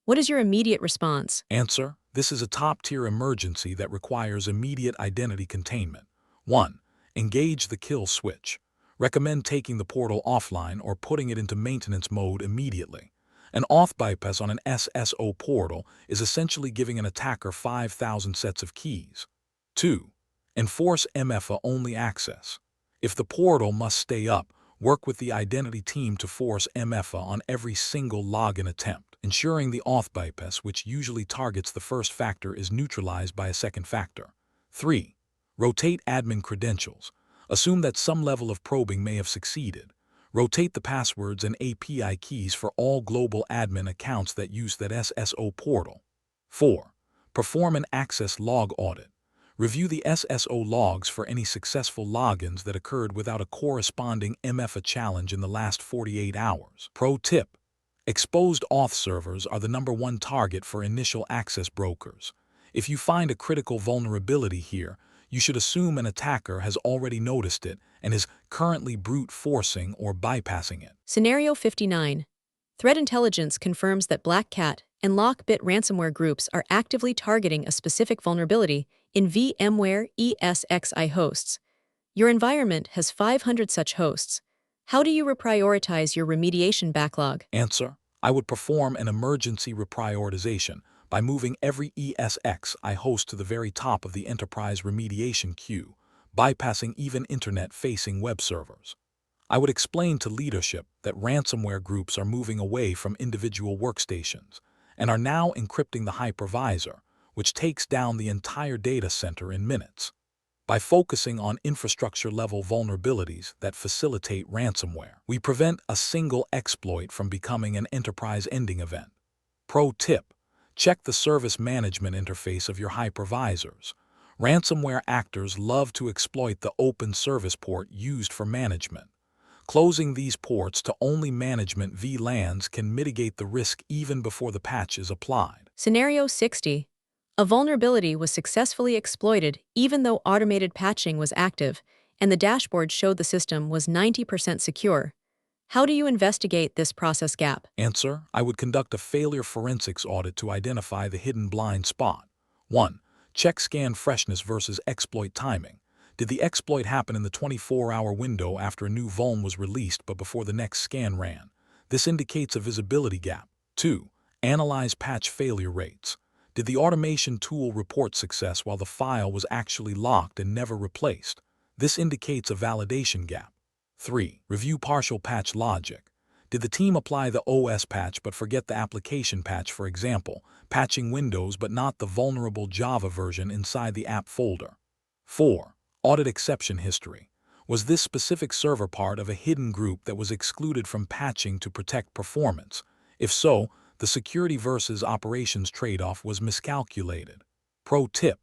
What is your immediate response? Answer: this is a top-tier emergency that requires immediate identity containment. 1. Engage the kill switch. Recommend taking the portal offline or putting it into maintenance mode immediately. An auth bypass on an SSO portal is essentially giving an attacker 5,000 sets of keys. 2. Enforce MFA-only access. If the portal must stay up, work with the identity team to force MFA on every single login attempt, ensuring the auth bypass, which usually targets the first factor, is neutralized by a second factor. 3. Rotate admin credentials. Assume that some level of probing may have succeeded. Rotate the passwords and API keys for all global admin accounts that use that SSO portal. 4. Perform an access log audit. Review the SSO logs for any successful logins that occurred without a corresponding MFA challenge in the last 48 hours. Pro tip: exposed auth servers are the #1 target for initial access brokers. If you find a critical vulnerability here, you should assume an attacker has already noticed it and is currently brute forcing or bypassing it. Scenario 59. Threat intelligence confirms that Black Cat, and lockbit ransomware groups are actively targeting a specific vulnerability in VMware ESXi hosts. Your environment has 500 such hosts. How do you reprioritize your remediation backlog? Answer: I would perform an emergency reprioritization by moving every ESX I host to the very top of the enterprise remediation queue, bypassing even internet-facing web servers. I would explain to leadership that ransomware groups are moving away from individual workstations and are now encrypting the hypervisor, which takes down the entire data center in minutes. By focusing on infrastructure-level vulnerabilities that facilitate ransomware, we prevent a single exploit from becoming an enterprise-ending event. Pro tip: check the service management interface of your hypervisors. Ransomware actors love to exploit the open service port used for management. Closing these ports to only management VLANs can mitigate the risk even before the patch is applied. Scenario 60. A vulnerability was successfully exploited even though automated patching was active, and the dashboard showed the system was 90% secure. How do you investigate this process gap? Answer: I would conduct a failure forensics audit to identify the hidden blind spot. 1. Check scan freshness versus exploit timing. Did the exploit happen in the 24-hour window after a new vuln was released but before the next scan ran? This indicates a visibility gap. 2. Analyze patch failure rates. Did the automation tool report success while the file was actually locked and never replaced? This indicates a validation gap. 3. Review partial patch logic. Did the team apply the OS patch but forget the application patch, for example, patching Windows but not the vulnerable Java version inside the app folder? 4. Audit exception history. Was this specific server part of a hidden group that was excluded from patching to protect performance? If so, the security versus operations trade-off was miscalculated. Pro tip: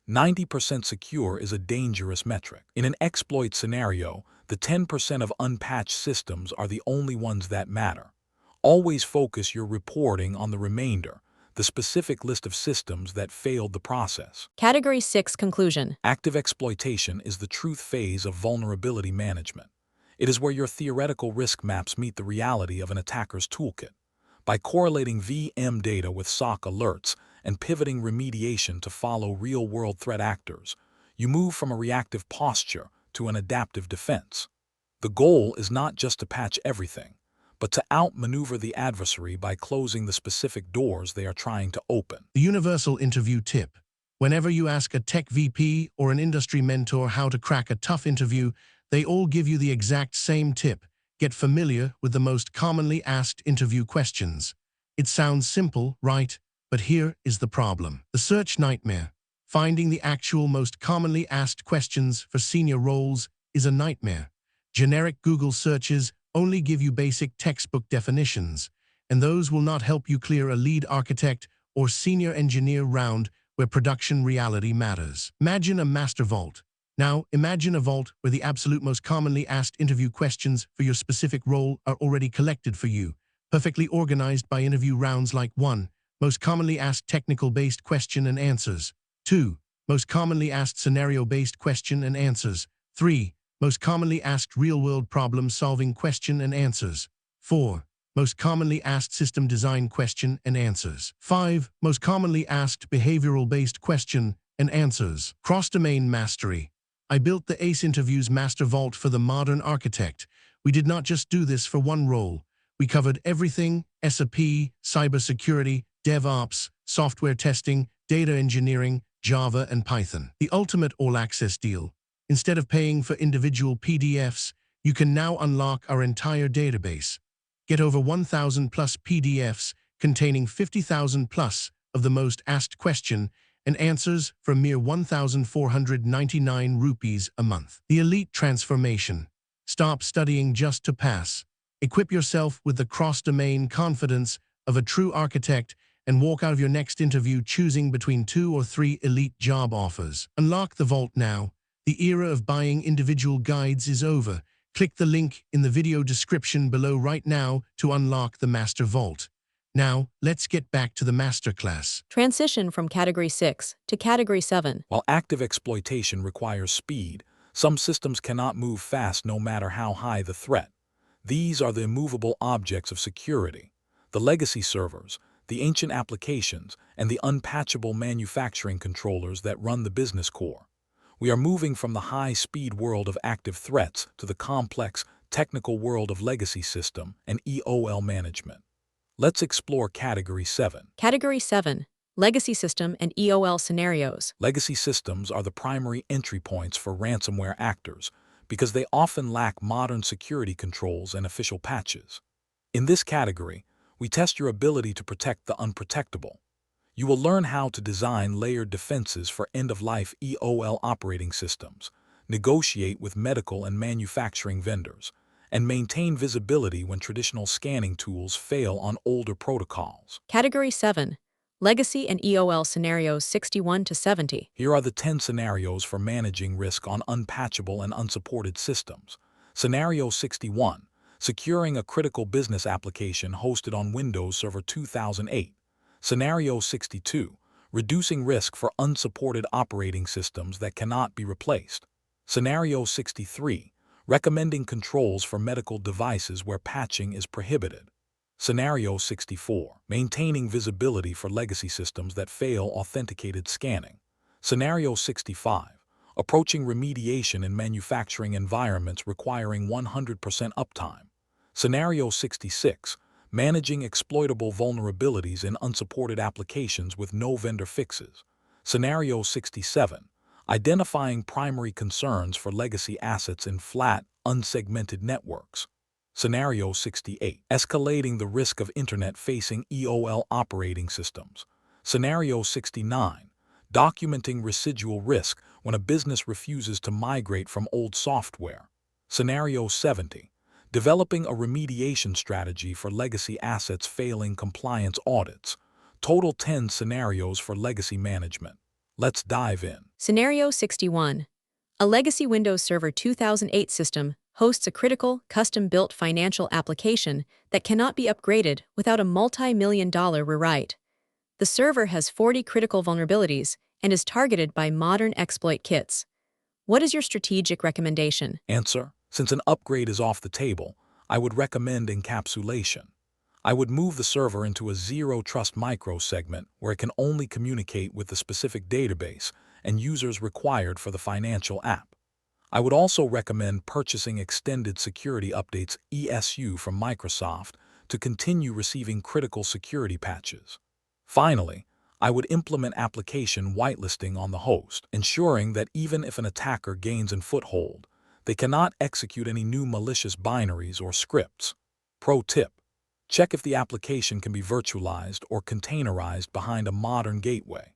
90% secure is a dangerous metric. In an exploit scenario, the 10% of unpatched systems are the only ones that matter. Always focus your reporting on the remainder, the specific list of systems that failed the process. Category 6 Conclusion. Active exploitation is the truth phase of vulnerability management. It is where your theoretical risk maps meet the reality of an attacker's toolkit. By correlating VM data with SOC alerts and pivoting remediation to follow real-world threat actors, you move from a reactive posture to an adaptive defense. The goal is not just to patch everything, but to outmaneuver the adversary by closing the specific doors they are trying to open. The universal interview tip. Whenever you ask a tech VP or an industry mentor how to crack a tough interview, they all give you the exact same tip. Get familiar with the most commonly asked interview questions. It sounds simple, right? But here is the problem. The search nightmare. Finding the actual most commonly asked questions for senior roles is a nightmare. Generic Google searches only give you basic textbook definitions, and those will not help you clear a lead architect or senior engineer round where production reality matters. Imagine a master vault. Now, imagine a vault where the absolute most commonly asked interview questions for your specific role are already collected for you, perfectly organized by interview rounds like 1. Most commonly asked technical-based question and answers. 2. Most commonly asked scenario-based question and answers. 3. Most commonly asked real-world problem-solving question and answers. 4. Most commonly asked system design question and answers. 5. Most commonly asked behavioral-based question and answers. Cross-domain mastery. I built the ACE Interviews Master Vault for the modern architect. We did not just do this for one role. We covered everything: SAP, cybersecurity, DevOps, software testing, data engineering, Java, and Python. The ultimate all-access deal. Instead of paying for individual PDFs, you can now unlock our entire database. Get over 1,000 plus PDFs containing 50,000 plus of the most asked question and answers for mere 1,499 rupees a month. The elite transformation. Stop studying just to pass. Equip yourself with the cross-domain confidence of a true architect and walk out of your next interview choosing between 2 or 3 elite job offers. Unlock the vault now. The era of buying individual guides is over. Click the link in the video description below right now to unlock the Master Vault. Now, let's get back to the Masterclass. Transition from Category 6 to Category 7. While active exploitation requires speed, some systems cannot move fast no matter how high the threat. These are the immovable objects of security. The legacy servers, the ancient applications, and the unpatchable manufacturing controllers that run the business core. We are moving from the high-speed world of active threats to the complex, technical world of legacy system and EOL management. Let's explore Category 7. Category 7. Legacy System and EOL Scenarios. Legacy systems are the primary entry points for ransomware actors because they often lack modern security controls and official patches. In this category, we test your ability to protect the unprotectable. You will learn how to design layered defenses for end-of-life EOL operating systems, negotiate with medical and manufacturing vendors, and maintain visibility when traditional scanning tools fail on older protocols. Category 7. Legacy and EOL Scenarios 61 to 70. Here are the 10 scenarios for managing risk on unpatchable and unsupported systems. Scenario 61. Securing a critical business application hosted on Windows Server 2008. Scenario 62. Reducing risk for unsupported operating systems that cannot be replaced. Scenario 63. Recommending controls for medical devices where patching is prohibited. Scenario 64. Maintaining visibility for legacy systems that fail authenticated scanning. Scenario 65. Approaching remediation in manufacturing environments requiring 100% uptime. Scenario 66. Managing exploitable vulnerabilities in unsupported applications with no vendor fixes. Scenario 67. Identifying primary concerns for legacy assets in flat, unsegmented networks. Scenario 68. Escalating the risk of internet-facing EOL operating systems. Scenario 69. Documenting residual risk when a business refuses to migrate from old software. Scenario 70. Developing a remediation strategy for legacy assets failing compliance audits. Total 10 scenarios for legacy management. Let's dive in. Scenario 61. A legacy Windows Server 2008 system hosts a critical, custom-built financial application that cannot be upgraded without a multi-million-dollar rewrite. The server has 40 critical vulnerabilities and is targeted by modern exploit kits. What is your strategic recommendation? Answer: since an upgrade is off the table, I would recommend encapsulation. I would move the server into a zero-trust microsegment where it can only communicate with the specific database and users required for the financial app. I would also recommend purchasing Extended Security Updates (ESU) from Microsoft to continue receiving critical security patches. Finally, I would implement application whitelisting on the host, ensuring that even if an attacker gains a foothold, they cannot execute any new malicious binaries or scripts. Pro tip: check if the application can be virtualized or containerized behind a modern gateway.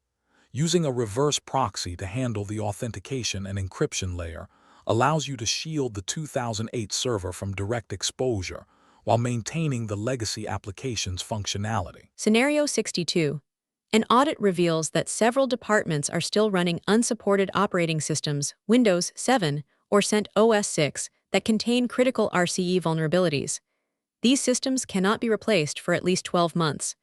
Using a reverse proxy to handle the authentication and encryption layer allows you to shield the 2008 server from direct exposure while maintaining the legacy application's functionality. Scenario 62. An audit reveals that several departments are still running unsupported operating systems, Windows 7 or CentOS 6, that contain critical RCE vulnerabilities. These systems cannot be replaced for at least 12 months.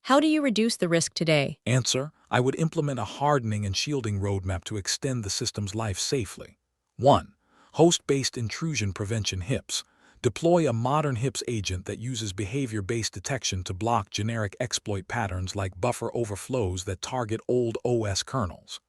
How do you reduce the risk today? Answer: I would implement a hardening and shielding roadmap to extend the system's life safely. 1. Host-based intrusion prevention (HIPS). Deploy a modern HIPS agent that uses behavior-based detection to block generic exploit patterns like buffer overflows that target old OS kernels.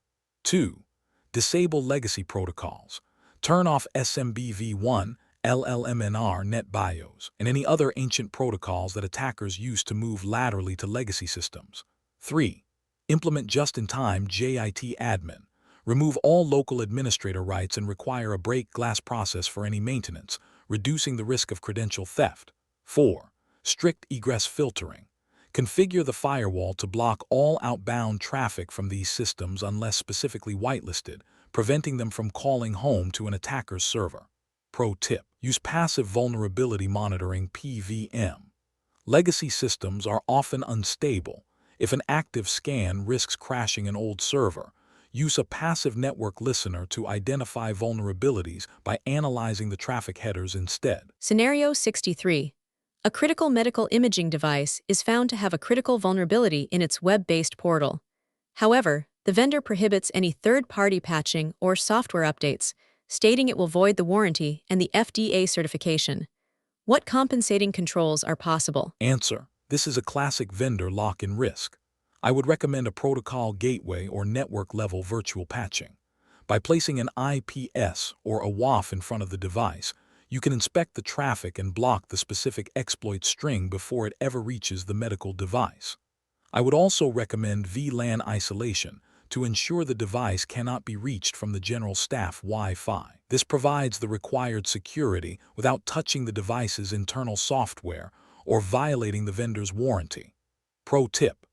2. Disable legacy protocols. Turn off SMBv1, LLMNR, NetBIOS, and any other ancient protocols that attackers use to move laterally to legacy systems. 3. Implement just-in-time JIT admin. Remove all local administrator rights and require a break glass process for any maintenance, reducing the risk of credential theft. 4. Strict egress filtering. Configure the firewall to block all outbound traffic from these systems unless specifically whitelisted, preventing them from calling home to an attacker's server. Pro tip: use passive vulnerability monitoring (PVM). Legacy systems are often unstable. If an active scan risks crashing an old server, use a passive network listener to identify vulnerabilities by analyzing the traffic headers instead. Scenario 63. A critical medical imaging device is found to have a critical vulnerability in its web-based portal. However, the vendor prohibits any third-party patching or software updates, stating it will void the warranty and the FDA certification. What compensating controls are possible? Answer: This is a classic vendor lock-in risk. I would recommend a protocol gateway or network-level virtual patching. By placing an IPS or a WAF in front of the device, you can inspect the traffic and block the specific exploit string before it ever reaches the medical device. I would also recommend VLAN isolation to ensure the device cannot be reached from the general staff Wi-Fi. This provides the required security without touching the device's internal software or violating the vendor's warranty. Pro tip: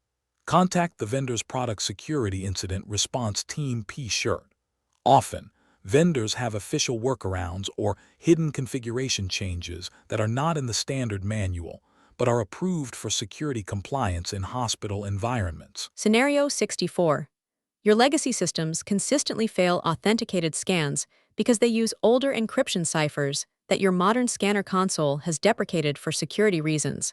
contact the vendor's product security incident response team P-shirt. Often, vendors have official workarounds or hidden configuration changes that are not in the standard manual, but are approved for security compliance in hospital environments. Scenario 64. Your legacy systems consistently fail authenticated scans because they use older encryption ciphers that your modern scanner console has deprecated for security reasons.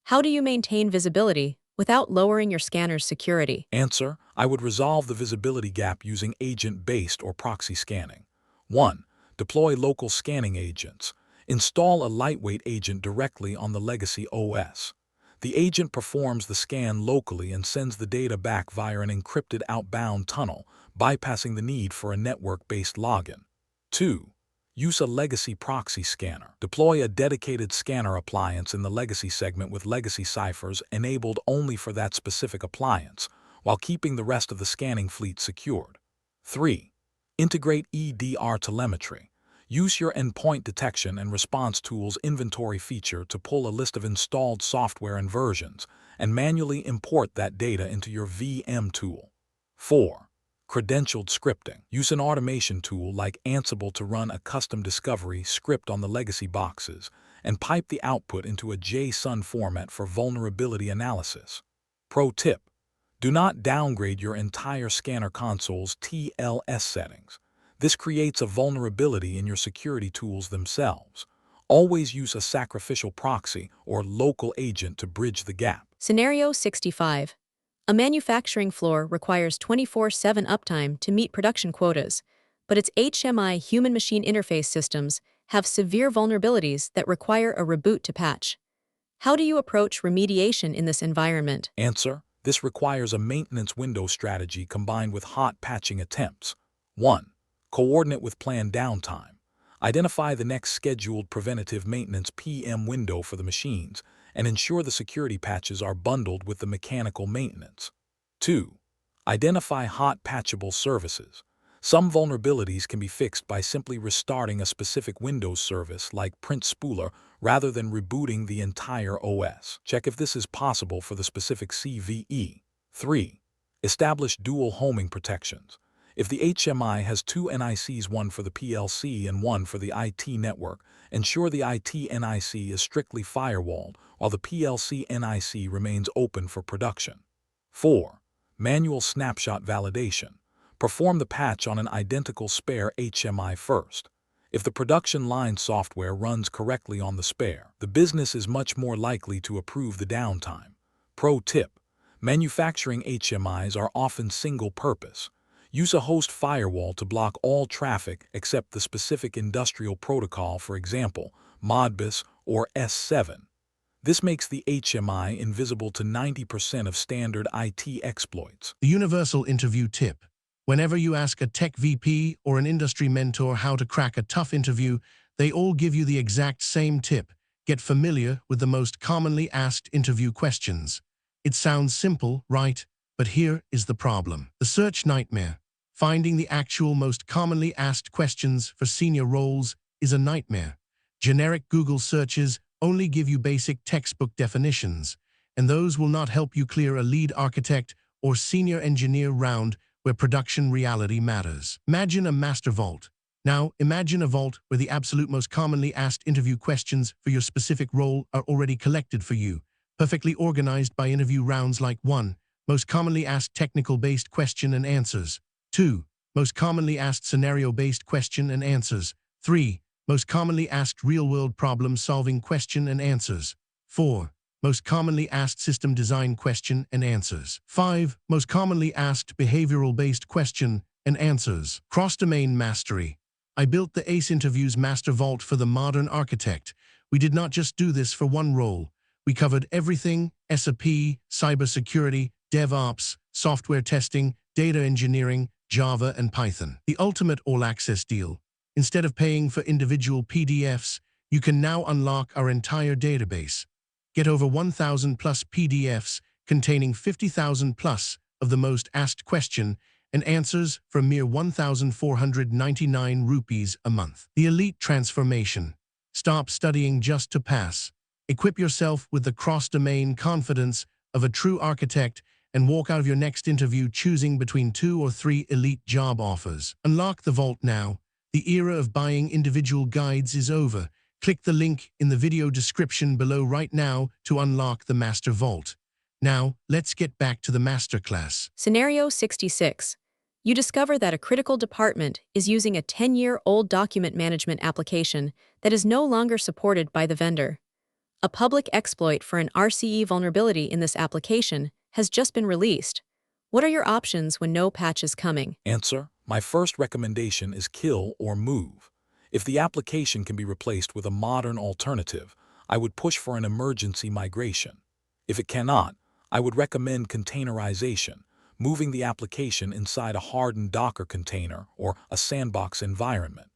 How do you maintain visibility without lowering your scanner's security? Answer: I would resolve the visibility gap using agent-based or proxy scanning. 1. Deploy local scanning agents. Install a lightweight agent directly on the legacy OS. The agent performs the scan locally and sends the data back via an encrypted outbound tunnel, bypassing the need for a network-based login. 2. Use a legacy proxy scanner. Deploy a dedicated scanner appliance in the legacy segment with legacy ciphers enabled only for that specific appliance, while keeping the rest of the scanning fleet secured. 3. Integrate EDR telemetry. Use your endpoint detection and response tool's inventory feature to pull a list of installed software and versions, and manually import that data into your VM tool. 4. Credentialed scripting. Use an automation tool like Ansible to run a custom discovery script on the legacy boxes and pipe the output into a JSON format for vulnerability analysis. Pro tip: do not downgrade your entire scanner console's TLS settings. This creates a vulnerability in your security tools themselves. Always use a sacrificial proxy or local agent to bridge the gap. Scenario 65. A manufacturing floor requires 24/7 uptime to meet production quotas, but its HMI human-machine interface systems have severe vulnerabilities that require a reboot to patch. How do you approach remediation in this environment? Answer: this requires a maintenance window strategy combined with hot patching attempts. 1. Coordinate with planned downtime. Identify the next scheduled preventative maintenance PM window for the machines and ensure the security patches are bundled with the mechanical maintenance. 2. Identify hot patchable services. Some vulnerabilities can be fixed by simply restarting a specific Windows service like Print Spooler rather than rebooting the entire OS. Check if this is possible for the specific CVE. 3. Establish dual homing protections. If the HMI has two NICs, one for the PLC and one for the IT network, ensure the IT NIC is strictly firewalled while the PLC NIC remains open for production. 4. Manual snapshot validation. Perform the patch on an identical spare HMI first. If the production line software runs correctly on the spare, the business is much more likely to approve the downtime. Pro tip: manufacturing HMIs are often single-purpose. Use a host firewall to block all traffic except the specific industrial protocol, for example, Modbus or S7. This makes the HMI invisible to 90% of standard IT exploits. The universal interview tip. Whenever you ask a tech VP or an industry mentor how to crack a tough interview, they all give you the exact same tip. Get familiar with the most commonly asked interview questions. It sounds simple, right? But here is the problem. The search nightmare. Finding the actual most commonly asked questions for senior roles is a nightmare. Generic Google searches only give you basic textbook definitions, and those will not help you clear a lead architect or senior engineer round where production reality matters. Imagine a master vault. Now, imagine a vault where the absolute most commonly asked interview questions for your specific role are already collected for you, perfectly organized by interview rounds like 1. Most commonly asked technical-based question and answers. 2. Most commonly asked scenario-based question and answers. 3. Most commonly asked real-world problem-solving question and answers. 4. Most commonly asked system design question and answers. 5. Most commonly asked behavioral-based question and answers. Cross-domain mastery. I built the ACE Interviews Master Vault for the modern architect. We did not just do this for one role. We covered everything: SAP, cybersecurity, DevOps, software testing, data engineering, Java, and Python. The ultimate all-access deal. Instead of paying for individual PDFs, you can now unlock our entire database. Get over 1,000 plus PDFs containing 50,000 plus of the most asked question and answers for a mere 1,499 rupees a month. The elite transformation. Stop studying just to pass. Equip yourself with the cross-domain confidence of a true architect and walk out of your next interview choosing between 2 or 3 elite job offers. Unlock the vault now. The era of buying individual guides is over. Click the link in the video description below right now to unlock the Master Vault. Now, let's get back to the masterclass. Scenario 66. You discover that a critical department is using a 10-year-old document management application that is no longer supported by the vendor. A public exploit for an RCE vulnerability in this application has just been released. What are your options when no patch is coming? Answer: my first recommendation is kill or move. If the application can be replaced with a modern alternative, I would push for an emergency migration. If it cannot, I would recommend containerization, moving the application inside a hardened Docker container or a sandbox environment.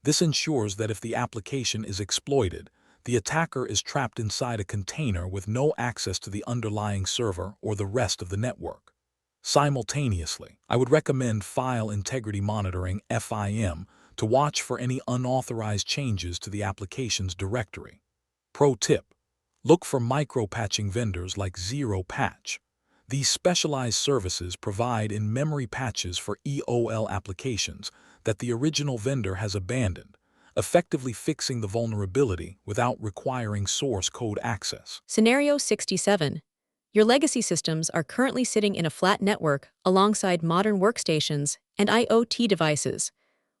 This ensures that if the application is exploited, the attacker is trapped inside a container with no access to the underlying server or the rest of the network. Simultaneously, I would recommend File Integrity Monitoring (FIM) to watch for any unauthorized changes to the application's directory. Pro tip: look for micro-patching vendors like Zero Patch. These specialized services provide in-memory patches for EOL applications that the original vendor has abandoned, effectively fixing the vulnerability without requiring source code access. Scenario 67. Your legacy systems are currently sitting in a flat network alongside modern workstations and IoT devices.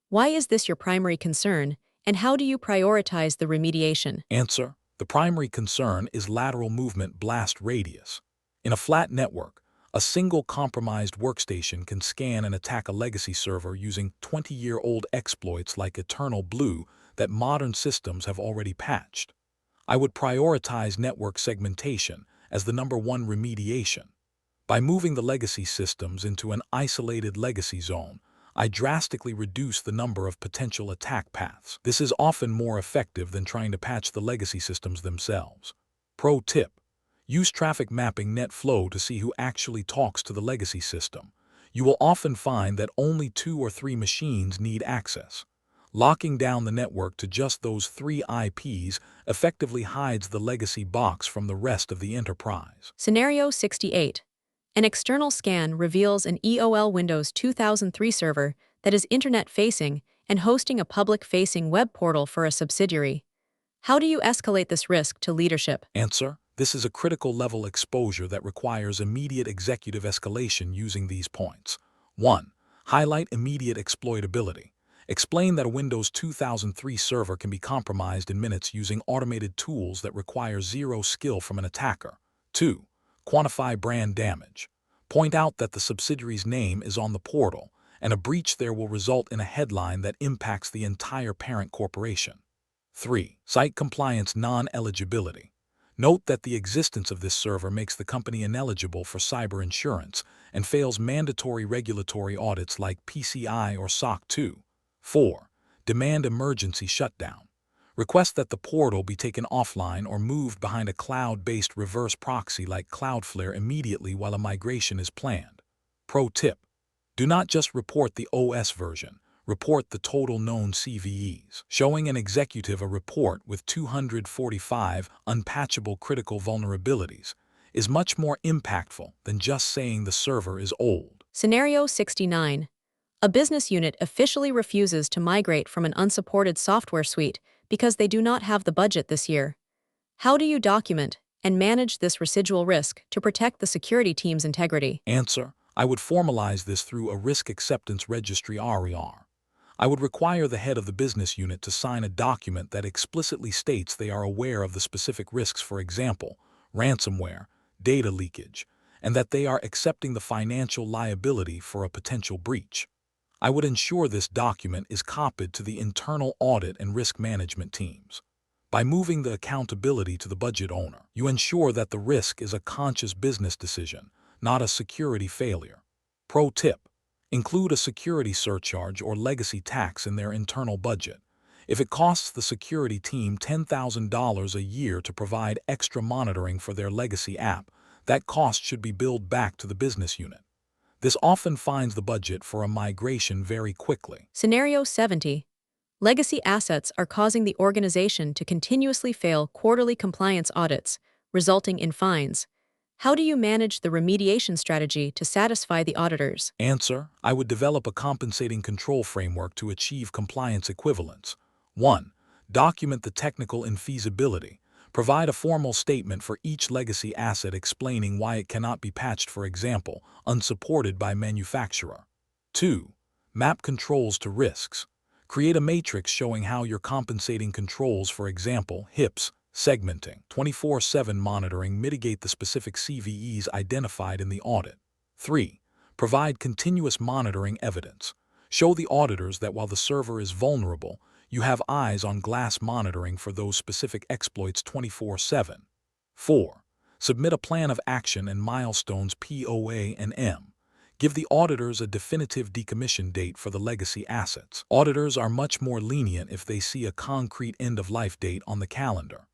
Why is this your primary concern, and how do you prioritize the remediation? Answer: the primary concern is lateral movement blast radius. In a flat network, a single compromised workstation can scan and attack a legacy server using 20-year-old exploits like Eternal Blue that modern systems have already patched. I would prioritize network segmentation as the #1 remediation. By moving the legacy systems into an isolated legacy zone, I drastically reduce the number of potential attack paths. This is often more effective than trying to patch the legacy systems themselves. Pro tip: use traffic mapping net flow to see who actually talks to the legacy system. You will often find that only 2 or 3 machines need access. Locking down the network to just those 3 IPs effectively hides the legacy box from the rest of the enterprise. Scenario 68. An external scan reveals an EOL Windows 2003 server that is internet-facing and hosting a public-facing web portal for a subsidiary. How do you escalate this risk to leadership? Answer: this is a critical level exposure that requires immediate executive escalation using these points. 1. Highlight immediate exploitability. Explain that a Windows 2003 server can be compromised in minutes using automated tools that require zero skill from an attacker. 2. Quantify brand damage. Point out that the subsidiary's name is on the portal, and a breach there will result in a headline that impacts the entire parent corporation. 3. Site compliance non-eligibility. Note that the existence of this server makes the company ineligible for cyber insurance and fails mandatory regulatory audits like PCI or SOC 2. 4. Demand emergency shutdown. Request that the portal be taken offline or moved behind a cloud-based reverse proxy like Cloudflare immediately while a migration is planned. Pro tip: do not just report the OS version. Report the total known CVEs. Showing an executive a report with 245 unpatchable critical vulnerabilities is much more impactful than just saying the server is old. Scenario 69. A business unit officially refuses to migrate from an unsupported software suite because they do not have the budget this year. How do you document and manage this residual risk to protect the security team's integrity? Answer: I would formalize this through a Risk Acceptance Registry (RAR). I would require the head of the business unit to sign a document that explicitly states they are aware of the specific risks, for example, ransomware, data leakage, and that they are accepting the financial liability for a potential breach. I would ensure this document is copied to the internal audit and risk management teams. By moving the accountability to the budget owner, you ensure that the risk is a conscious business decision, not a security failure. Pro tip: include a security surcharge or legacy tax in their internal budget. If it costs the security team $10,000 a year to provide extra monitoring for their legacy app, that cost should be billed back to the business unit. This often finds the budget for a migration very quickly. Scenario 70. Legacy assets are causing the organization to continuously fail quarterly compliance audits, resulting in fines. How do you manage the remediation strategy to satisfy the auditors? Answer: I would develop a compensating control framework to achieve compliance equivalence. 1. Document the technical infeasibility. Provide a formal statement for each legacy asset explaining why it cannot be patched, for example, unsupported by manufacturer. 2. Map controls to risks. Create a matrix showing how your compensating controls, for example, HIPs, segmenting, 24/7 monitoring, mitigate the specific CVEs identified in the audit. 3. Provide continuous monitoring evidence. Show the auditors that while the server is vulnerable, you have eyes on glass monitoring for those specific exploits 24/7. 4. Submit a plan of action and milestones POA and M. Give the auditors a definitive decommission date for the legacy assets. Auditors are much more lenient if they see a concrete end-of-life date on the calendar.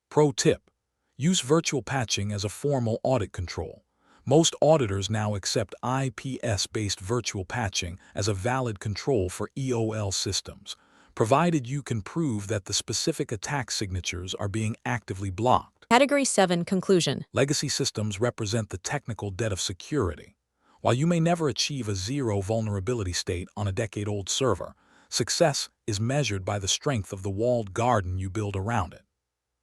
Pro tip: use virtual patching as a formal audit control. Most auditors now accept IPS-based virtual patching as a valid control for EOL systems, provided you can prove that the specific attack signatures are being actively blocked. Category 7. Conclusion. Legacy systems represent the technical debt of security. While you may never achieve a zero vulnerability state on a decade-old server, success is measured by the strength of the walled garden you build around it.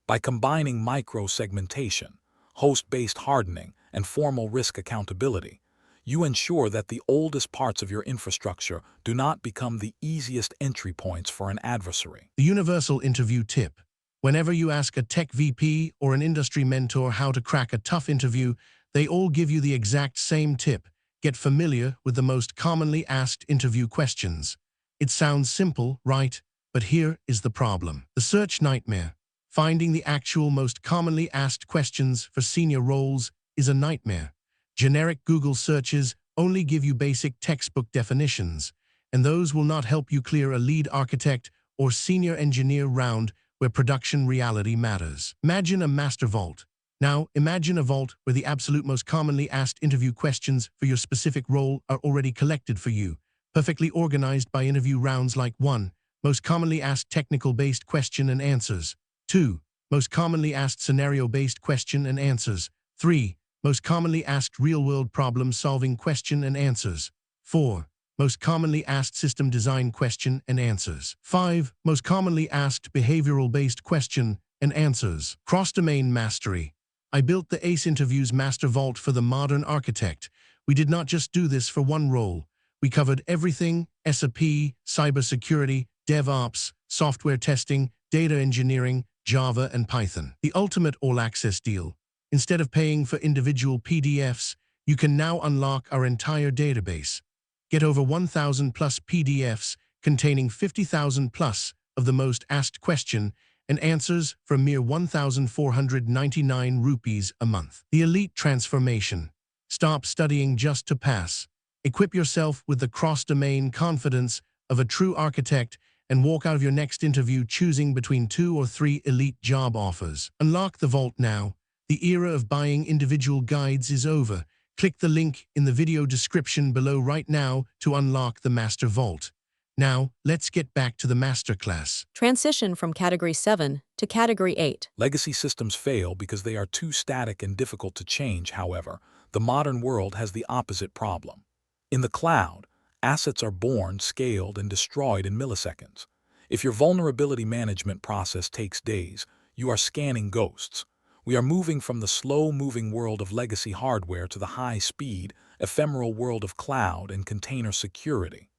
By combining micro-segmentation, host-based hardening, and formal risk accountability, you ensure that the oldest parts of your infrastructure do not become the easiest entry points for an adversary. The universal interview tip. Whenever you ask a tech VP or an industry mentor how to crack a tough interview, they all give you the exact same tip. Get familiar with the most commonly asked interview questions. It sounds simple, right? But here is the problem. The search nightmare. Finding the actual most commonly asked questions for senior roles is a nightmare. Generic Google searches only give you basic textbook definitions, and those will not help you clear a lead architect or senior engineer round where production reality matters. Imagine a master vault. Now, imagine a vault where the absolute most commonly asked interview questions for your specific role are already collected for you, perfectly organized by interview rounds like 1. Most commonly asked technical-based question and answers. 2. Most commonly asked scenario-based question and answers. 3. Most commonly asked real-world problem-solving question and answers. 4. Most commonly asked system design question and answers. 5. Most commonly asked behavioral-based question and answers. Cross-domain mastery. I built the ACE Interviews Master Vault for the modern architect. We did not just do this for one role. We covered everything: SAP, cybersecurity, DevOps, software testing, data engineering, Java, and Python. The ultimate all-access deal. Instead of paying for individual PDFs, you can now unlock our entire database. Get over 1,000 plus PDFs containing 50,000 plus of the most asked question and answers for a mere 1,499 rupees a month. The elite transformation. Stop studying just to pass. Equip yourself with the cross-domain confidence of a true architect and walk out of your next interview choosing between 2 or 3 elite job offers. Unlock the vault now. The era of buying individual guides is over. Click the link in the video description below right now to unlock the Master Vault. Now, let's get back to the Masterclass. Transition from Category 7 to Category 8. Legacy systems fail because they are too static and difficult to change. However, the modern world has the opposite problem. In the cloud, assets are born, scaled, and destroyed in milliseconds. If your vulnerability management process takes days, you are scanning ghosts. We are moving from the slow-moving world of legacy hardware to the high-speed, ephemeral world of cloud and container security.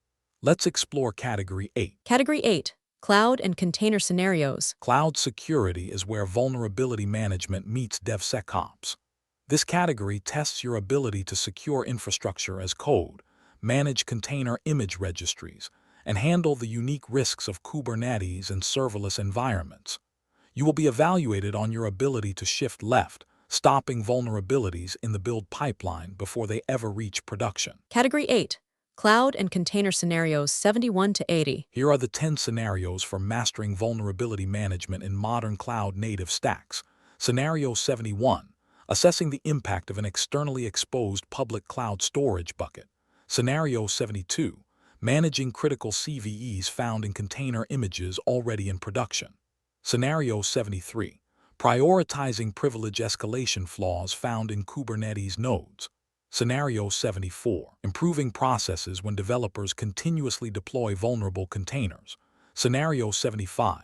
Let's explore Category 8. Category 8. Cloud and Container Scenarios. Cloud security is where vulnerability management meets DevSecOps. This category tests your ability to secure infrastructure as code, manage container image registries, and handle the unique risks of Kubernetes and serverless environments. You will be evaluated on your ability to shift left, stopping vulnerabilities in the build pipeline before they ever reach production. Category 8. Cloud and Container Scenarios 71 to 80. Here are the 10 scenarios for mastering vulnerability management in modern cloud-native stacks. Scenario 71. Assessing the impact of an externally exposed public cloud storage bucket. Scenario 72. Managing critical CVEs found in container images already in production. Scenario 73. Prioritizing privilege escalation flaws found in Kubernetes nodes. Scenario 74. Improving processes when developers continuously deploy vulnerable containers. Scenario 75.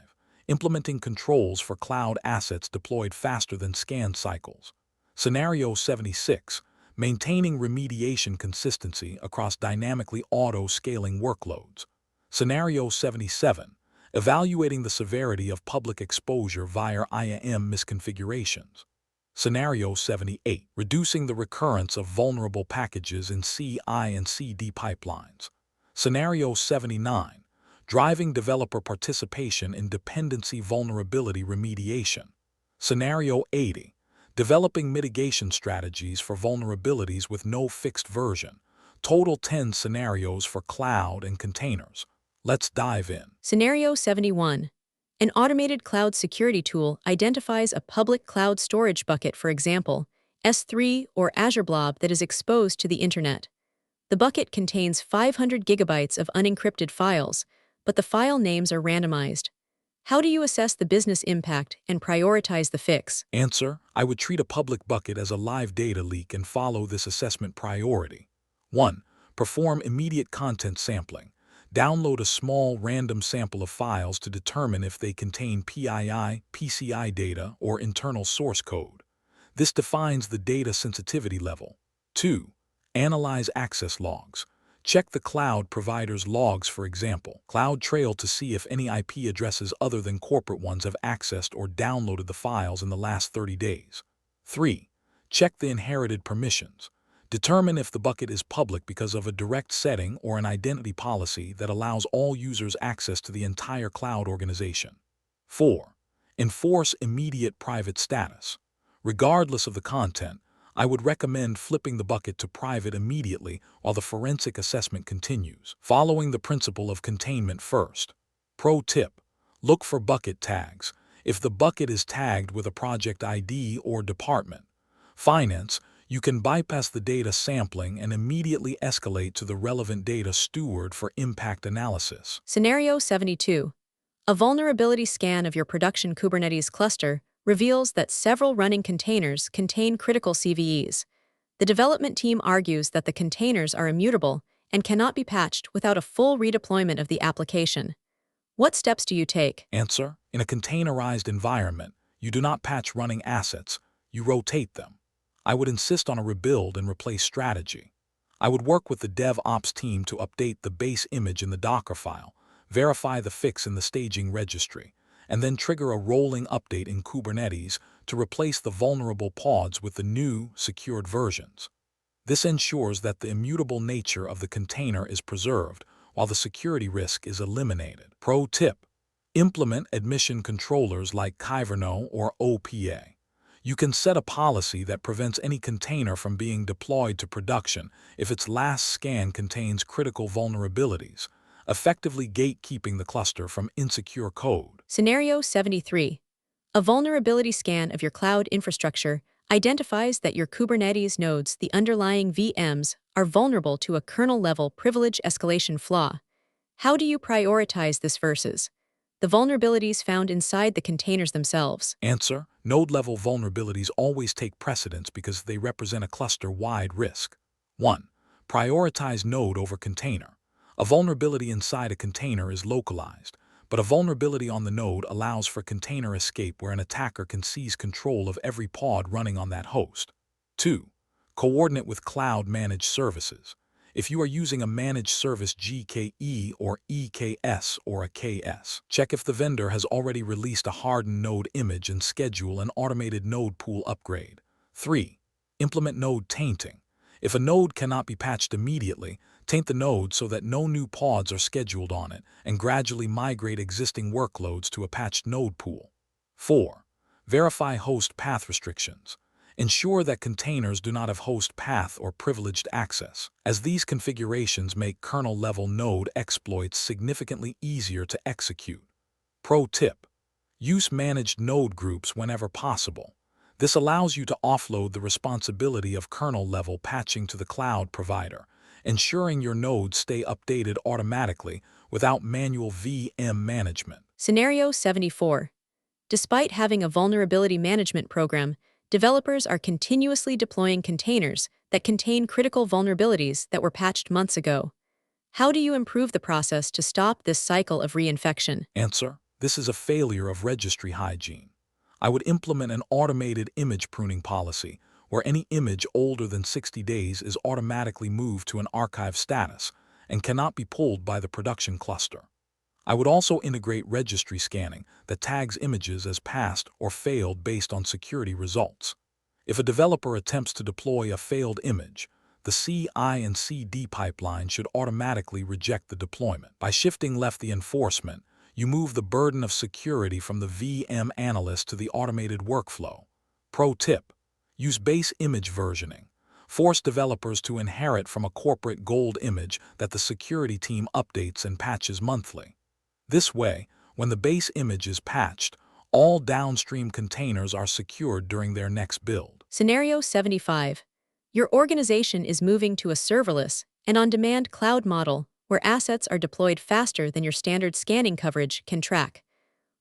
Implementing controls for cloud assets deployed faster than scan cycles. Scenario 76. Maintaining remediation consistency across dynamically auto-scaling workloads. Scenario 77. Evaluating the severity of public exposure via IAM misconfigurations. Scenario 78. Reducing the recurrence of vulnerable packages in CI and CD pipelines. Scenario 79. Driving developer participation in dependency vulnerability remediation. Scenario 80. Developing mitigation strategies for vulnerabilities with no fixed version. Total 10 scenarios for cloud and containers. Let's dive in. Scenario 71. An automated cloud security tool identifies a public cloud storage bucket, for example, S3 or Azure Blob, that is exposed to the internet. The bucket contains 500 gigabytes of unencrypted files, but the file names are randomized. How do you assess the business impact and prioritize the fix? Answer: I would treat a public bucket as a live data leak and follow this assessment priority. 1. Perform immediate content sampling. Download a small random sample of files to determine if they contain PII, PCI data, or internal source code. This defines the data sensitivity level. 2. Analyze access logs. Check the cloud provider's logs, for example, CloudTrail, to see if any IP addresses other than corporate ones have accessed or downloaded the files in the last 30 days. 3. Check the inherited permissions. Determine if the bucket is public because of a direct setting or an identity policy that allows all users access to the entire cloud organization. 4. Enforce immediate private status. Regardless of the content, I would recommend flipping the bucket to private immediately while the forensic assessment continues, following the principle of containment first. Pro tip: look for bucket tags. If the bucket is tagged with a project ID or department, finance, you can bypass the data sampling and immediately escalate to the relevant data steward for impact analysis. Scenario 72. A vulnerability scan of your production Kubernetes cluster reveals that several running containers contain critical CVEs. The development team argues that the containers are immutable and cannot be patched without a full redeployment of the application. What steps do you take? Answer: in a containerized environment, you do not patch running assets, you rotate them. I would insist on a rebuild and replace strategy. I would work with the DevOps team to update the base image in the Docker file, verify the fix in the staging registry, and then trigger a rolling update in Kubernetes to replace the vulnerable pods with the new, secured versions. This ensures that the immutable nature of the container is preserved while the security risk is eliminated. Pro tip: implement admission controllers like Kyverno or OPA. You can set a policy that prevents any container from being deployed to production if its last scan contains critical vulnerabilities, effectively gatekeeping the cluster from insecure code. Scenario 73. A vulnerability scan of your cloud infrastructure identifies that your Kubernetes nodes, the underlying VMs, are vulnerable to a kernel-level privilege escalation flaw. How do you prioritize this versus the vulnerabilities found inside the containers themselves? Answer: node-level vulnerabilities always take precedence because they represent a cluster-wide risk. 1. Prioritize node over container. A vulnerability inside a container is localized, but a vulnerability on the node allows for container escape where an attacker can seize control of every pod running on that host. 2. Coordinate with cloud managed services. If you are using a managed service GKE or EKS or a KS, check if the vendor has already released a hardened node image and schedule an automated node pool upgrade. 3. Implement node tainting. If a node cannot be patched immediately, taint the node so that no new pods are scheduled on it and gradually migrate existing workloads to a patched node pool. 4. Verify host path restrictions. Ensure that containers do not have host path or privileged access, as these configurations make kernel-level node exploits significantly easier to execute. Pro tip: use managed node groups whenever possible. This allows you to offload the responsibility of kernel-level patching to the cloud provider, ensuring your nodes stay updated automatically without manual VM management. Scenario 74. Despite having a vulnerability management program, developers are continuously deploying containers that contain critical vulnerabilities that were patched months ago. How do you improve the process to stop this cycle of reinfection? Answer: this is a failure of registry hygiene. I would implement an automated image pruning policy where any image older than 60 days is automatically moved to an archive status and cannot be pulled by the production cluster. I would also integrate registry scanning that tags images as passed or failed based on security results. If a developer attempts to deploy a failed image, the CI and CD pipeline should automatically reject the deployment. By shifting left the enforcement, you move the burden of security from the VM analyst to the automated workflow. Pro tip: use base image versioning. Force developers to inherit from a corporate gold image that the security team updates and patches monthly. This way, when the base image is patched, all downstream containers are secured during their next build. Scenario 75. Your organization is moving to a serverless and on-demand cloud model where assets are deployed faster than your standard scanning coverage can track.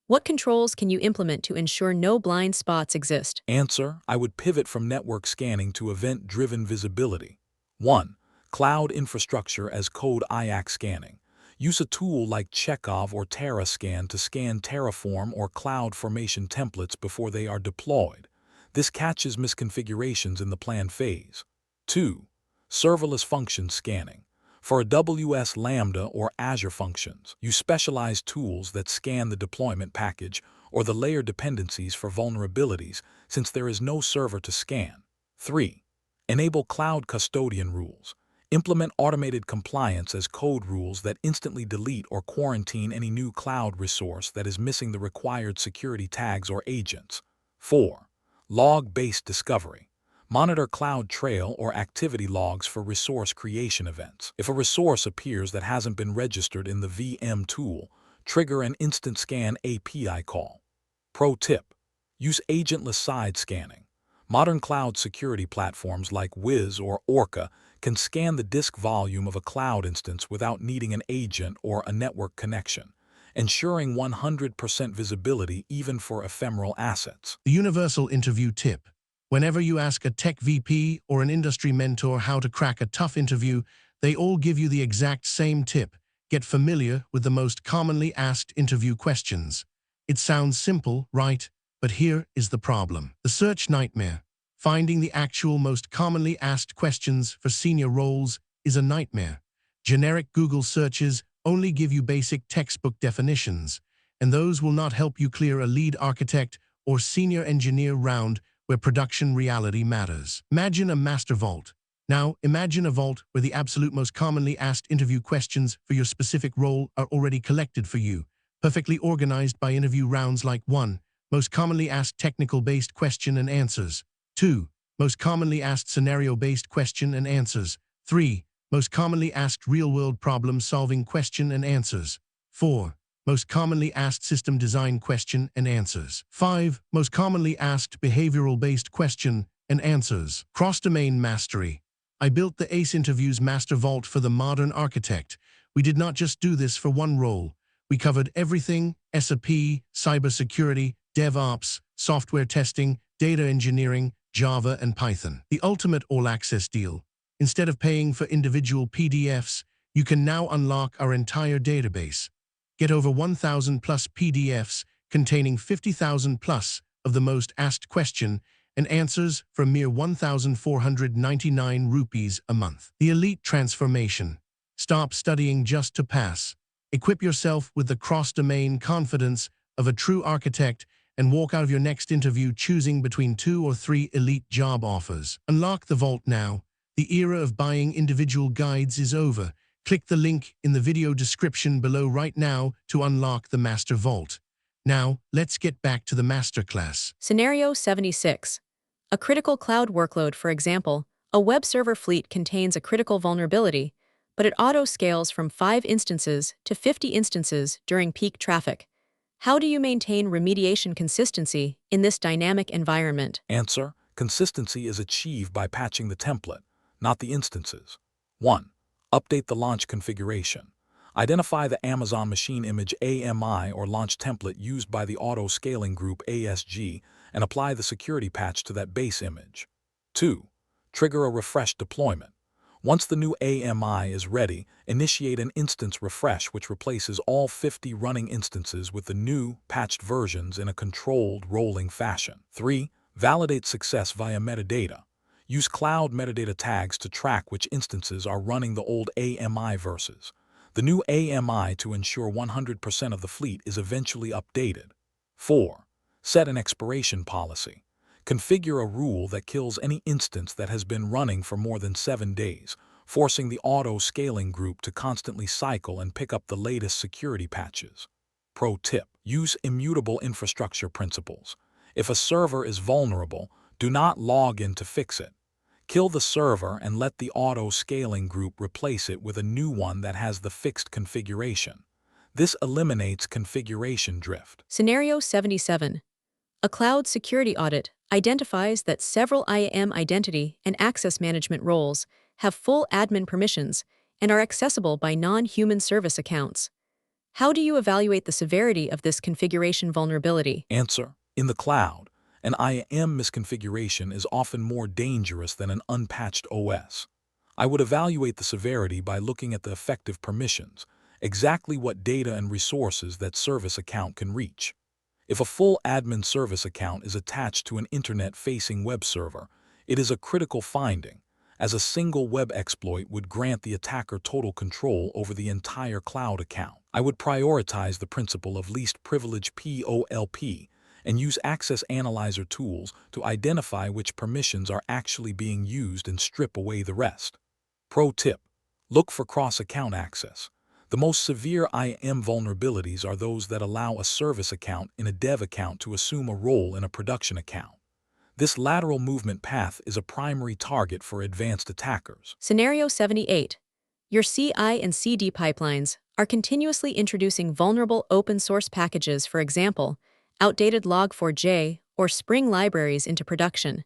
What controls can you implement to ensure no blind spots exist? Answer: I would pivot from network scanning to event-driven visibility. 1. Cloud infrastructure as code IAC scanning. Use a tool like Chekhov or TerraScan to scan Terraform or CloudFormation templates before they are deployed. This catches misconfigurations in the plan phase. 2. Serverless function scanning. For AWS Lambda or Azure functions, use specialized tools that scan the deployment package or the layer dependencies for vulnerabilities since there is no server to scan. 3. Enable cloud custodian rules. Implement automated compliance as code rules that instantly delete or quarantine any new cloud resource that is missing the required security tags or agents. 4. Log-based discovery. Monitor CloudTrail or activity logs for resource creation events. If a resource appears that hasn't been registered in the VM tool, trigger an instant scan API call. Pro tip: use agentless side scanning. Modern cloud security platforms like Wiz or Orca can scan the disk volume of a cloud instance without needing an agent or a network connection, ensuring 100% visibility even for ephemeral assets. The universal interview tip. Whenever you ask a tech VP or an industry mentor how to crack a tough interview, they all give you the exact same tip. Get familiar with the most commonly asked interview questions. It sounds simple, right? But here is the problem. The search nightmare. Finding the actual most commonly asked questions for senior roles is a nightmare. Generic Google searches only give you basic textbook definitions, and those will not help you clear a lead architect or senior engineer round where production reality matters. Imagine a master vault. Now, imagine a vault where the absolute most commonly asked interview questions for your specific role are already collected for you, perfectly organized by interview rounds like 1. Most commonly asked technical-based question and answers. 2. Most commonly asked scenario-based question and answers. 3. Most commonly asked real-world problem-solving question and answers. 4. Most commonly asked system design question and answers. 5. Most commonly asked behavioral-based question and answers. Cross-domain mastery. I built the ACE Interviews Master Vault for the modern architect. We did not just do this for one role. We covered everything: SAP, cybersecurity, DevOps, software testing, data engineering, Java, and Python. The ultimate all-access deal. Instead of paying for individual PDFs, you can now unlock our entire database. Get over 1,000 plus PDFs containing 50,000 plus of the most asked question and answers for a mere 1,499 rupees a month. The elite transformation. Stop studying just to pass. Equip yourself with the cross-domain confidence of a true architect and walk out of your next interview choosing between 2 or 3 elite job offers. Unlock the vault now. The era of buying individual guides is over. Click the link in the video description below right now to unlock the Master Vault. Now, let's get back to the masterclass. Scenario 76. A critical cloud workload, for example, a web server fleet contains a critical vulnerability, but it auto-scales from 5 instances to 50 instances during peak traffic. How do you maintain remediation consistency in this dynamic environment? Answer: consistency is achieved by patching the template, not the instances. 1. Update the launch configuration. Identify the Amazon Machine Image AMI or launch template used by the auto-scaling group ASG and apply the security patch to that base image. 2. Trigger a refresh deployment. Once the new AMI is ready, initiate an instance refresh which replaces all 50 running instances with the new, patched versions in a controlled, rolling fashion. 3. Validate success via metadata. Use cloud metadata tags to track which instances are running the old AMI versus the new AMI to ensure 100% of the fleet is eventually updated. 4. Set an expiration policy. Configure a rule that kills any instance that has been running for more than 7 days, forcing the auto-scaling group to constantly cycle and pick up the latest security patches. Pro tip: use immutable infrastructure principles. If a server is vulnerable, do not log in to fix it. Kill the server and let the auto-scaling group replace it with a new one that has the fixed configuration. This eliminates configuration drift. Scenario 77. A cloud security audit identifies that several IAM identity and access management roles have full admin permissions and are accessible by non-human service accounts. How do you evaluate the severity of this configuration vulnerability? Answer: in the cloud, an IAM misconfiguration is often more dangerous than an unpatched OS. I would evaluate the severity by looking at the effective permissions, exactly what data and resources that service account can reach. If a full admin service account is attached to an internet-facing web server, it is a critical finding, as a single web exploit would grant the attacker total control over the entire cloud account. I would prioritize the principle of least privilege POLP and use access analyzer tools to identify which permissions are actually being used and strip away the rest. Pro tip: look for cross-account access. The most severe IAM vulnerabilities are those that allow a service account in a dev account to assume a role in a production account. This lateral movement path is a primary target for advanced attackers. Scenario 78. Your CI and CD pipelines are continuously introducing vulnerable open-source packages, for example, outdated Log4j or Spring libraries into production.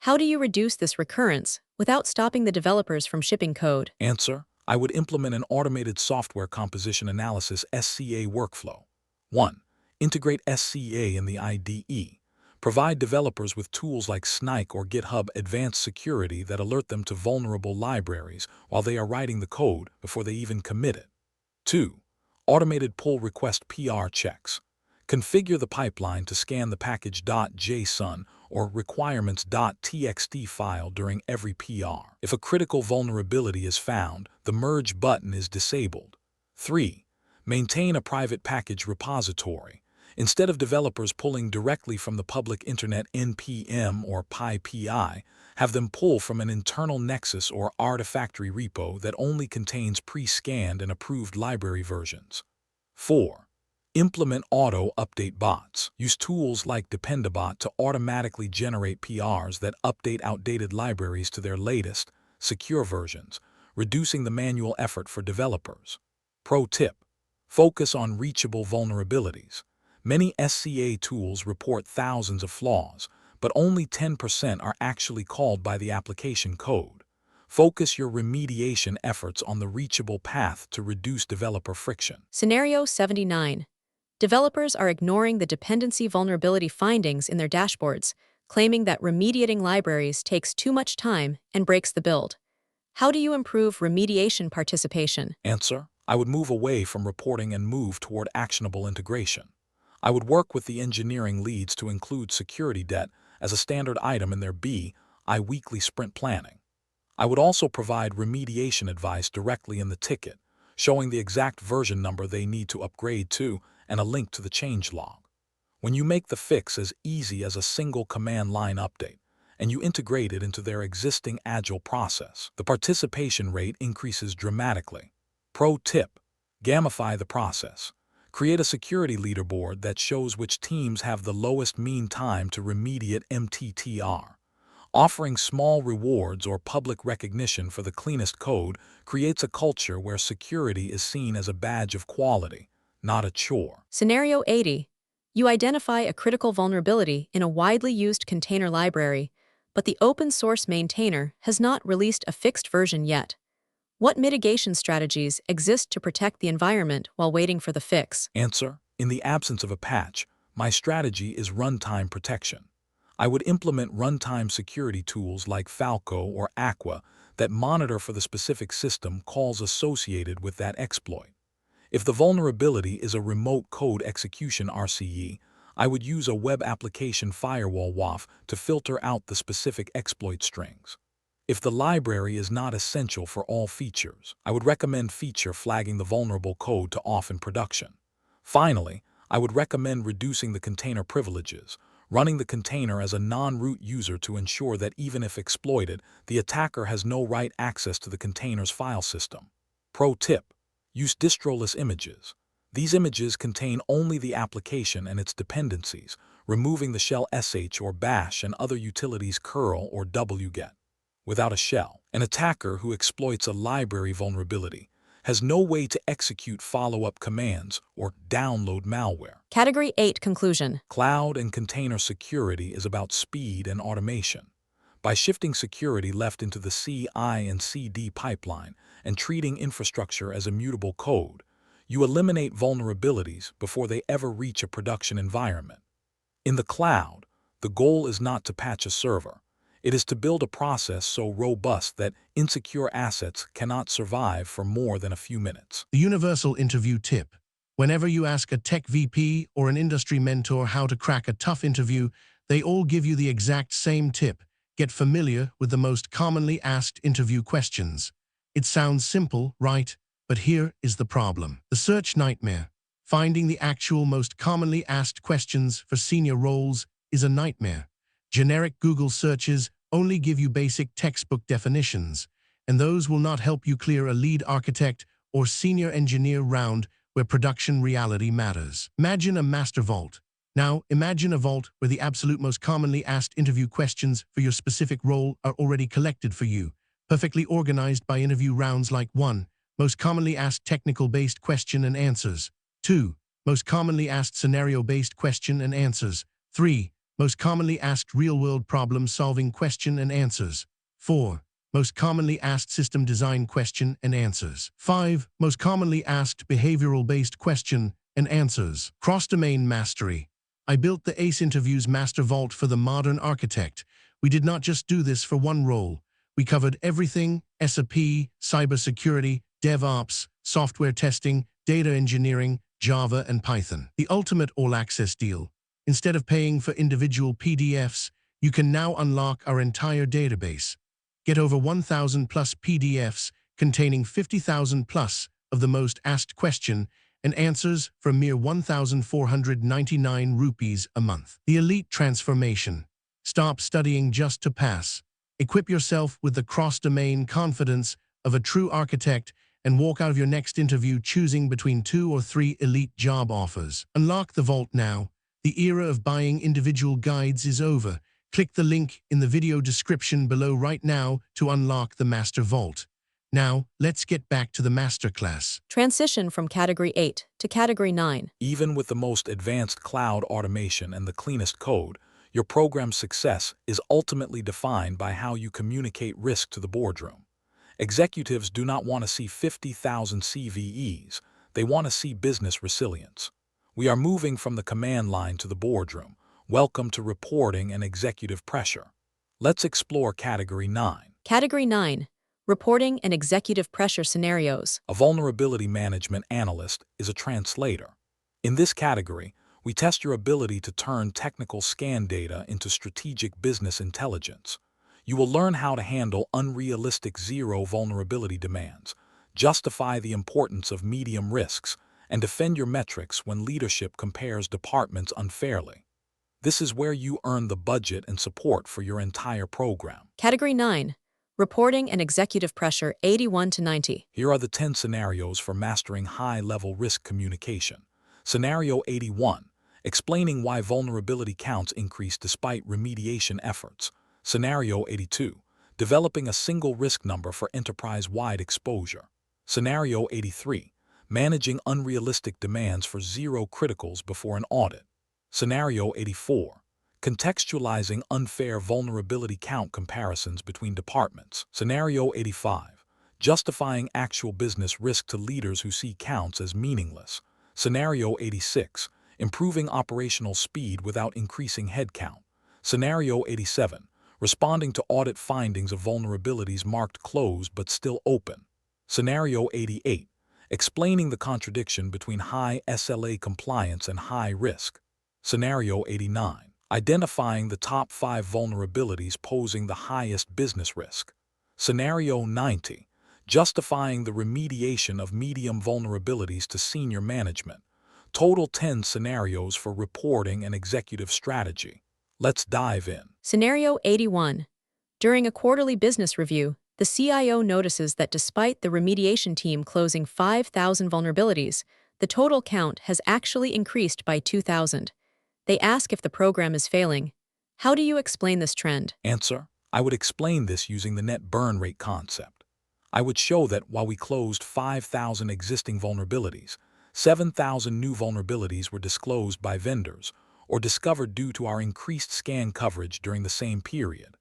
How do you reduce this recurrence without stopping the developers from shipping code? Answer: I would implement an automated software composition analysis (SCA) workflow. 1. Integrate SCA in the IDE. Provide developers with tools like Snike or GitHub Advanced Security that alert them to vulnerable libraries while they are writing the code before they even commit it. 2. Automated pull request PR checks. Configure the pipeline to scan the package.json or requirements.txt file during every PR. If a critical vulnerability is found, the merge button is disabled. 3. Maintain a private package repository. Instead of developers pulling directly from the public internet npm or PyPI, have them pull from an internal Nexus or Artifactory repo that only contains pre-scanned and approved library versions. 4. Implement auto-update bots. Use tools like Dependabot to automatically generate PRs that update outdated libraries to their latest, secure versions, reducing the manual effort for developers. Pro tip: focus on reachable vulnerabilities. Many SCA tools report thousands of flaws, but only 10% are actually called by the application code. Focus your remediation efforts on the reachable path to reduce developer friction. Scenario 79. Developers are ignoring the dependency vulnerability findings in their dashboards, claiming that remediating libraries takes too much time and breaks the build. How do you improve remediation participation? Answer: I would move away from reporting and move toward actionable integration. I would work with the engineering leads to include security debt as a standard item in their BI weekly sprint planning. I would also provide remediation advice directly in the ticket, showing the exact version number they need to upgrade to and a link to the changelog. When you make the fix as easy as a single command line update, and you integrate it into their existing agile process, the participation rate increases dramatically. Pro tip: gamify the process. Create a security leaderboard that shows which teams have the lowest mean time to remediate MTTR. Offering small rewards or public recognition for the cleanest code creates a culture where security is seen as a badge of quality, not a chore. Scenario 80. You identify a critical vulnerability in a widely used container library, but the open source maintainer has not released a fixed version yet. What mitigation strategies exist to protect the environment while waiting for the fix? Answer: in the absence of a patch, my strategy is runtime protection. I would implement runtime security tools like Falco or Aqua that monitor for the specific system calls associated with that exploit. If the vulnerability is a remote code execution RCE, I would use a web application firewall WAF to filter out the specific exploit strings. If the library is not essential for all features, I would recommend feature flagging the vulnerable code to off in production. Finally, I would recommend reducing the container privileges, running the container as a non-root user to ensure that even if exploited, the attacker has no right access to the container's file system. Pro tip: use distroless images. These images contain only the application and its dependencies, removing the shell sh or bash and other utilities curl or wget. Without a shell, an attacker who exploits a library vulnerability has no way to execute follow-up commands or download malware. Category 8 Conclusion. Cloud and container security is about speed and automation. By shifting security left into the CI and CD pipeline and treating infrastructure as immutable code, you eliminate vulnerabilities before they ever reach a production environment. In the cloud, the goal is not to patch a server. It is to build a process so robust that insecure assets cannot survive for more than a few minutes. The universal interview tip. Whenever you ask a tech VP or an industry mentor how to crack a tough interview, they all give you the exact same tip. Get familiar with the most commonly asked interview questions. It sounds simple, right? But here is the problem. The search nightmare. Finding the actual most commonly asked questions for senior roles is a nightmare. Generic Google searches only give you basic textbook definitions, and those will not help you clear a lead architect or senior engineer round where production reality matters. Imagine a master vault. Now, imagine a vault where the absolute most commonly asked interview questions for your specific role are already collected for you, perfectly organized by interview rounds like 1. Most commonly asked technical-based question and answers. 2. Most commonly asked scenario-based question and answers. 3. Most commonly asked real-world problem-solving question and answers. 4. Most commonly asked system design question and answers. 5. Most commonly asked behavioral-based question and answers. Cross-domain mastery. I built the ACE Interviews Master Vault for the modern architect. We did not just do this for one role. We covered everything: SAP, cybersecurity, DevOps, software testing, data engineering, Java, and Python. The ultimate all-access deal. Instead of paying for individual PDFs, you can now unlock our entire database. Get over 1,000 plus PDFs containing 50,000 plus of the most asked question and answers for a mere 1,499 rupees a month. The elite transformation. Stop studying just to pass. Equip yourself with the cross-domain confidence of a true architect and walk out of your next interview choosing between 2 or 3 elite job offers. Unlock the vault now. The era of buying individual guides is over. Click the link in the video description below right now to unlock the Master Vault. Now, let's get back to the Masterclass. Transition from Category 8 to Category 9. Even with the most advanced cloud automation and the cleanest code, your program's success is ultimately defined by how you communicate risk to the boardroom. Executives do not want to see 50,000 CVEs. They want to see business resilience. We are moving from the command line to the boardroom. Welcome to reporting and executive pressure. Let's explore Category 9. Category 9. Reporting and executive pressure scenarios. A vulnerability management analyst is a translator. In this category, we test your ability to turn technical scan data into strategic business intelligence. You will learn how to handle unrealistic zero vulnerability demands, justify the importance of medium risks, and defend your metrics when leadership compares departments unfairly. This is where you earn the budget and support for your entire program. Category 9. Reporting and executive pressure 81 to 90. Here are the 10 scenarios for mastering high-level risk communication. Scenario 81. Explaining why vulnerability counts increase despite remediation efforts. Scenario 82. Developing a single risk number for enterprise-wide exposure. Scenario 83. Managing unrealistic demands for zero criticals before an audit. Scenario 84. Contextualizing unfair vulnerability count comparisons between departments. Scenario 85. Justifying actual business risk to leaders who see counts as meaningless. Scenario 86. Improving operational speed without increasing headcount. Scenario 87. Responding to audit findings of vulnerabilities marked closed but still open. Scenario 88. Explaining the contradiction between high SLA compliance and high risk. Scenario 89. Identifying the top 5 vulnerabilities posing the highest business risk. Scenario 90. Justifying the remediation of medium vulnerabilities to senior management. Total 10 scenarios for reporting and executive strategy. Let's dive in. Scenario 81. During a quarterly business review, the CIO notices that despite the remediation team closing 5,000 vulnerabilities, the total count has actually increased by 2,000. They ask if the program is failing. How do you explain this trend? Answer: I would explain this using the net burn rate concept. I would show that while we closed 5,000 existing vulnerabilities, 7,000 new vulnerabilities were disclosed by vendors or discovered due to our increased scan coverage during the same period.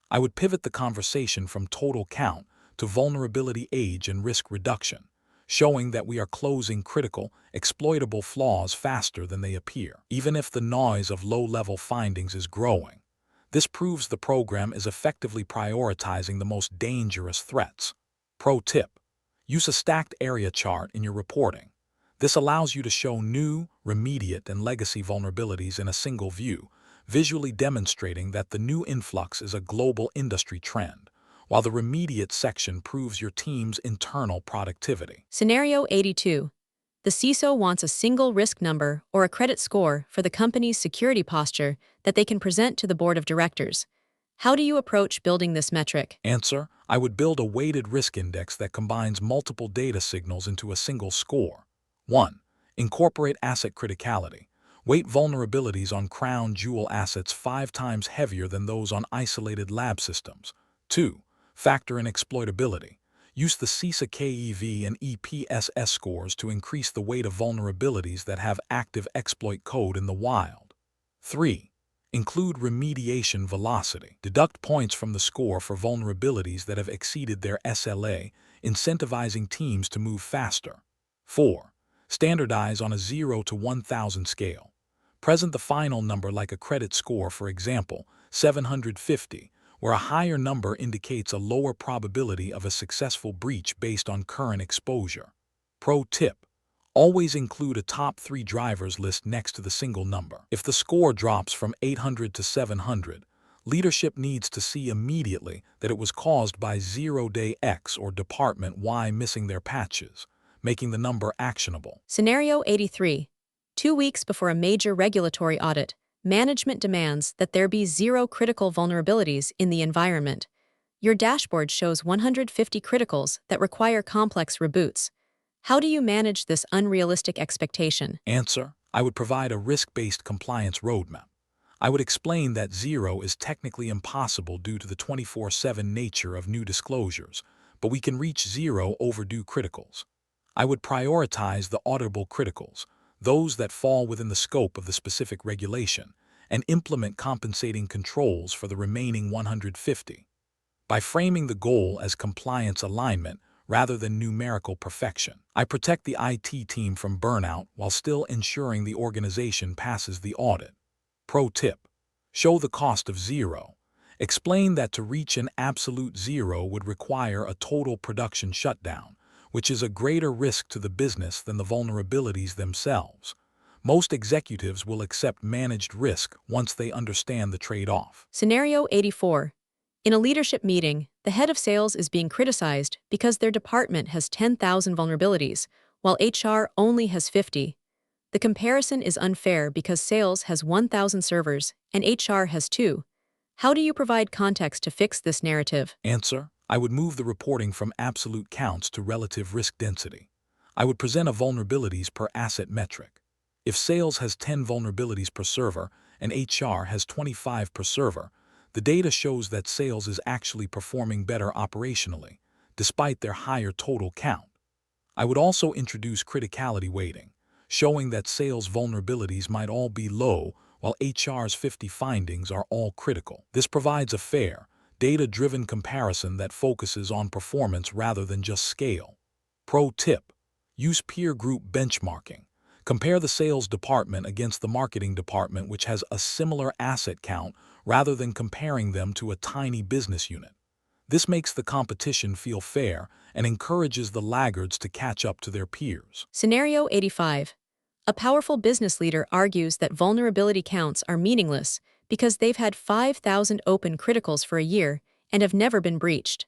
I would pivot the conversation from total count to vulnerability age and risk reduction, showing that we are closing critical, exploitable flaws faster than they appear, even if the noise of low-level findings is growing. This proves the program is effectively prioritizing the most dangerous threats. Pro tip: use a stacked area chart in your reporting. This allows you to show new, remediate, and legacy vulnerabilities in a single view, visually demonstrating that the new influx is a global industry trend, while the remediate section proves your team's internal productivity. Scenario 82. The CISO wants a single risk number or a credit score for the company's security posture that they can present to the board of directors. How do you approach building this metric? Answer: I would build a weighted risk index that combines multiple data signals into a single score. 1. Incorporate asset criticality. Weight vulnerabilities on crown jewel assets 5 times heavier than those on isolated lab systems. 2. Factor in exploitability. Use the CISA KEV and EPSS scores to increase the weight of vulnerabilities that have active exploit code in the wild. 3. Include remediation velocity. Deduct points from the score for vulnerabilities that have exceeded their SLA, incentivizing teams to move faster. 4. Standardize on a 0 to 1,000 scale. Present the final number like a credit score, for example, 750, where a higher number indicates a lower probability of a successful breach based on current exposure. Pro tip: always include a top 3 drivers list next to the single number. If the score drops from 800 to 700, leadership needs to see immediately that it was caused by zero-day X or department Y missing their patches, making the number actionable. Scenario 83. 2 weeks before a major regulatory audit, management demands that there be 0 critical vulnerabilities in the environment. Your dashboard shows 150 criticals that require complex reboots. How do you manage this unrealistic expectation? Answer: I would provide a risk-based compliance roadmap. I would explain that 0 is technically impossible due to the 24/7 nature of new disclosures, but we can reach 0 overdue criticals. I would prioritize the auditable criticals, those that fall within the scope of the specific regulation, and implement compensating controls for the remaining 150. By framing the goal as compliance alignment rather than numerical perfection, I protect the IT team from burnout while still ensuring the organization passes the audit. Pro tip: show the cost of 0. Explain that to reach an absolute 0 would require a total production shutdown, which is a greater risk to the business than the vulnerabilities themselves. Most executives will accept managed risk once they understand the trade-off. Scenario 84. In a leadership meeting, the head of sales is being criticized because their department has 10,000 vulnerabilities, while HR only has 50. The comparison is unfair because sales has 1,000 servers and HR has 2. How do you provide context to fix this narrative? Answer: I would move the reporting from absolute counts to relative risk density. I would present a vulnerabilities per asset metric. If sales has 10 vulnerabilities per server and HR has 25 per server, the data shows that sales is actually performing better operationally, despite their higher total count. I would also introduce criticality weighting, showing that sales vulnerabilities might all be low while HR's 50 findings are all critical. This provides a fair, data-driven comparison that focuses on performance rather than just scale. Pro tip: use peer group benchmarking. Compare the sales department against the marketing department, which has a similar asset count, rather than comparing them to a tiny business unit. This makes the competition feel fair and encourages the laggards to catch up to their peers. Scenario 85. A powerful business leader argues that vulnerability counts are meaningless because they've had 5,000 open criticals for a year and have never been breached.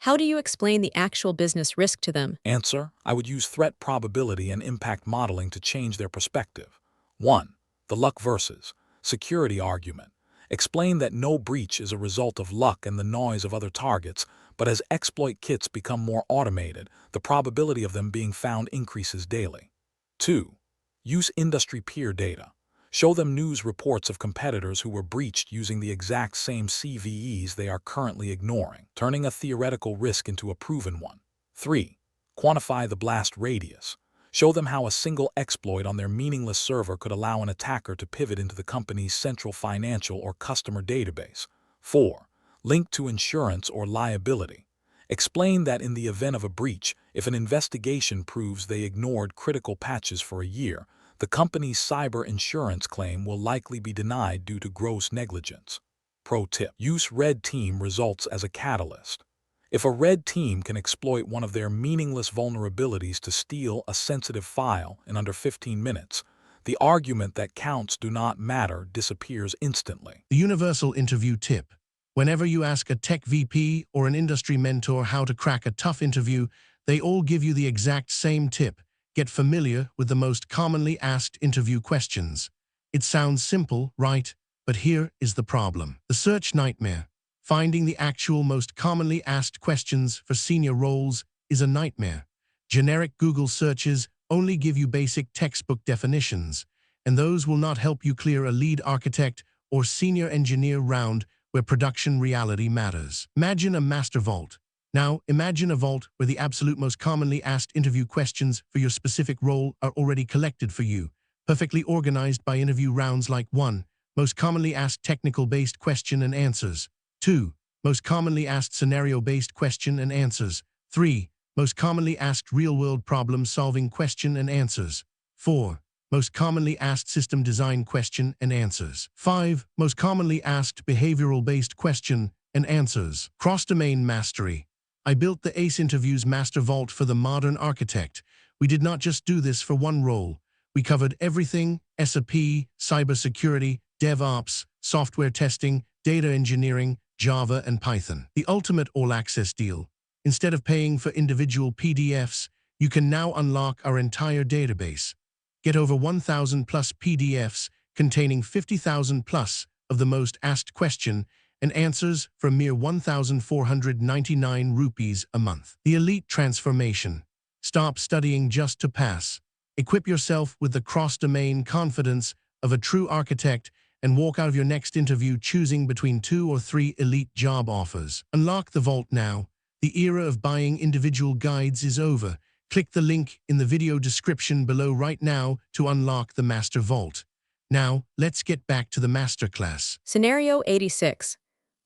How do you explain the actual business risk to them? Answer: I would use threat probability and impact modeling to change their perspective. 1. The luck versus security argument. Explain that no breach is a result of luck and the noise of other targets, but as exploit kits become more automated, the probability of them being found increases daily. 2. Use industry peer data. Show them news reports of competitors who were breached using the exact same CVEs they are currently ignoring, turning a theoretical risk into a proven one. 3. Quantify the blast radius. Show them how a single exploit on their meaningless server could allow an attacker to pivot into the company's central financial or customer database. 4. Link to insurance or liability. Explain that in the event of a breach, if an investigation proves they ignored critical patches for a year, the company's cyber insurance claim will likely be denied due to gross negligence. Pro tip: use red team results as a catalyst. If a red team can exploit one of their meaningless vulnerabilities to steal a sensitive file in under 15 minutes, the argument that counts do not matter disappears instantly. The universal interview tip. Whenever you ask a tech VP or an industry mentor how to crack a tough interview, they all give you the exact same tip. Get familiar with the most commonly asked interview questions. It sounds simple, right? But here is the problem. The search nightmare. Finding the actual most commonly asked questions for senior roles is a nightmare. Generic Google searches only give you basic textbook definitions, and those will not help you clear a lead architect or senior engineer round where production reality matters. Imagine a master vault. Now, imagine a vault where the absolute most commonly asked interview questions for your specific role are already collected for you, perfectly organized by interview rounds like 1. Most commonly asked technical-based question and answers. 2. Most commonly asked scenario-based question and answers. 3. Most commonly asked real-world problem-solving question and answers. 4. Most commonly asked system design question and answers. 5. Most commonly asked behavioral-based question and answers. Cross-domain mastery. I built the ACE Interviews Master Vault for the modern architect. We did not just do this for one role. We covered everything: SAP, cybersecurity, DevOps, software testing, data engineering, Java, and Python. The ultimate all-access deal. Instead of paying for individual PDFs, you can now unlock our entire database. Get over 1,000 plus PDFs containing 50,000 plus of the most asked question and answers for a mere 1,499 rupees a month. The elite transformation. Stop studying just to pass. Equip yourself with the cross-domain confidence of a true architect and walk out of your next interview choosing between 2 or 3 elite job offers. Unlock the vault now. The era of buying individual guides is over. Click the link in the video description below right now to unlock the Master Vault. Now, let's get back to the Masterclass. Scenario 86.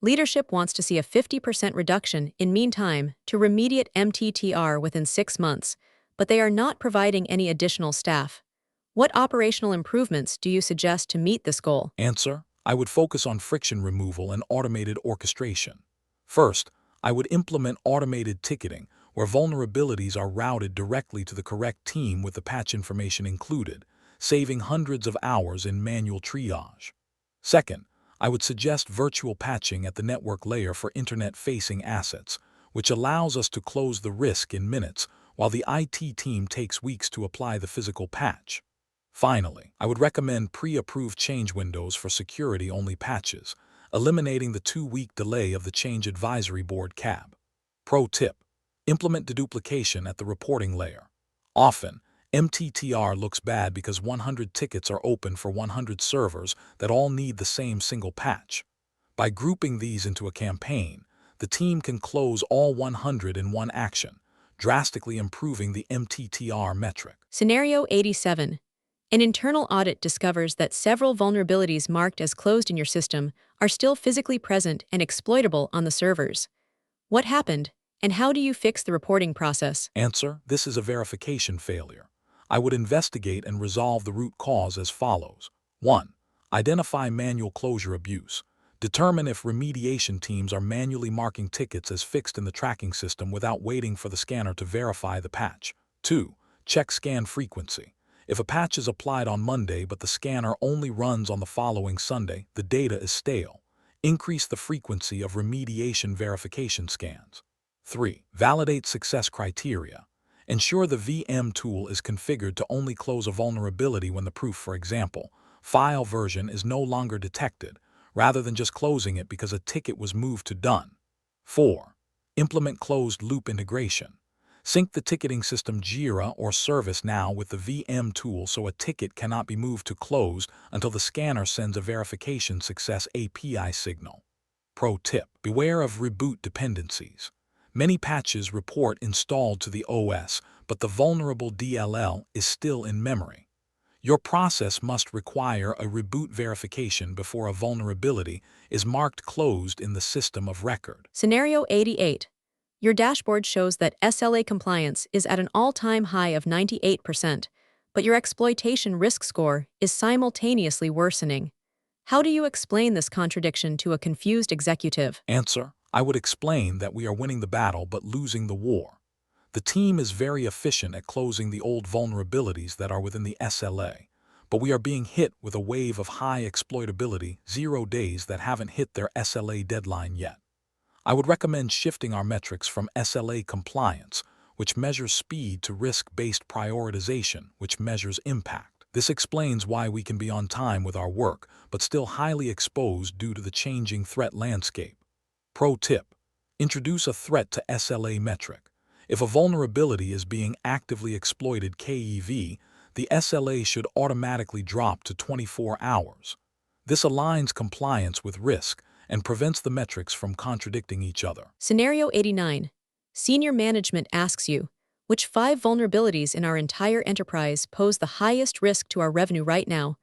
Leadership wants to see a 50% reduction in mean time to remediate MTTR within 6 months, but they are not providing any additional staff. What operational improvements do you suggest to meet this goal? Answer: I would focus on friction removal and automated orchestration. First, I would implement automated ticketing, where vulnerabilities are routed directly to the correct team with the patch information included, saving hundreds of hours in manual triage. Second, I would suggest virtual patching at the network layer for internet-facing assets, which allows us to close the risk in minutes while the IT team takes weeks to apply the physical patch. Finally, I would recommend pre-approved change windows for security-only patches, eliminating the 2-week delay of the Change Advisory Board CAB. Pro tip: implement deduplication at the reporting layer. Often, MTTR looks bad because 100 tickets are open for 100 servers that all need the same single patch. By grouping these into a campaign, the team can close all 100 in one action, drastically improving the MTTR metric. Scenario 87. An internal audit discovers that several vulnerabilities marked as closed in your system are still physically present and exploitable on the servers. What happened, and how do you fix the reporting process? Answer: this is a verification failure. I would investigate and resolve the root cause as follows. 1. Identify manual closure abuse. Determine if remediation teams are manually marking tickets as fixed in the tracking system without waiting for the scanner to verify the patch. 2. Check scan frequency. If a patch is applied on Monday but the scanner only runs on the following Sunday, the data is stale. Increase the frequency of remediation verification scans. 3. Validate success criteria. Ensure the VM tool is configured to only close a vulnerability when the proof, for example, file version is no longer detected, rather than just closing it because a ticket was moved to done. 4. Implement closed-loop integration. Sync the ticketing system Jira or ServiceNow with the VM tool so a ticket cannot be moved to closed until the scanner sends a verification success API signal. Pro tip: beware of reboot dependencies. Many patches report installed to the OS, but the vulnerable DLL is still in memory. Your process must require a reboot verification before a vulnerability is marked closed in the system of record. Scenario 88. Your dashboard shows that SLA compliance is at an all-time high of 98%, but your exploitation risk score is simultaneously worsening. How do you explain this contradiction to a confused executive? Answer: I would explain that we are winning the battle but losing the war. The team is very efficient at closing the old vulnerabilities that are within the SLA, but we are being hit with a wave of high exploitability 0 days that haven't hit their SLA deadline yet. I would recommend shifting our metrics from SLA compliance, which measures speed, to risk-based prioritization, which measures impact. This explains why we can be on time with our work, but still highly exposed due to the changing threat landscape. Pro tip: introduce a threat to SLA metric. If a vulnerability is being actively exploited KEV, the SLA should automatically drop to 24 hours. This aligns compliance with risk and prevents the metrics from contradicting each other. Scenario 89. Senior management asks you, which 5 vulnerabilities in our entire enterprise pose the highest risk to our revenue right now?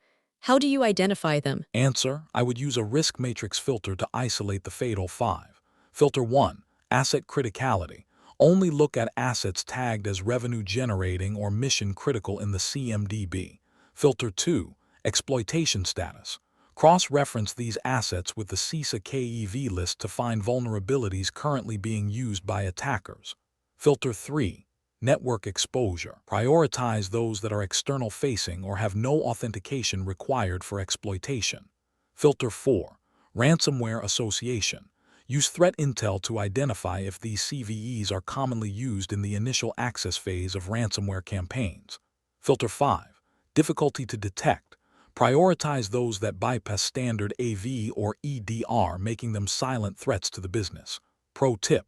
How do you identify them? Answer: I would use a risk matrix filter to isolate the fatal 5. Filter 1. Asset criticality. Only look at assets tagged as revenue generating or mission critical in the CMDB. Filter 2. Exploitation status. Cross-reference these assets with the CISA KEV list to find vulnerabilities currently being used by attackers. Filter 3. Network exposure. Prioritize those that are external-facing or have no authentication required for exploitation. Filter 4. Ransomware association. Use threat intel to identify if these CVEs are commonly used in the initial access phase of ransomware campaigns. Filter 5. Difficulty to detect. Prioritize those that bypass standard AV or EDR, making them silent threats to the business. Pro tip: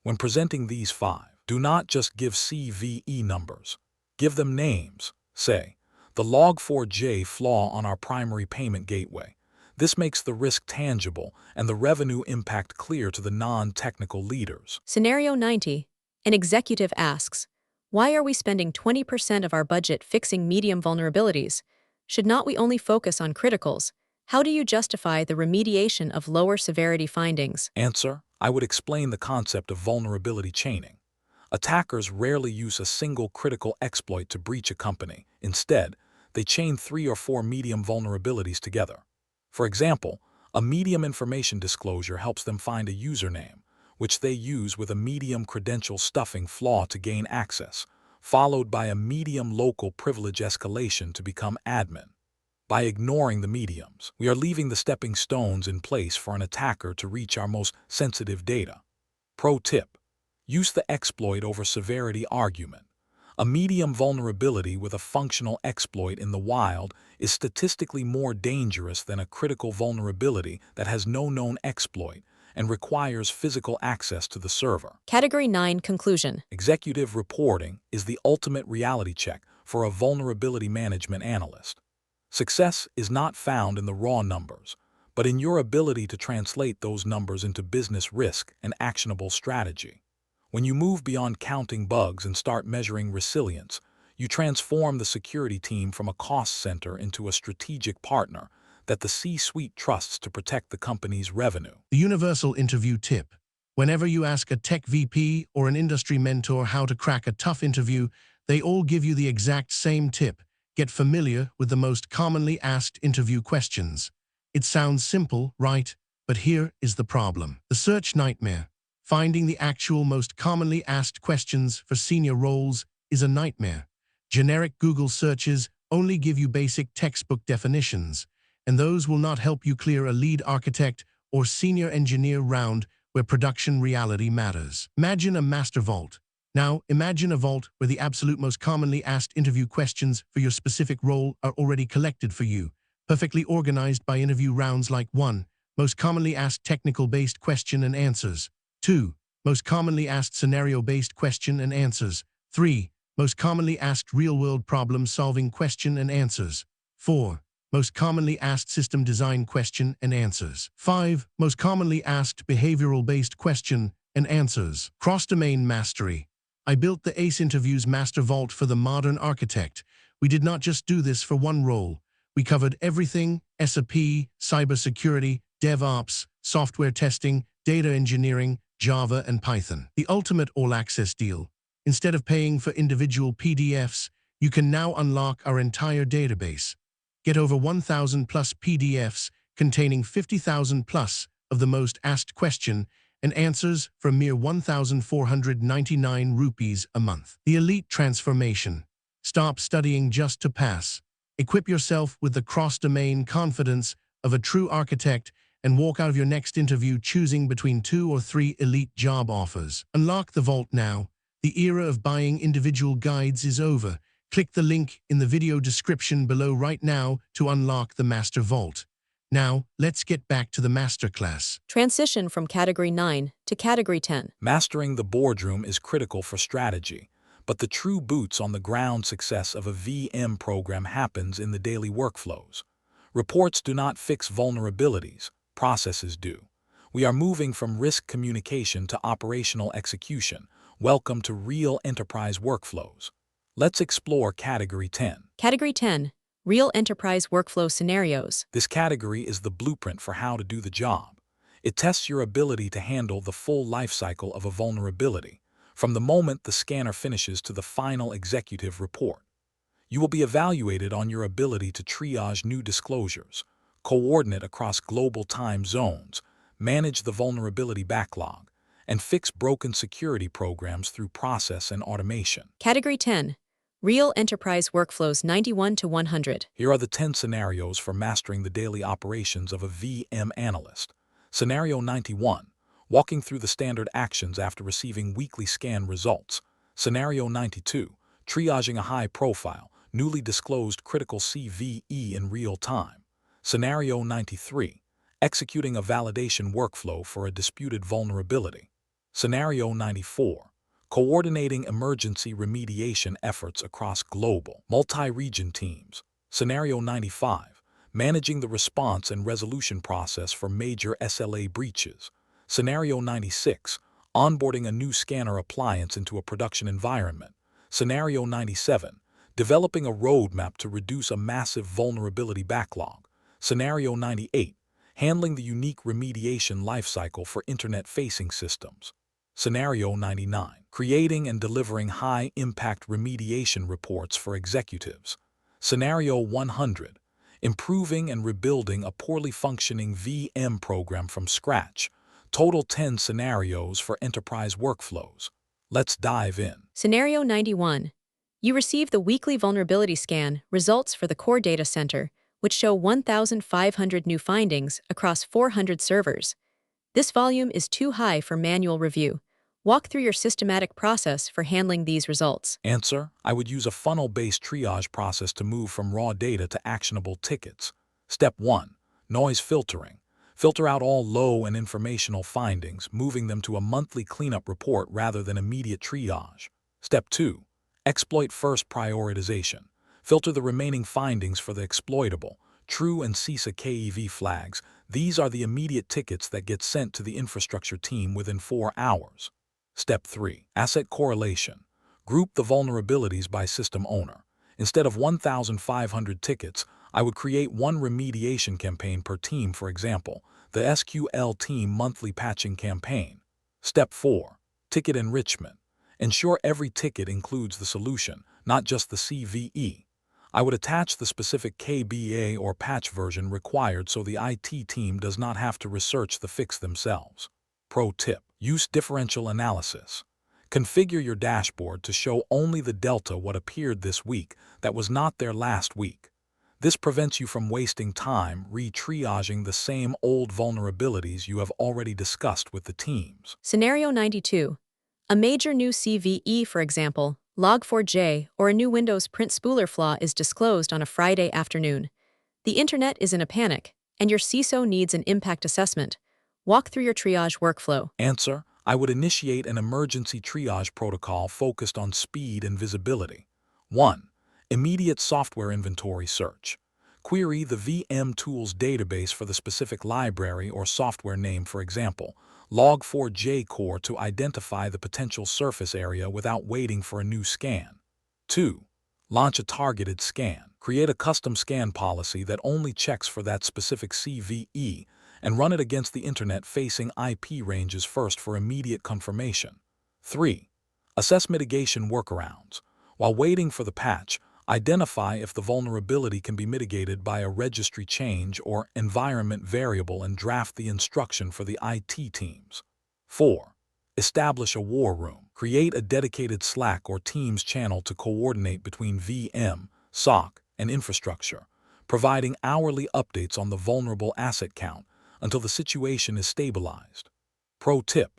when presenting these 5, do not just give CVE numbers. Give them names. Say, the log4j flaw on our primary payment gateway. This makes the risk tangible and the revenue impact clear to the non-technical leaders. Scenario 90. An executive asks, why are we spending 20% of our budget fixing medium vulnerabilities? Should not we only focus on criticals? How do you justify the remediation of lower severity findings? Answer: I would explain the concept of vulnerability chaining. Attackers rarely use a single critical exploit to breach a company. Instead, they chain 3 or 4 medium vulnerabilities together. For example, a medium information disclosure helps them find a username, which they use with a medium credential stuffing flaw to gain access, followed by a medium local privilege escalation to become admin. By ignoring the mediums, we are leaving the stepping stones in place for an attacker to reach our most sensitive data. Pro tip: use the exploit over severity argument. A medium vulnerability with a functional exploit in the wild is statistically more dangerous than a critical vulnerability that has no known exploit and requires physical access to the server. Category 9 Conclusion. Executive reporting is the ultimate reality check for a vulnerability management analyst. Success is not found in the raw numbers, but in your ability to translate those numbers into business risk and actionable strategy. When you move beyond counting bugs and start measuring resilience, you transform the security team from a cost center into a strategic partner that the C-suite trusts to protect the company's revenue. The universal interview tip. Whenever you ask a tech VP or an industry mentor how to crack a tough interview, they all give you the exact same tip. Get familiar with the most commonly asked interview questions. It sounds simple, right? But here is the problem. The search nightmare. Finding the actual most commonly asked questions for senior roles is a nightmare. Generic Google searches only give you basic textbook definitions, and those will not help you clear a lead architect or senior engineer round where production reality matters. Imagine a master vault. Now, imagine a vault where the absolute most commonly asked interview questions for your specific role are already collected for you, perfectly organized by interview rounds like 1. Most commonly asked technical-based question and answers. 2. Most commonly asked scenario-based question and answers. 3. Most commonly asked real-world problem-solving question and answers. 4. Most commonly asked system design question and answers. 5. Most commonly asked behavioral-based question and answers. Cross-domain mastery. I built the ACE Interviews Master Vault for the modern architect. We did not just do this for one role. We covered everything: SAP, cybersecurity, DevOps, software testing, data engineering, Java, and Python. The ultimate all-access deal. Instead of paying for individual PDFs, you can now unlock our entire database. Get over 1,000 plus PDFs containing 50,000 plus of the most asked question and answers for a mere 1,499 rupees a month. The elite transformation. Stop studying just to pass. Equip yourself with the cross-domain confidence of a true architect and walk out of your next interview choosing between 2 or 3 elite job offers. Unlock the vault now. The era of buying individual guides is over. Click the link in the video description below right now to unlock the Master Vault. Now, let's get back to the Masterclass. Transition from Category 9 to Category 10. Mastering the boardroom is critical for strategy, but the true boots-on-the-ground success of a VM program happens in the daily workflows. Reports do not fix vulnerabilities, processes do. We are moving from risk communication to operational execution. Welcome to real enterprise workflows. Let's explore Category 10. Category 10. Real Enterprise Workflow Scenarios. This category is the blueprint for how to do the job. It tests your ability to handle the full lifecycle of a vulnerability, from the moment the scanner finishes to the final executive report. You will be evaluated on your ability to triage new disclosures, coordinate across global time zones, manage the vulnerability backlog, and fix broken security programs through process and automation. Category 10. Real Enterprise Workflows 91 to 100. Here are the 10 scenarios for mastering the daily operations of a VM analyst. Scenario 91. Walking through the standard actions after receiving weekly scan results. Scenario 92. Triaging a high-profile, newly disclosed critical CVE in real time. Scenario 93. Executing a validation workflow for a disputed vulnerability. Scenario 94. Coordinating emergency remediation efforts across global, multi-region teams. Scenario 95. Managing the response and resolution process for major SLA breaches. Scenario 96. Onboarding a new scanner appliance into a production environment. Scenario 97. Developing a roadmap to reduce a massive vulnerability backlog. Scenario 98. Handling the unique remediation lifecycle for internet-facing systems. Scenario 99. Creating and delivering high-impact remediation reports for executives. Scenario 100. Improving and rebuilding a poorly functioning VM program from scratch. Total 10 scenarios for enterprise workflows. Let's dive in. Scenario 91. You receive the weekly vulnerability scan results for the core data center, which show 1,500 new findings across 400 servers. This volume is too high for manual review. Walk through your systematic process for handling these results. Answer: I would use a funnel-based triage process to move from raw data to actionable tickets. Step 1. Noise filtering. Filter out all low and informational findings, moving them to a monthly cleanup report rather than immediate triage. Step 2. Exploit-first prioritization. Filter the remaining findings for the exploitable, true and CISA KEV flags. These are the immediate tickets that get sent to the infrastructure team within 4 hours. Step 3. Asset correlation. Group the vulnerabilities by system owner. Instead of 1,500 tickets, I would create one remediation campaign per team, for example, the SQL team monthly patching campaign. Step 4. Ticket enrichment. Ensure every ticket includes the solution, not just the CVE. I would attach the specific KBA or patch version required so the IT team does not have to research the fix themselves. Pro tip: use differential analysis. Configure your dashboard to show only the delta what appeared this week that was not there last week. This prevents you from wasting time re-triaging the same old vulnerabilities you have already discussed with the teams. Scenario 92. A major new CVE, for example, Log4j, or a new Windows print spooler flaw is disclosed on a Friday afternoon. The internet is in a panic, and your CISO needs an impact assessment. Walk through your triage workflow. Answer: I would initiate an emergency triage protocol focused on speed and visibility. 1. Immediate software inventory search. Query the VM tools database for the specific library or software name, for example, Log4j core, to identify the potential surface area without waiting for a new scan. 2. Launch a targeted scan. Create a custom scan policy that only checks for that specific CVE and run it against the internet-facing IP ranges first for immediate confirmation. 3. Assess mitigation workarounds. While waiting for the patch, identify if the vulnerability can be mitigated by a registry change or environment variable and draft the instruction for the IT teams. 4. Establish a war room. Create a dedicated Slack or Teams channel to coordinate between VM, SOC, and infrastructure, providing hourly updates on the vulnerable asset count until the situation is stabilized. Pro tip: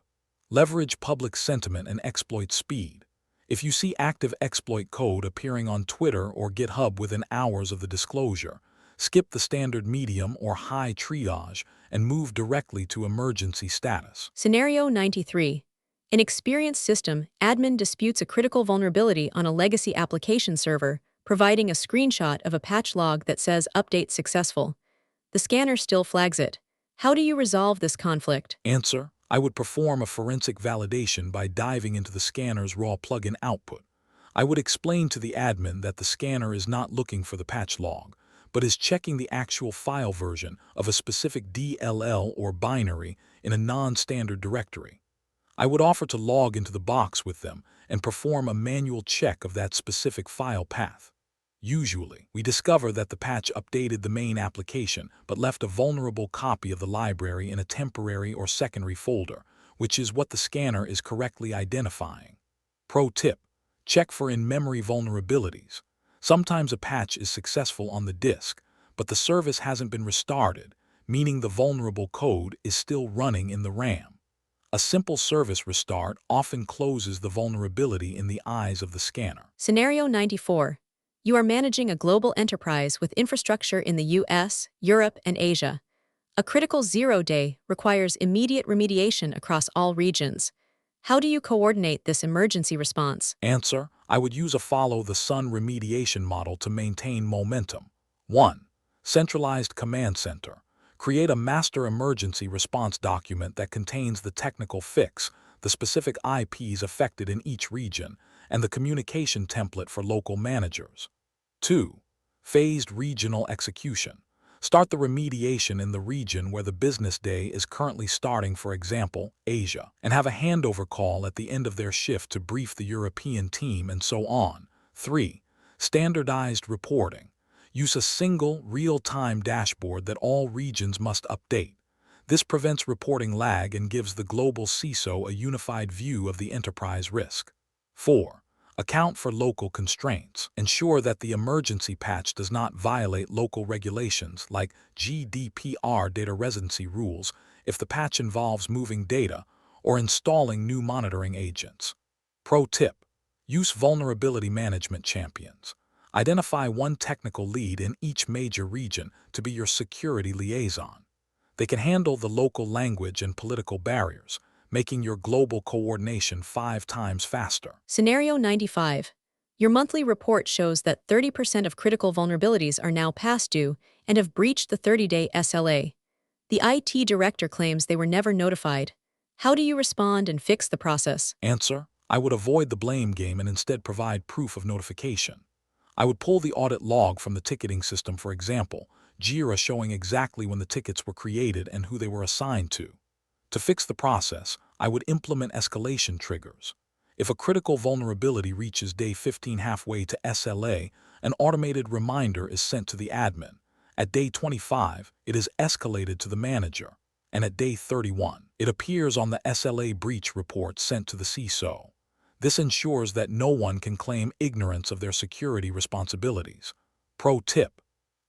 leverage public sentiment and exploit speed. If you see active exploit code appearing on Twitter or GitHub within hours of the disclosure, skip the standard medium or high triage and move directly to emergency status. Scenario 93. An experienced system admin disputes a critical vulnerability on a legacy application server, providing a screenshot of a patch log that says update successful. The scanner still flags it. How do you resolve this conflict? Answer: I would perform a forensic validation by diving into the scanner's raw plugin output. I would explain to the admin that the scanner is not looking for the patch log, but is checking the actual file version of a specific DLL or binary in a non-standard directory. I would offer to log into the box with them and perform a manual check of that specific file path. Usually, we discover that the patch updated the main application but left a vulnerable copy of the library in a temporary or secondary folder, which is what the scanner is correctly identifying. Pro tip: check for in-memory vulnerabilities. Sometimes a patch is successful on the disk, but the service hasn't been restarted, meaning the vulnerable code is still running in the RAM. A simple service restart often closes the vulnerability in the eyes of the scanner. Scenario 94. You are managing a global enterprise with infrastructure in the US, Europe, and Asia. A critical zero-day requires immediate remediation across all regions. How do you coordinate this emergency response? Answer: I would use a follow-the-sun remediation model to maintain momentum. 1. Centralized command center. Create a master emergency response document that contains the technical fix, the specific IPs affected in each region, and the communication template for local managers. 2. Phased regional execution. Start the remediation in the region where the business day is currently starting, for example, Asia, and have a handover call at the end of their shift to brief the European team, and so on. 3. Standardized reporting. Use a single, real-time dashboard that all regions must update. This prevents reporting lag and gives the global CISO a unified view of the enterprise risk. 4. Account for local constraints. Ensure that the emergency patch does not violate local regulations like GDPR data residency rules if the patch involves moving data or installing new monitoring agents. Pro tip: use vulnerability management champions. Identify one technical lead in each major region to be your security liaison. They can handle the local language and political barriers, making your global coordination 5 times faster. Scenario 95. Your monthly report shows that 30% of critical vulnerabilities are now past due and have breached the 30-day SLA. The IT director claims they were never notified. How do you respond and fix the process? Answer: I would avoid the blame game and instead provide proof of notification. I would pull the audit log from the ticketing system, for example, Jira showing exactly when the tickets were created and who they were assigned to. To fix the process, I would implement escalation triggers. If a critical vulnerability reaches day 15 halfway to SLA, an automated reminder is sent to the admin. At day 25, it is escalated to the manager. And at day 31, it appears on the SLA breach report sent to the CISO. This ensures that no one can claim ignorance of their security responsibilities. Pro tip: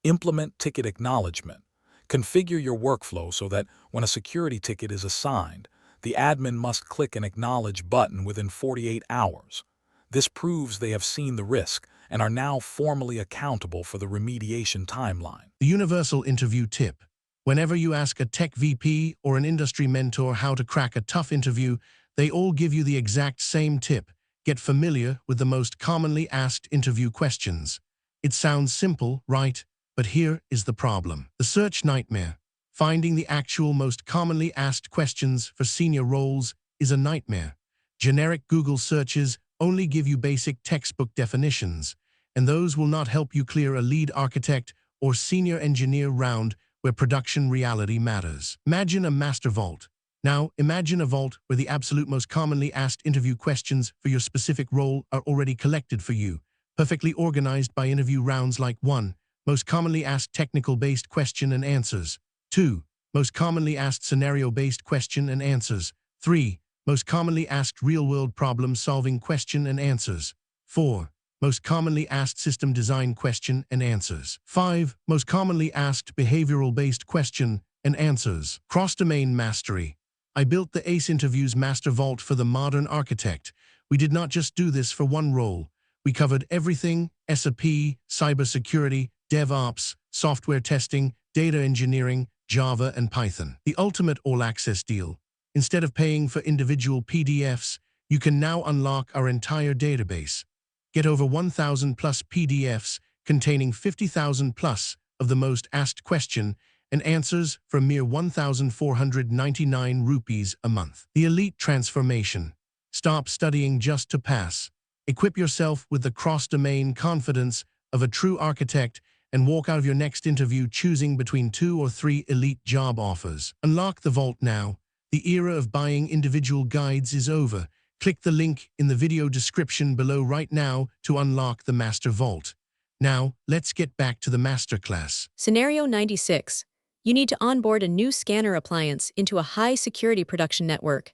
implement ticket acknowledgement. Configure your workflow so that when a security ticket is assigned, the admin must click an Acknowledge button within 48 hours. This proves they have seen the risk and are now formally accountable for the remediation timeline. The universal interview tip. Whenever you ask a tech VP or an industry mentor how to crack a tough interview, they all give you the exact same tip. Get familiar with the most commonly asked interview questions. It sounds simple, right? But here is the problem. The search nightmare. Finding the actual most commonly asked questions for senior roles is a nightmare. Generic Google searches only give you basic textbook definitions, and those will not help you clear a lead architect or senior engineer round where production reality matters. Imagine a master vault. Now, imagine a vault where the absolute most commonly asked interview questions for your specific role are already collected for you, perfectly organized by interview rounds like 1. Most commonly asked technical-based question and answers. 2. Most commonly asked scenario-based question and answers. 3. Most commonly asked real-world problem-solving question and answers. 4. Most commonly asked system design question and answers. 5. Most commonly asked behavioral-based question and answers. Cross-domain mastery. I built the ACE Interviews Master Vault for the modern architect. We did not just do this for one role. We covered everything: SAP, cybersecurity, DevOps, software testing, data engineering, Java, and Python. The ultimate all-access deal. Instead of paying for individual PDFs, you can now unlock our entire database. Get over 1,000 plus PDFs containing 50,000 plus of the most asked question and answers for a mere 1,499 rupees a month. The elite transformation. Stop studying just to pass. Equip yourself with the cross-domain confidence of a true architect and walk out of your next interview choosing between 2 or 3 elite job offers. Unlock the vault now. The era of buying individual guides is over. Click the link in the video description below right now to unlock the Master Vault. Now, let's get back to the Masterclass. Scenario 96. You need to onboard a new scanner appliance into a high-security production network.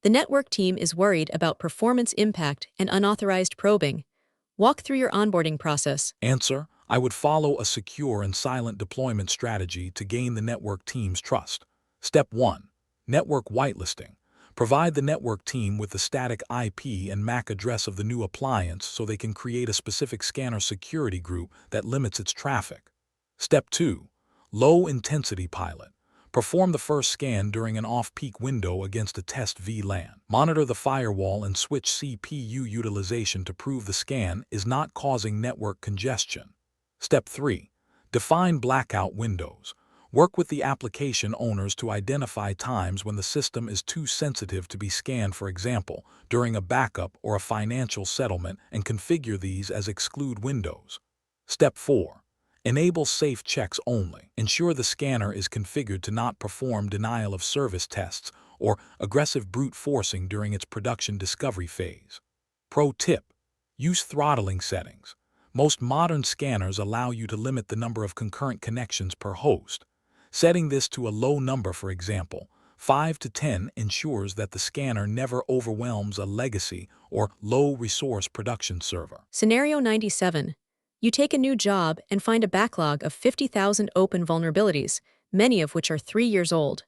The network team is worried about performance impact and unauthorized probing. Walk through your onboarding process. Answer: I would follow a secure and silent deployment strategy to gain the network team's trust. Step 1. Network whitelisting. Provide the network team with the static IP and MAC address of the new appliance so they can create a specific scanner security group that limits its traffic. Step 2. Low-intensity pilot. Perform the first scan during an off-peak window against a test VLAN. Monitor the firewall and switch CPU utilization to prove the scan is not causing network congestion. Step 3. Define blackout windows. Work with the application owners to identify times when the system is too sensitive to be scanned, for example, during a backup or a financial settlement, and configure these as exclude windows. Step 4. Enable safe checks only. Ensure the scanner is configured to not perform denial of service tests or aggressive brute forcing during its production discovery phase. Pro tip: use throttling settings. Most modern scanners allow you to limit the number of concurrent connections per host. Setting this to a low number, for example, 5 to 10, ensures that the scanner never overwhelms a legacy or low-resource production server. Scenario 97. You take a new job and find a backlog of 50,000 open vulnerabilities, many of which are 3 years old.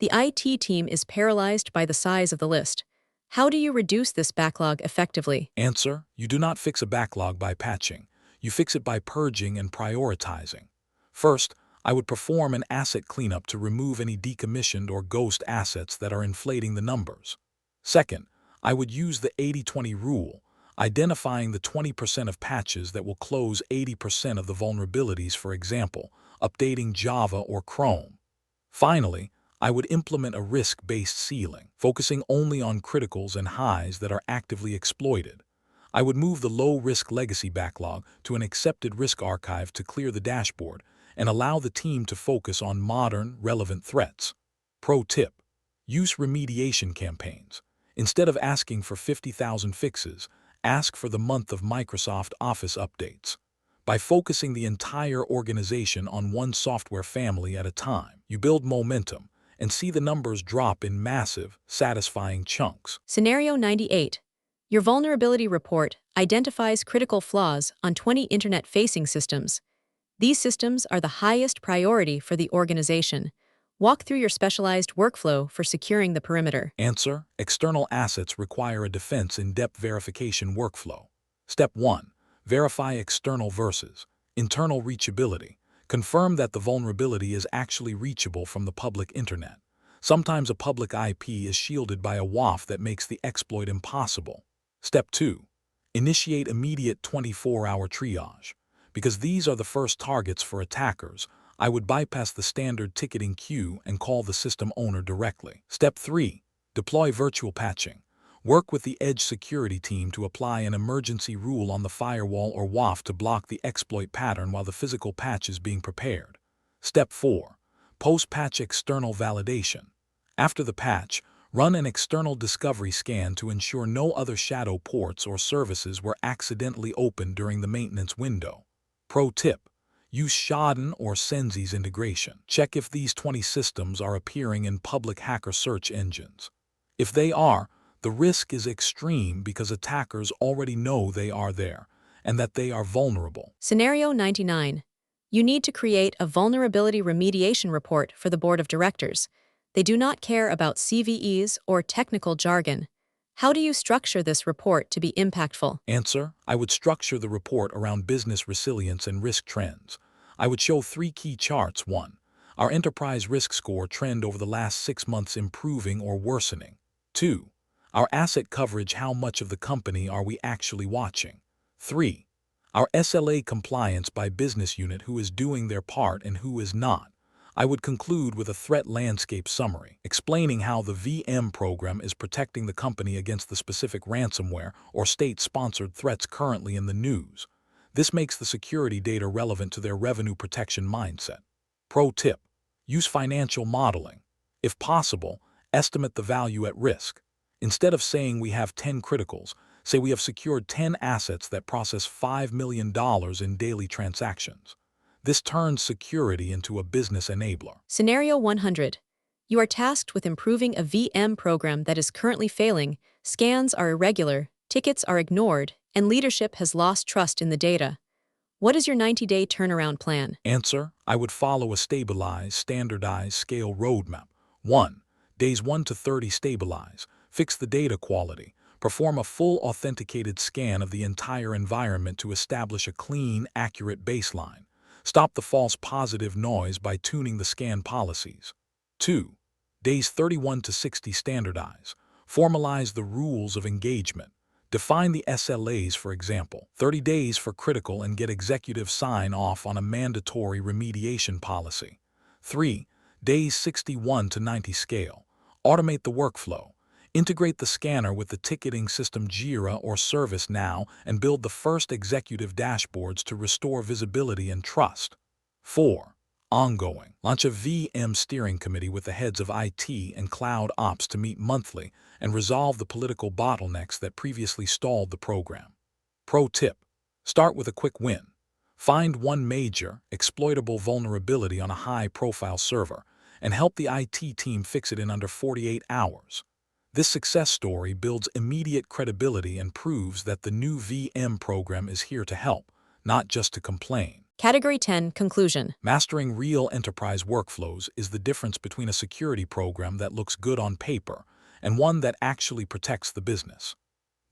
The IT team is paralyzed by the size of the list. How do you reduce this backlog effectively? Answer: you do not fix a backlog by patching. You fix it by purging and prioritizing. First, I would perform an asset cleanup to remove any decommissioned or ghost assets that are inflating the numbers. Second, I would use the 80-20 rule. identifying the 20% of patches that will close 80% of the vulnerabilities, for example, updating Java or Chrome. Finally, I would implement a risk-based ceiling, focusing only on criticals and highs that are actively exploited. I would move the low-risk legacy backlog to an accepted risk archive to clear the dashboard and allow the team to focus on modern, relevant threats. Pro tip: use remediation campaigns. Instead of asking for 50,000 fixes, ask for the month of Microsoft Office updates. By focusing the entire organization on one software family at a time, you build momentum and see the numbers drop in massive, satisfying chunks. Scenario 98. Your vulnerability report identifies critical flaws on 20 internet-facing systems. These systems are the highest priority for the organization. Walk through your specialized workflow for securing the perimeter. Answer: external assets require a defense in-depth verification workflow. Step 1. Verify external versus internal reachability. Confirm that the vulnerability is actually reachable from the public internet. Sometimes a public IP is shielded by a WAF that makes the exploit impossible. Step 2. Initiate immediate 24-hour triage. Because these are the first targets for attackers, I would bypass the standard ticketing queue and call the system owner directly. Step 3. Deploy virtual patching. Work with the edge security team to apply an emergency rule on the firewall or WAF to block the exploit pattern while the physical patch is being prepared. Step 4. Post-patch external validation. After the patch, run an external discovery scan to ensure no other shadow ports or services were accidentally opened during the maintenance window. Pro tip: use Shodan or Senzi's integration. Check if these 20 systems are appearing in public hacker search engines. If they are, the risk is extreme because attackers already know they are there and that they are vulnerable. Scenario 99. You need to create a vulnerability remediation report for the board of directors. They do not care about CVEs or technical jargon. How do you structure this report to be impactful? Answer: I would structure the report around business resilience and risk trends. I would show 3 key charts. 1. Our enterprise risk score trend over the last 6 months improving or worsening. 2. Our asset coverage, how much of the company are we actually watching. 3. Our SLA compliance by business unit, who is doing their part and who is not. I would conclude with a threat landscape summary, explaining how the VM program is protecting the company against the specific ransomware or state-sponsored threats currently in the news. This makes the security data relevant to their revenue protection mindset. Pro tip: use financial modeling. If possible, estimate the value at risk. Instead of saying we have 10 criticals, say we have secured 10 assets that process $5 million in daily transactions. This turns security into a business enabler. Scenario 100. You are tasked with improving a VM program that is currently failing, scans are irregular, tickets are ignored, and leadership has lost trust in the data. What is your 90-day turnaround plan? Answer: I would follow a stabilize, standardize, scale roadmap. 1. Days 1 to 30 stabilize. Fix the data quality. Perform a full authenticated scan of the entire environment to establish a clean, accurate baseline. Stop the false positive noise by tuning the scan policies. 2. Days 31 to 60 standardize. Formalize the rules of engagement. Define the SLAs, for example, 30 days for critical, and get executive sign-off on a mandatory remediation policy. 3. Days 61 to 90 scale. Automate the workflow. Integrate the scanner with the ticketing system Jira or ServiceNow and build the first executive dashboards to restore visibility and trust. 4. Ongoing. Launch a VM steering committee with the heads of IT and cloud ops to meet monthly and resolve the political bottlenecks that previously stalled the program. Pro tip: start with a quick win. Find one major, exploitable vulnerability on a high-profile server and help the IT team fix it in under 48 hours. This success story builds immediate credibility and proves that the new VM program is here to help, not just to complain. Category 10. Conclusion. Mastering real enterprise workflows is the difference between a security program that looks good on paper and one that actually protects the business.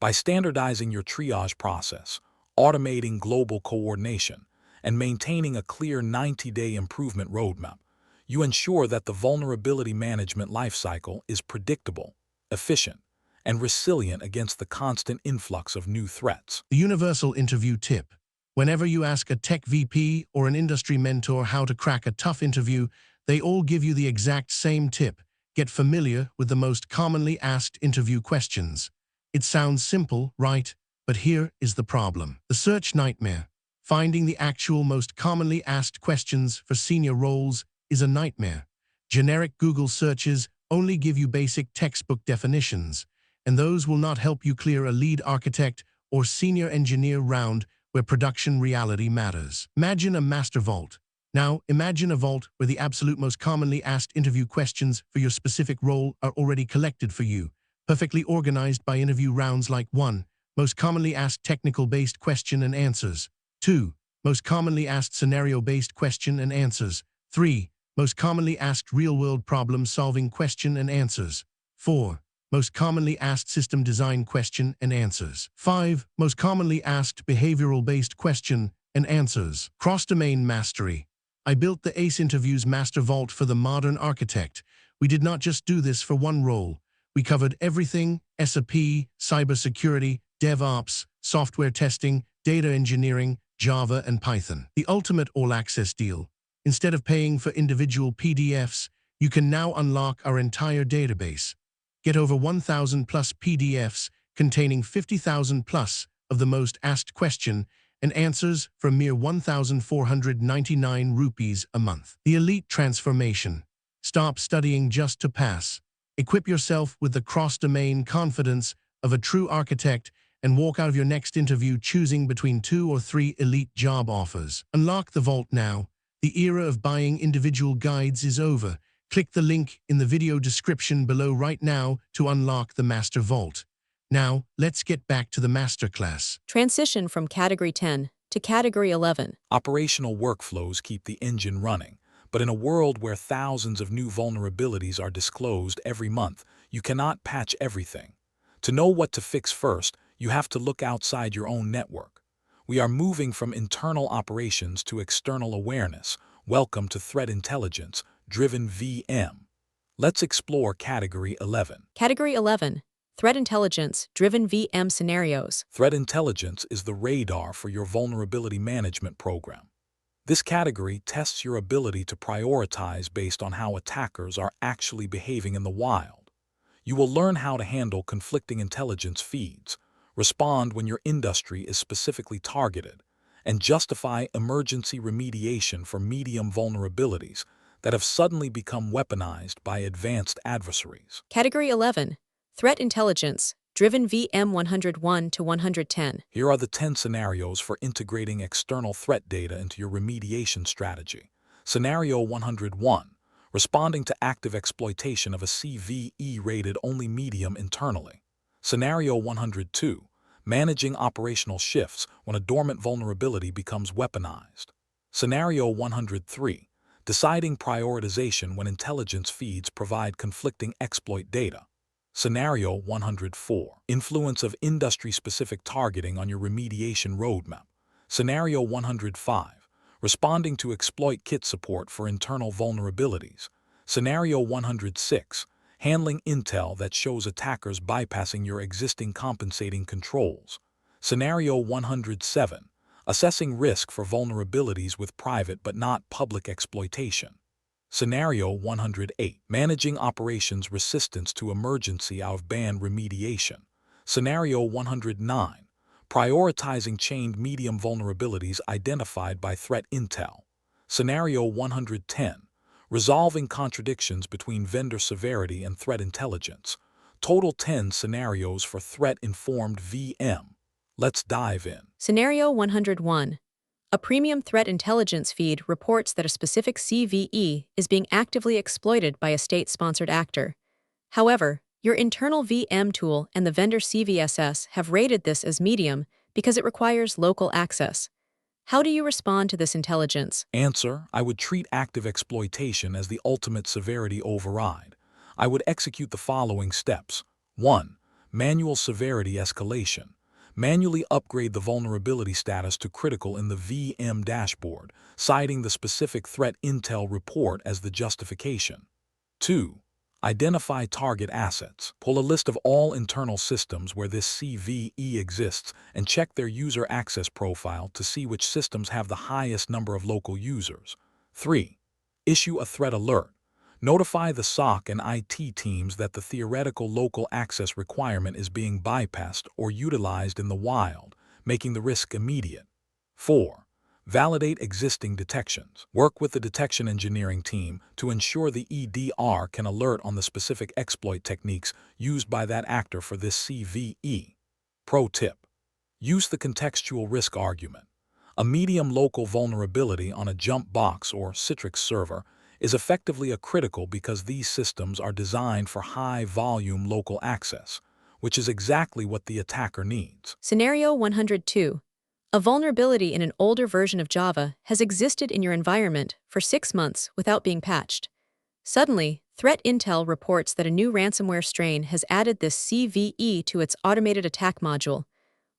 By standardizing your triage process, automating global coordination, and maintaining a clear 90-day improvement roadmap, you ensure that the vulnerability management lifecycle is predictable, efficient, and resilient against the constant influx of new threats. The universal interview tip. Whenever you ask a tech VP or an industry mentor how to crack a tough interview, they all give you the exact same tip. Get familiar with the most commonly asked interview questions. It sounds simple, right? But here is the problem. The search nightmare. Finding the actual most commonly asked questions for senior roles is a nightmare. Generic Google searches only give you basic textbook definitions, and those will not help you clear a lead architect or senior engineer round where production reality matters. Imagine a master vault. Now, imagine a vault where the absolute most commonly asked interview questions for your specific role are already collected for you, perfectly organized by interview rounds like 1. Most commonly asked technical-based question and answers. 2. Most commonly asked scenario-based question and answers. 3. Most commonly asked real-world problem-solving question and answers. 4. Most commonly asked system design question and answers. 5. Most commonly asked behavioral-based question and answers. Cross-domain mastery. I built the ACE Interviews Master Vault for the modern architect. We did not just do this for one role. We covered everything: SAP, cybersecurity, DevOps, software testing, data engineering, Java, and Python. The ultimate all-access deal. Instead of paying for individual PDFs, you can now unlock our entire database. Get over 1,000 plus PDFs containing 50,000 plus of the most asked question and answers for mere 1,499 rupees a month. The elite transformation. Stop studying just to pass. Equip yourself with the cross-domain confidence of a true architect and walk out of your next interview choosing between 2 or 3 elite job offers. Unlock the vault now. The era of buying individual guides is over. Click the link in the video description below right now to unlock the Master Vault. Now, let's get back to the Masterclass. Transition from Category 10 to Category 11. Operational workflows keep the engine running, but in a world where thousands of new vulnerabilities are disclosed every month, you cannot patch everything. To know what to fix first, you have to look outside your own network. We are moving from internal operations to external awareness. Welcome to Threat Intelligence-driven VM. Let's explore Category 11. Category 11. Threat Intelligence-driven VM scenarios. Threat intelligence is the radar for your vulnerability management program. This category tests your ability to prioritize based on how attackers are actually behaving in the wild. You will learn how to handle conflicting intelligence feeds, respond when your industry is specifically targeted, and justify emergency remediation for medium vulnerabilities that have suddenly become weaponized by advanced adversaries. Category 11. Threat Intelligence-driven VM 101 to 110. Here are the 10 scenarios for integrating external threat data into your remediation strategy. Scenario 101. Responding to active exploitation of a CVE rated only medium internally. Scenario 102. Managing operational shifts when a dormant vulnerability becomes weaponized. Scenario 103. Deciding prioritization when intelligence feeds provide conflicting exploit data. Scenario 104. Influence of industry-specific targeting on your remediation roadmap. Scenario 105. Responding to exploit kit support for internal vulnerabilities. Scenario 106. Handling intel that shows attackers bypassing your existing compensating controls. Scenario 107. Assessing risk for vulnerabilities with private but not public exploitation. Scenario 108. Managing operations resistance to emergency out-of-band remediation. Scenario 109. Prioritizing chained medium vulnerabilities identified by threat intel. Scenario 110. Resolving contradictions between vendor severity and threat intelligence. Total 10 scenarios for threat-informed VM. Let's dive in. Scenario 101. A premium threat intelligence feed reports that a specific CVE is being actively exploited by a state-sponsored actor. However, your internal VM tool and the vendor CVSS have rated this as medium because it requires local access. How do you respond to this intelligence? Answer: I would treat active exploitation as the ultimate severity override. I would execute the following steps. 1. Manual severity escalation. Manually upgrade the vulnerability status to critical in the VM dashboard, citing the specific threat intel report as the justification. 2. Identify target assets. Pull a list of all internal systems where this CVE exists and check their user access profile to see which systems have the highest number of local users. 3. Issue a threat alert. Notify the SOC and IT teams that the theoretical local access requirement is being bypassed or utilized in the wild, making the risk immediate. 4. Validate existing detections. Work with the detection engineering team to ensure the EDR can alert on the specific exploit techniques used by that actor for this CVE. Pro tip: use the contextual risk argument. A medium local vulnerability on a jump box or Citrix server is effectively a critical because these systems are designed for high-volume local access, which is exactly what the attacker needs. Scenario 102. A vulnerability in an older version of Java has existed in your environment for 6 months without being patched. Suddenly, Threat Intel reports that a new ransomware strain has added this CVE to its automated attack module.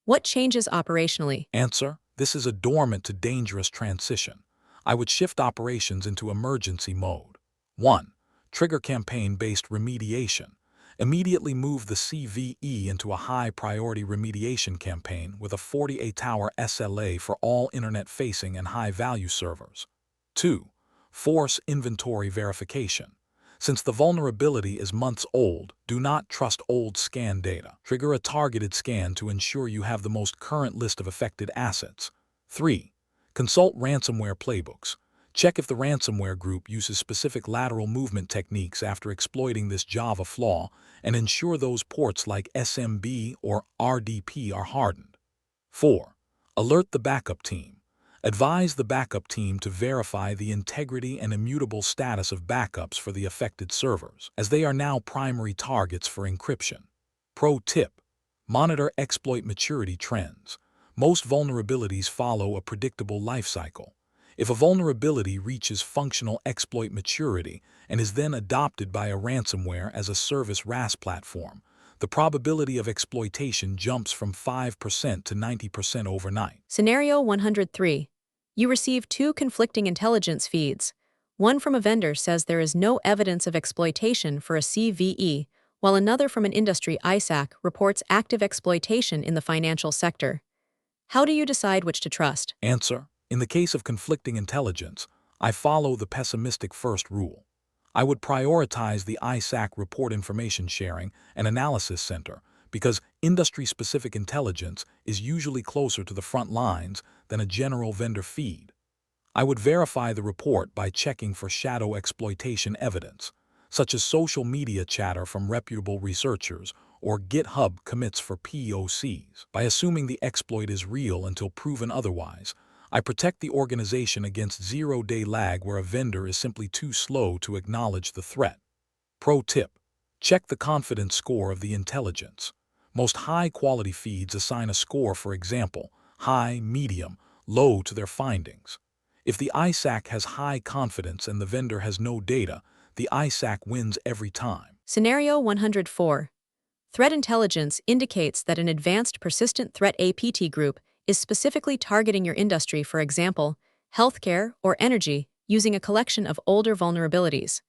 What changes operationally? Answer: this is a dormant to dangerous transition. I would shift operations into emergency mode. 1. Trigger campaign-based remediation. Immediately move the CVE into a high-priority remediation campaign with a 48-hour SLA for all internet-facing and high-value servers. 2. Force inventory verification. Since the vulnerability is months old, do not trust old scan data. Trigger a targeted scan to ensure you have the most current list of affected assets. 3. Consult ransomware playbooks. Check if the ransomware group uses specific lateral movement techniques after exploiting this Java flaw, and ensure those ports like SMB or RDP are hardened. 4. Alert the backup team. Advise the backup team to verify the integrity and immutable status of backups for the affected servers, as they are now primary targets for encryption. Pro tip: monitor exploit maturity trends. Most vulnerabilities follow a predictable life cycle. If a vulnerability reaches functional exploit maturity and is then adopted by a ransomware as a service RAS platform, the probability of exploitation jumps from 5% to 90% overnight. Scenario 103. You receive 2 conflicting intelligence feeds. One from a vendor says there is no evidence of exploitation for a CVE, while another from an industry ISAC reports active exploitation in the financial sector. How do you decide which to trust? Answer: in the case of conflicting intelligence, I follow the pessimistic first rule. I would prioritize the ISAC report information sharing and analysis center because industry-specific intelligence is usually closer to the front lines than a general vendor feed. I would verify the report by checking for shadow exploitation evidence, such as social media chatter from reputable researchers or GitHub commits for POCs. By assuming the exploit is real until proven otherwise, I protect the organization against zero-day lag where a vendor is simply too slow to acknowledge the threat. Pro tip: check the confidence score of the intelligence. Most high-quality feeds assign a score, for example, high, medium, low to their findings. If the ISAC has high confidence and the vendor has no data, the ISAC wins every time. Scenario 104. Threat intelligence indicates that an advanced persistent threat APT group is specifically targeting your industry, for example, healthcare or energy, using a collection of older vulnerabilities.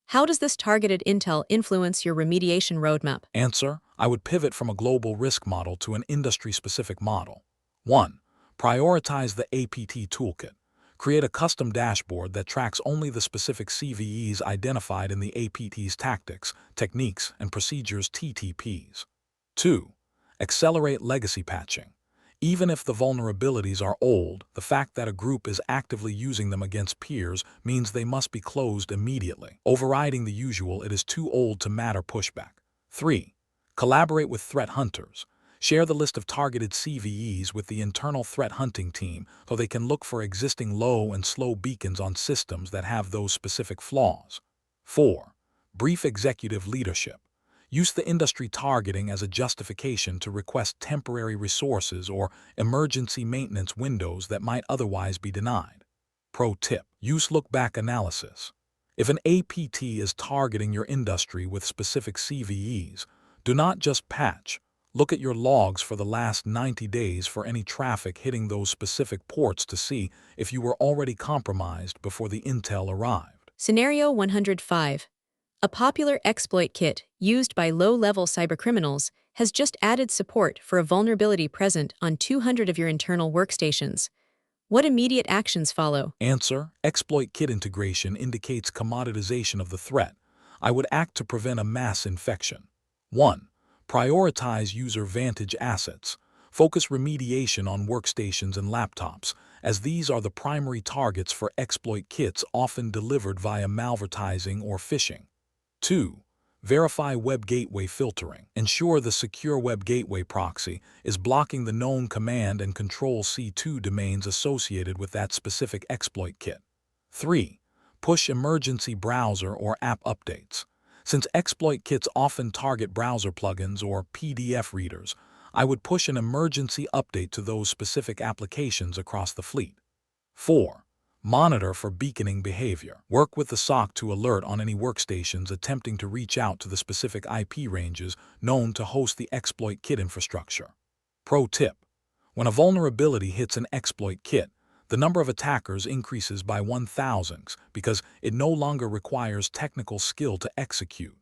How does this targeted intel influence your remediation roadmap? Answer: I would pivot from a global risk model to an industry-specific model. 1. Prioritize the APT toolkit. Create a custom dashboard that tracks only the specific CVEs identified in the APT's tactics, techniques, and procedures (TTPs). 2. Accelerate legacy patching. Even if the vulnerabilities are old, the fact that a group is actively using them against peers means they must be closed immediately, overriding the usual "it is too old to matter" pushback. 3. Collaborate with threat hunters. Share the list of targeted CVEs with the internal threat hunting team so they can look for existing low and slow beacons on systems that have those specific flaws. 4. Brief executive leadership. Use the industry targeting as a justification to request temporary resources or emergency maintenance windows that might otherwise be denied. Pro tip: use look-back analysis. If an APT is targeting your industry with specific CVEs, do not just patch. Look at your logs for the last 90 days for any traffic hitting those specific ports to see if you were already compromised before the intel arrived. Scenario 105. A popular exploit kit used by low-level cybercriminals has just added support for a vulnerability present on 200 of your internal workstations. What immediate actions follow? Answer: exploit kit integration indicates commoditization of the threat. I would act to prevent a mass infection. 1. Prioritize user vantage assets. Focus remediation on workstations and laptops, as these are the primary targets for exploit kits often delivered via malvertising or phishing. 2. Verify web gateway filtering. Ensure the secure web gateway proxy is blocking the known command and control C2 domains associated with that specific exploit kit. 3. Push emergency browser or app updates. Since exploit kits often target browser plugins or PDF readers, I would push an emergency update to those specific applications across the fleet. 4. Monitor for beaconing behavior. Work with the SOC to alert on any workstations attempting to reach out to the specific IP ranges known to host the exploit kit infrastructure. Pro tip: when a vulnerability hits an exploit kit, the number of attackers increases by 1,000 because it no longer requires technical skill to execute.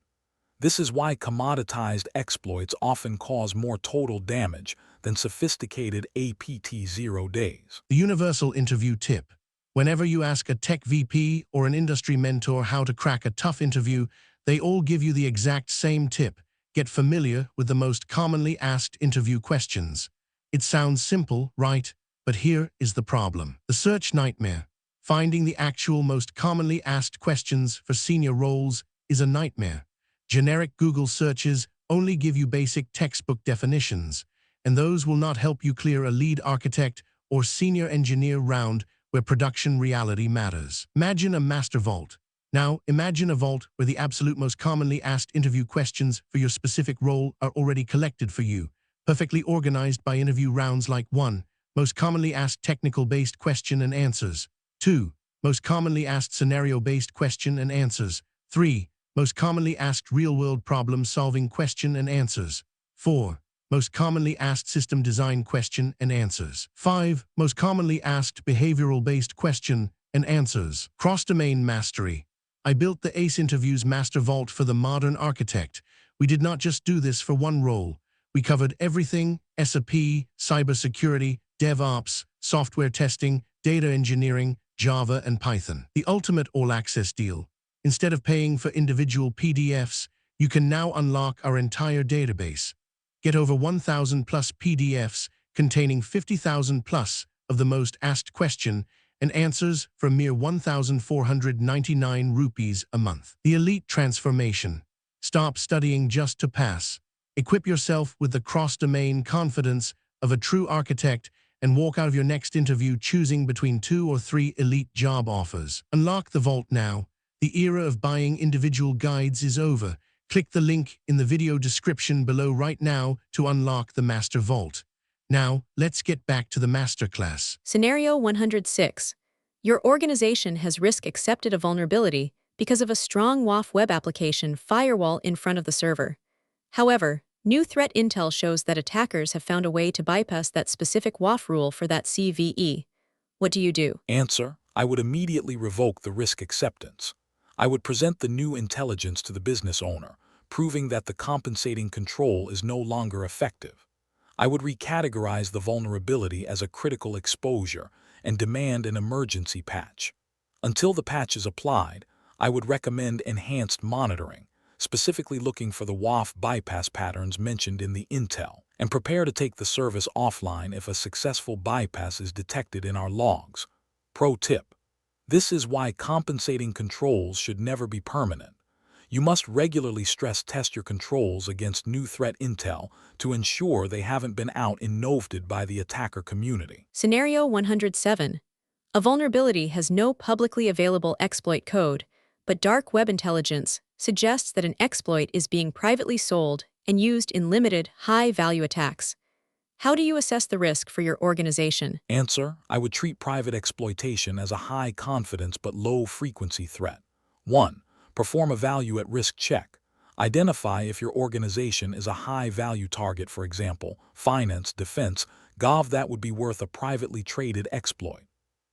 This is why commoditized exploits often cause more total damage than sophisticated APT0 days. The universal interview tip. Whenever you ask a tech VP or an industry mentor how to crack a tough interview, they all give you the exact same tip. Get familiar with the most commonly asked interview questions. It sounds simple, right? But here is the problem. The search nightmare. Finding the actual most commonly asked questions for senior roles is a nightmare. Generic Google searches only give you basic textbook definitions, and those will not help you clear a lead architect or senior engineer round where production reality matters. Imagine a master vault. Now, imagine a vault where the absolute most commonly asked interview questions for your specific role are already collected for you, perfectly organized by interview rounds like 1. Most commonly asked technical-based question and answers. 2. Most commonly asked scenario-based question and answers. 3. Most commonly asked real-world problem-solving question and answers. 4. Most commonly asked system design question and answers. 5. Most commonly asked behavioral-based question and answers. Cross-domain mastery. I built the ACE Interviews Master Vault for the modern architect. We did not just do this for one role. We covered everything: SAP, cybersecurity, DevOps, software testing, data engineering, Java, and Python. The ultimate all-access deal. Instead of paying for individual PDFs, you can now unlock our entire database. Get over 1,000 plus PDFs containing 50,000 plus of the most asked question and answers for mere 1,499 rupees a month. The elite transformation. Stop studying just to pass. Equip yourself with the cross-domain confidence of a true architect and walk out of your next interview choosing between 2 or 3 elite job offers. Unlock the vault now. The era of buying individual guides is over. Click the link in the video description below right now to unlock the Master Vault. Now, let's get back to the Masterclass. Scenario 106. Your organization has risk-accepted a vulnerability because of a strong WAF web application firewall in front of the server. However, new threat intel shows that attackers have found a way to bypass that specific WAF rule for that CVE. What do you do? Answer: I would immediately revoke the risk acceptance. I would present the new intelligence to the business owner, proving that the compensating control is no longer effective. I would recategorize the vulnerability as a critical exposure and demand an emergency patch. Until the patch is applied, I would recommend enhanced monitoring, specifically looking for the WAF bypass patterns mentioned in the intel, and prepare to take the service offline if a successful bypass is detected in our logs. Pro tip: this is why compensating controls should never be permanent. You must regularly stress test your controls against new threat intel to ensure they haven't been out innovated by the attacker community. Scenario 107. A vulnerability has no publicly available exploit code, but dark web intelligence suggests that an exploit is being privately sold and used in limited, high-value attacks. How do you assess the risk for your organization? Answer: I would treat private exploitation as a high-confidence but low-frequency threat. 1. Perform a value-at-risk check. Identify if your organization is a high-value target, for example, finance, defense, gov that would be worth a privately traded exploit.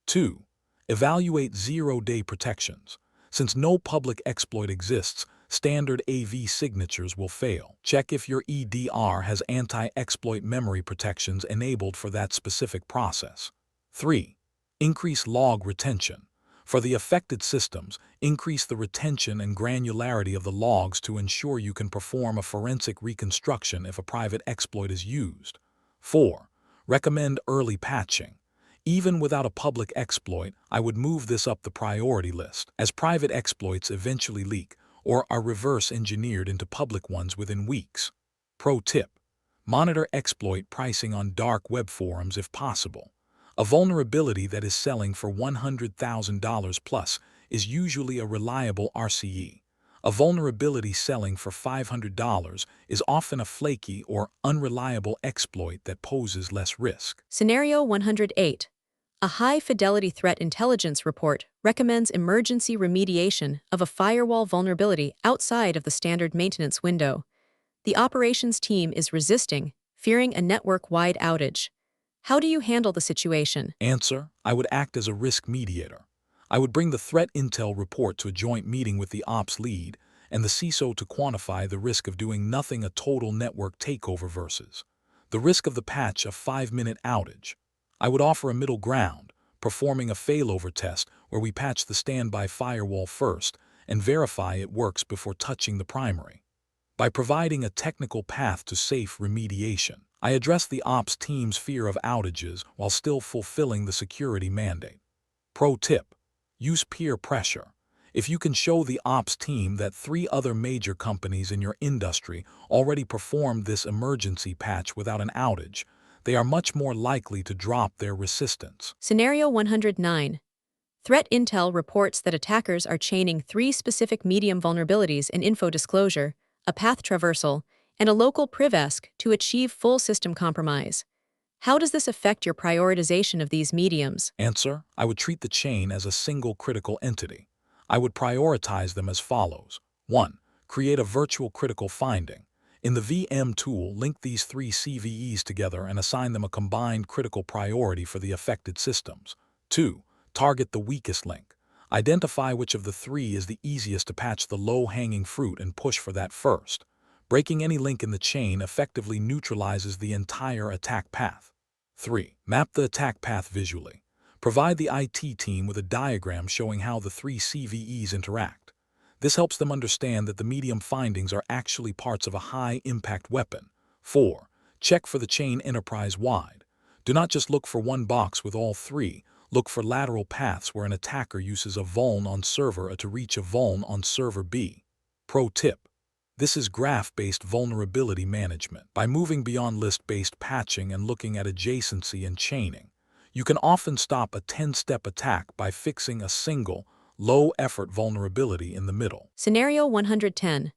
2. Evaluate zero-day protections. Since no public exploit exists, Standard AV signatures will fail. Check if your EDR has anti-exploit memory protections enabled for that specific process. 3. Increase log retention. For the affected systems, increase the retention and granularity of the logs to ensure you can perform a forensic reconstruction if a private exploit is used. 4. Recommend early patching. Even without a public exploit, I would move this up the priority list, as private exploits eventually leak or are reverse engineered into public ones within weeks. Pro tip: monitor exploit pricing on dark web forums if possible. A vulnerability that is selling for $100,000 plus is usually a reliable RCE. A vulnerability selling for $500 is often a flaky or unreliable exploit that poses less risk. Scenario 108. A high-fidelity threat intelligence report recommends emergency remediation of a firewall vulnerability outside of the standard maintenance window. The operations team is resisting, fearing a network-wide outage. How do you handle the situation? Answer: I would act as a risk mediator. I would bring the threat intel report to a joint meeting with the ops lead and the CISO to quantify the risk of doing nothing, a total network takeover versus the risk of the patch, a 5-minute outage. I would offer a middle ground, performing a failover test where we patch the standby firewall first and verify it works before touching the primary. By providing a technical path to safe remediation, I address the ops team's fear of outages while still fulfilling the security mandate. Pro tip: use peer pressure. If you can show the ops team that 3 other major companies in your industry already performed this emergency patch without an outage, they are much more likely to drop their resistance. Scenario 109. Threat intel reports that attackers are chaining 3 specific medium vulnerabilities in info disclosure, a path traversal, and a local privesk to achieve full system compromise. How does this affect your prioritization of these mediums? Answer: I would treat the chain as a single critical entity. I would prioritize them as follows. 1. Create a virtual critical finding. In the VM tool, link these 3 CVEs together and assign them a combined critical priority for the affected systems. 2. Target the weakest link. Identify which of the 3 is the easiest to patch the low-hanging fruit and push for that first. Breaking any link in the chain effectively neutralizes the entire attack path. 3. Map the attack path visually. Provide the IT team with a diagram showing how the 3 CVEs interact. This helps them understand that the medium findings are actually parts of a high-impact weapon. 4. Check for the chain enterprise-wide. Do not just look for one box with all 3. Look for lateral paths where an attacker uses a vuln on server A to reach a vuln on server B. Pro tip: this is graph-based vulnerability management. By moving beyond list-based patching and looking at adjacency and chaining, you can often stop a 10-step attack by fixing a single, low-effort vulnerability in the middle. Scenario 110.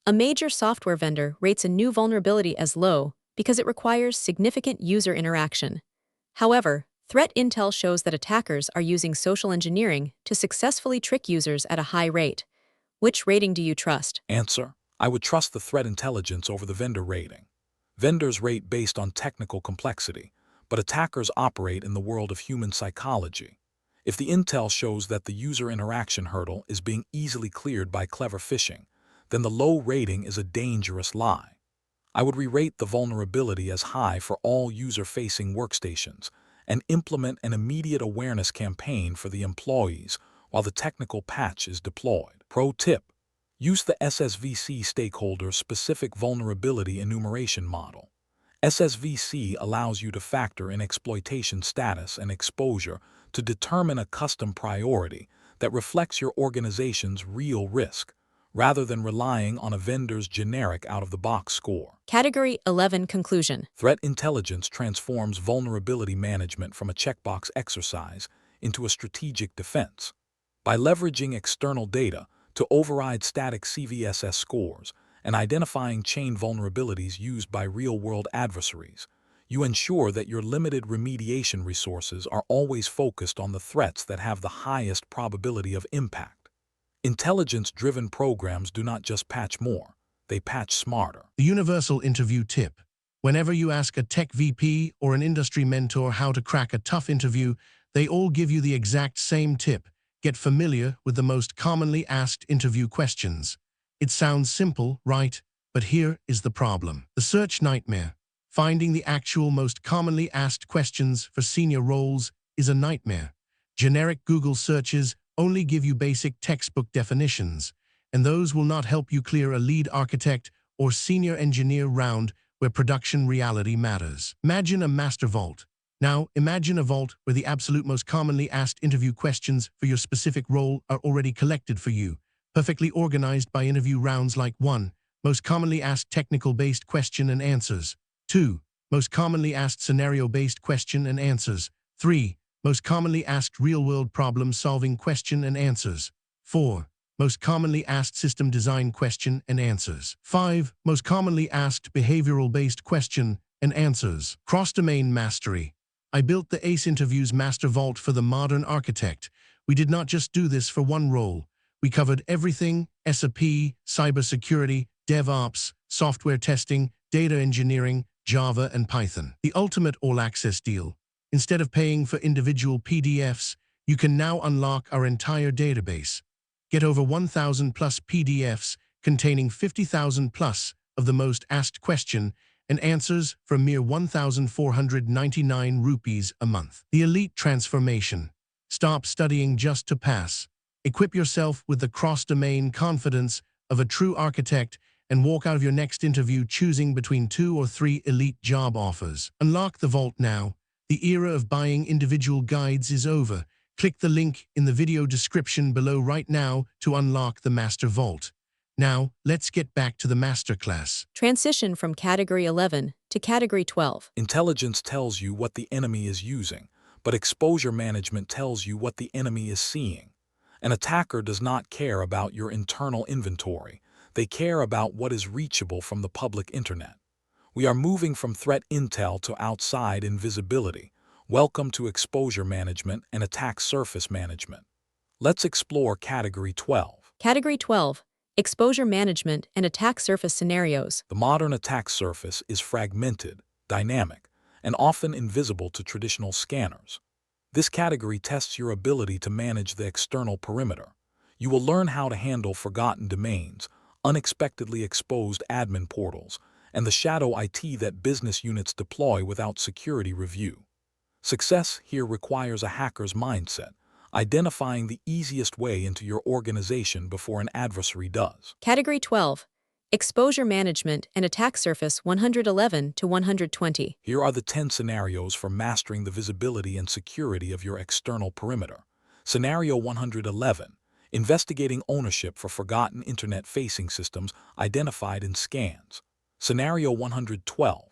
A major software vendor rates a new vulnerability as low because it requires significant user interaction. However, threat intel shows that attackers are using social engineering to successfully trick users at a high rate. Which rating do you trust? Answer: I would trust the threat intelligence over the vendor rating. Vendors rate based on technical complexity, but attackers operate in the world of human psychology. If the intel shows that the user interaction hurdle is being easily cleared by clever phishing, then the low rating is a dangerous lie. I would re-rate the vulnerability as high for all user-facing workstations and implement an immediate awareness campaign for the employees while the technical patch is deployed. Pro tip: use the SSVC stakeholder-specific vulnerability enumeration model. SSVC allows you to factor in exploitation status and exposure to determine a custom priority that reflects your organization's real risk, rather than relying on a vendor's generic out-of-the-box score. Category 11 Conclusion. Threat intelligence transforms vulnerability management from a checkbox exercise into a strategic defense. By leveraging external data to override static CVSS scores and identifying chain vulnerabilities used by real-world adversaries, you ensure that your limited remediation resources are always focused on the threats that have the highest probability of impact. Intelligence-driven programs do not just patch more, they patch smarter. The universal interview tip. Whenever you ask a tech VP or an industry mentor how to crack a tough interview, they all give you the exact same tip. Get familiar with the most commonly asked interview questions. It sounds simple, right? But here is the problem. The search nightmare. Finding the actual most commonly asked questions for senior roles is a nightmare. Generic Google searches only give you basic textbook definitions, and those will not help you clear a lead architect or senior engineer round where production reality matters. Imagine a master vault. Now, imagine a vault where the absolute most commonly asked interview questions for your specific role are already collected for you, perfectly organized by interview rounds like 1. Most commonly asked technical-based question and answers. 2. Most commonly asked scenario-based question and answers. 3. Most commonly asked real-world problem-solving question and answers. 4. Most commonly asked system design question and answers. 5. Most commonly asked behavioral-based question and answers. Cross-domain mastery. I built the ACE Interviews Master Vault for the modern architect. We did not just do this for one role. We covered everything: SAP, cybersecurity, DevOps, software testing, data engineering, Java, and Python. The ultimate all-access deal. Instead of paying for individual PDFs, you can now unlock our entire database. Get over 1,000 plus PDFs containing 50,000 plus of the most asked question and answers for mere 1,499 rupees a month. The elite transformation. Stop studying just to pass. Equip yourself with the cross-domain confidence of a true architect and walk out of your next interview choosing between 2 or 3 elite job offers. Unlock the vault now. The era of buying individual guides is over. Click the link in the video description below right now to unlock the Master Vault. Now, let's get back to the Masterclass. Transition from Category 11 to Category 12. Intelligence tells you what the enemy is using, but exposure management tells you what the enemy is seeing. An attacker does not care about your internal inventory. They care about what is reachable from the public internet. We are moving from threat intel to outside invisibility. Welcome to exposure management and attack surface management. Let's explore Category 12. Category 12. Exposure management and attack surface scenarios. The modern attack surface is fragmented, dynamic, and often invisible to traditional scanners. This category tests your ability to manage the external perimeter. You will learn how to handle forgotten domains, unexpectedly exposed admin portals, and the shadow IT that business units deploy without security review. Success here requires a hacker's mindset, identifying the easiest way into your organization before an adversary does. Category 12. Exposure management and attack surface 111 to 120. Here are the 10 scenarios for mastering the visibility and security of your external perimeter. Scenario 111. Investigating ownership for forgotten internet-facing systems identified in scans. Scenario 112.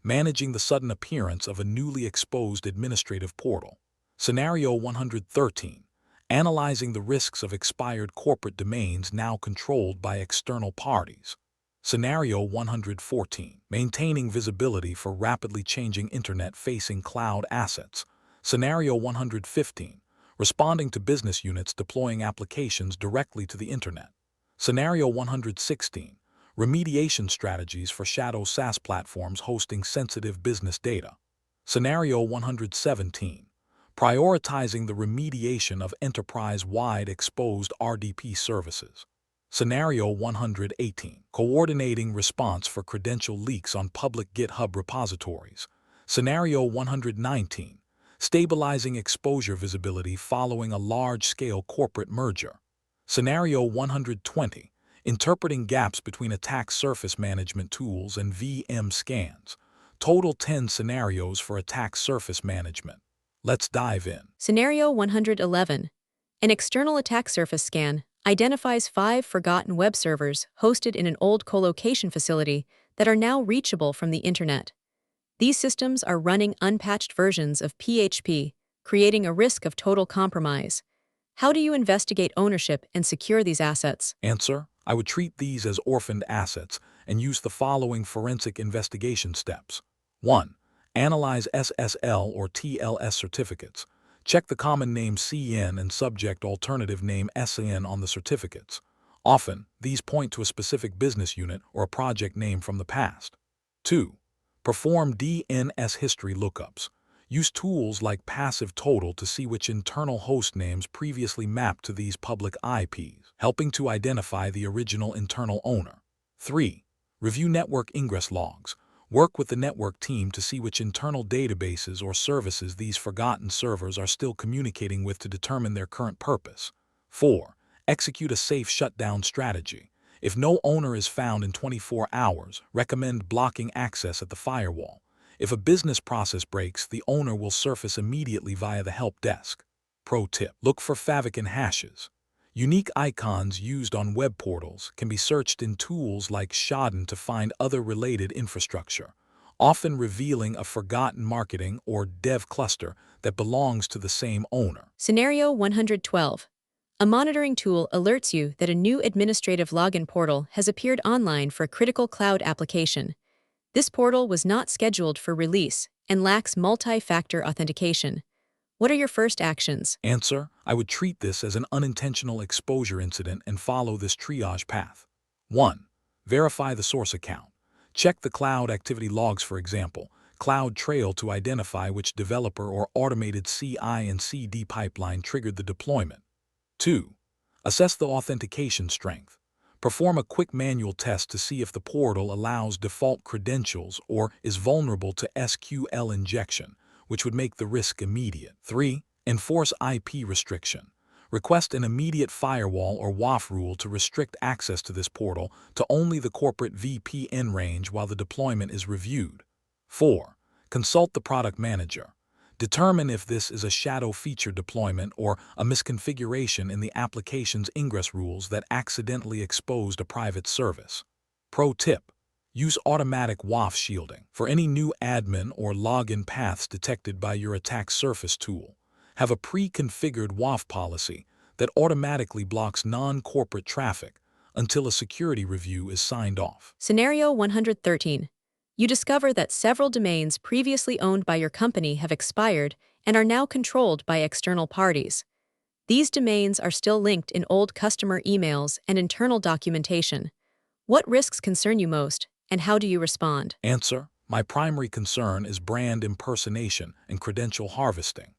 Managing the sudden appearance of a newly exposed administrative portal. Scenario 113. Analyzing the risks of expired corporate domains now controlled by external parties. Scenario 114. Maintaining visibility for rapidly changing internet-facing cloud assets. Scenario 115. Responding to business units deploying applications directly to the internet. Scenario 116. Remediation strategies for shadow SaaS platforms hosting sensitive business data. Scenario 117. Prioritizing the remediation of enterprise-wide exposed RDP services. Scenario 118. Coordinating response for credential leaks on public GitHub repositories. Scenario 119. Stabilizing exposure visibility following a large-scale corporate merger. Scenario 120. Interpreting gaps between attack surface management tools and VM scans. Total 10 scenarios for attack surface management. Let's dive in. Scenario 111. An external attack surface scan identifies 5 forgotten web servers hosted in an old colocation facility that are now reachable from the internet. These systems are running unpatched versions of PHP, creating a risk of total compromise. How do you investigate ownership and secure these assets? Answer: I would treat these as orphaned assets and use the following forensic investigation steps. 1. Analyze SSL or TLS certificates. Check the common name CN and subject alternative name SN on the certificates. Often, these point to a specific business unit or a project name from the past. 2. Perform DNS history lookups. Use tools like Passive Total to see which internal host names previously mapped to these public IPs, helping to identify the original internal owner. 3. Review network ingress logs. Work with the network team to see which internal databases or services these forgotten servers are still communicating with to determine their current purpose. 4. Execute a safe shutdown strategy. If no owner is found in 24 hours, recommend blocking access at the firewall. If a business process breaks, the owner will surface immediately via the help desk. Pro tip: look for favicon hashes. Unique icons used on web portals can be searched in tools like Shodan to find other related infrastructure, often revealing a forgotten marketing or dev cluster that belongs to the same owner. Scenario 112. A monitoring tool alerts you that a new administrative login portal has appeared online for a critical cloud application. This portal was not scheduled for release and lacks multi-factor authentication. What are your first actions? Answer: I would treat this as an unintentional exposure incident and follow this triage path. 1. Verify the source account. Check the cloud activity logs, for example, CloudTrail, to identify which developer or automated CI and CD pipeline triggered the deployment. 2. Assess the authentication strength. Perform a quick manual test to see if the portal allows default credentials or is vulnerable to SQL injection, which would make the risk immediate. 3. Enforce IP restriction. Request an immediate firewall or WAF rule to restrict access to this portal to only the corporate VPN range while the deployment is reviewed. 4. Consult the product manager. Determine if this is a shadow feature deployment or a misconfiguration in the application's ingress rules that accidentally exposed a private service. Pro tip: use automatic WAF shielding for any new admin or login paths detected by your attack surface tool. Have a pre-configured WAF policy that automatically blocks non-corporate traffic until a security review is signed off. Scenario 113. You discover that several domains previously owned by your company have expired and are now controlled by external parties. These domains are still linked in old customer emails and internal documentation. What risks concern you most, and how do you respond? Answer: my primary concern is brand impersonation and credential harvesting.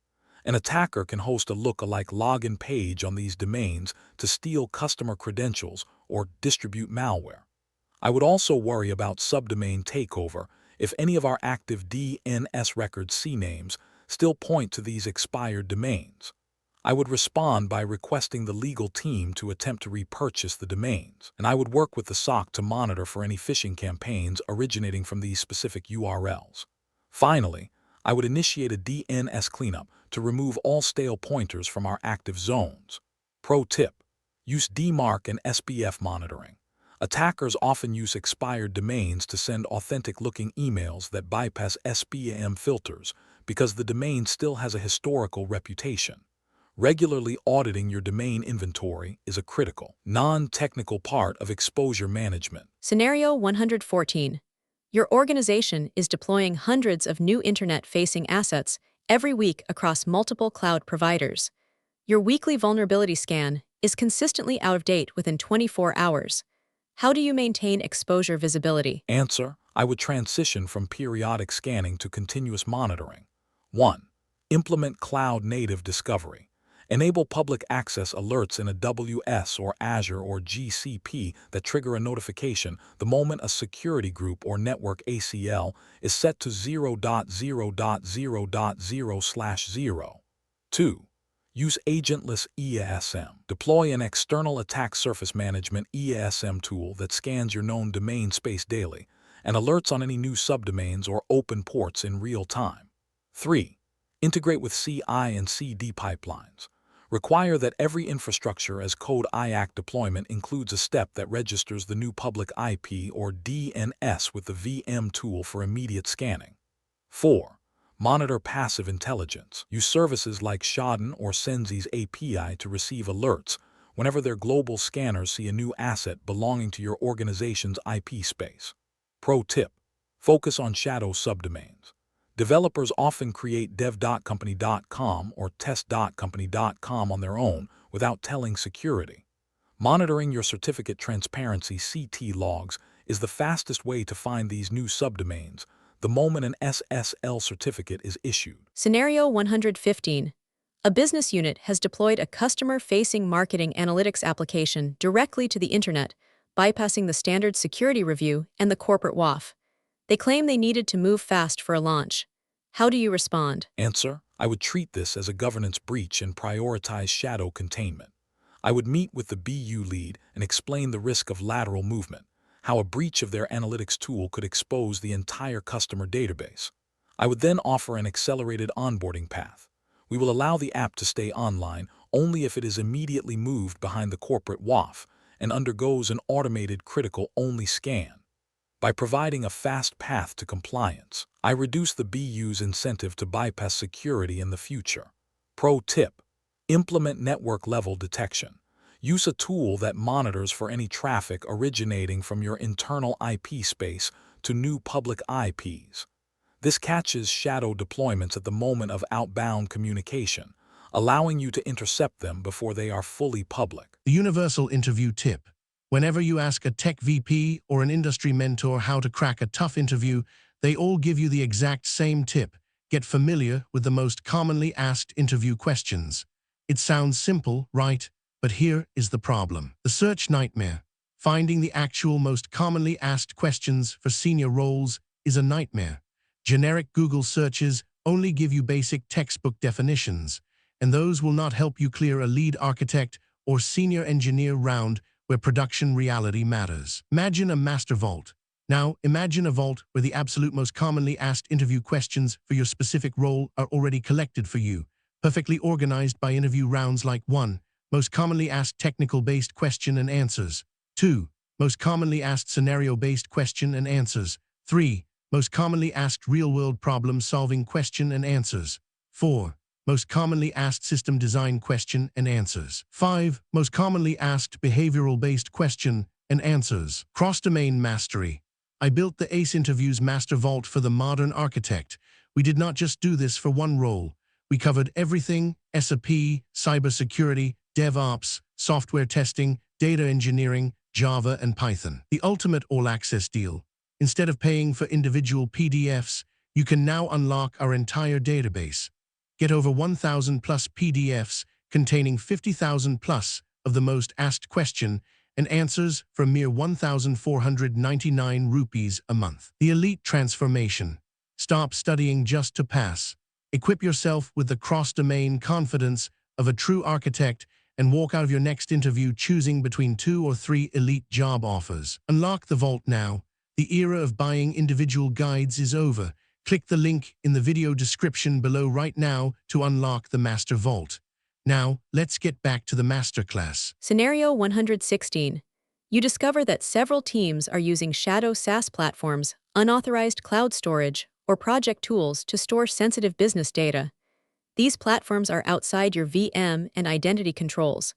An attacker can host a look-alike login page on these domains to steal customer credentials or distribute malware. I would also worry about subdomain takeover if any of our active DNS record CNAMEs still point to these expired domains. I would respond by requesting the legal team to attempt to repurchase the domains, and I would work with the SOC to monitor for any phishing campaigns originating from these specific URLs. Finally, I would initiate a DNS cleanup to remove all stale pointers from our active zones. Pro tip: use DMARC and SPF monitoring. Attackers often use expired domains to send authentic-looking emails that bypass spam filters because the domain still has a historical reputation. Regularly auditing your domain inventory is a critical, non-technical part of exposure management. Scenario 114. Your organization is deploying hundreds of new internet-facing assets every week across multiple cloud providers. Your weekly vulnerability scan is consistently out of date within 24 hours. How do you maintain exposure visibility? Answer: I would transition from periodic scanning to continuous monitoring. 1. Implement cloud-native discovery. Enable public access alerts in AWS or Azure or GCP that trigger a notification the moment a security group or network ACL is set to 0.0.0.0/0. 2. Use agentless EASM. Deploy an external attack surface management EASM tool that scans your known domain space daily and alerts on any new subdomains or open ports in real time. 3. Integrate with CI and CD pipelines. Require that every infrastructure as code IAC deployment includes a step that registers the new public IP or DNS with the VM tool for immediate scanning. 4. Monitor passive intelligence. Use services like Shodan or Senzi's API to receive alerts whenever their global scanners see a new asset belonging to your organization's IP space. Pro tip: focus on shadow subdomains. Developers often create dev.company.com or test.company.com on their own without telling security. Monitoring your certificate transparency CT logs is the fastest way to find these new subdomains, the moment an SSL certificate is issued. Scenario 115. A business unit has deployed a customer-facing marketing analytics application directly to the internet, bypassing the standard security review and the corporate WAF. They claim they needed to move fast for a launch. How do you respond? Answer: I would treat this as a governance breach and prioritize shadow containment. I would meet with the BU lead and explain the risk of lateral movement, how a breach of their analytics tool could expose the entire customer database. I would then offer an accelerated onboarding path. We will allow the app to stay online only if it is immediately moved behind the corporate WAF and undergoes an automated critical-only scan. By providing a fast path to compliance, I reduce the BU's incentive to bypass security in the future. Pro tip: implement network-level detection. Use a tool that monitors for any traffic originating from your internal IP space to new public IPs. This catches shadow deployments at the moment of outbound communication, allowing you to intercept them before they are fully public. The universal interview tip. Whenever you ask a tech VP or an industry mentor how to crack a tough interview, they all give you the exact same tip. Get familiar with the most commonly asked interview questions. It sounds simple, right? But here is the problem. The search nightmare. Finding the actual most commonly asked questions for senior roles is a nightmare. Generic Google searches only give you basic textbook definitions, and those will not help you clear a lead architect or senior engineer round where production reality matters. Imagine a master vault. Now, imagine a vault where the absolute most commonly asked interview questions for your specific role are already collected for you, perfectly organized by interview rounds like 1. Most commonly asked technical-based question and answers. 2. Most commonly asked scenario-based question and answers. 3. Most commonly asked real-world problem-solving question and answers. 4. Most commonly asked system design question and answers. 5. Most commonly asked behavioral-based question and answers. Cross-domain mastery. I built the ACE Interviews Master Vault for the modern architect. We did not just do this for one role. We covered everything: SAP, cybersecurity, DevOps, software testing, data engineering, Java, and Python. The ultimate all-access deal. Instead of paying for individual PDFs, you can now unlock our entire database. Get over 1,000 plus PDFs containing 50,000 plus of the most asked question and answers for a mere 1,499 rupees a month. The elite transformation. Stop studying just to pass. Equip yourself with the cross-domain confidence of a true architect and walk out of your next interview choosing between 2 or 3 elite job offers. Unlock the vault now. The era of buying individual guides is over. Click the link in the video description below right now to unlock the Master Vault. Now, let's get back to the Masterclass. Scenario 116. You discover that several teams are using shadow SaaS platforms, unauthorized cloud storage, or project tools to store sensitive business data. These platforms are outside your VM and identity controls.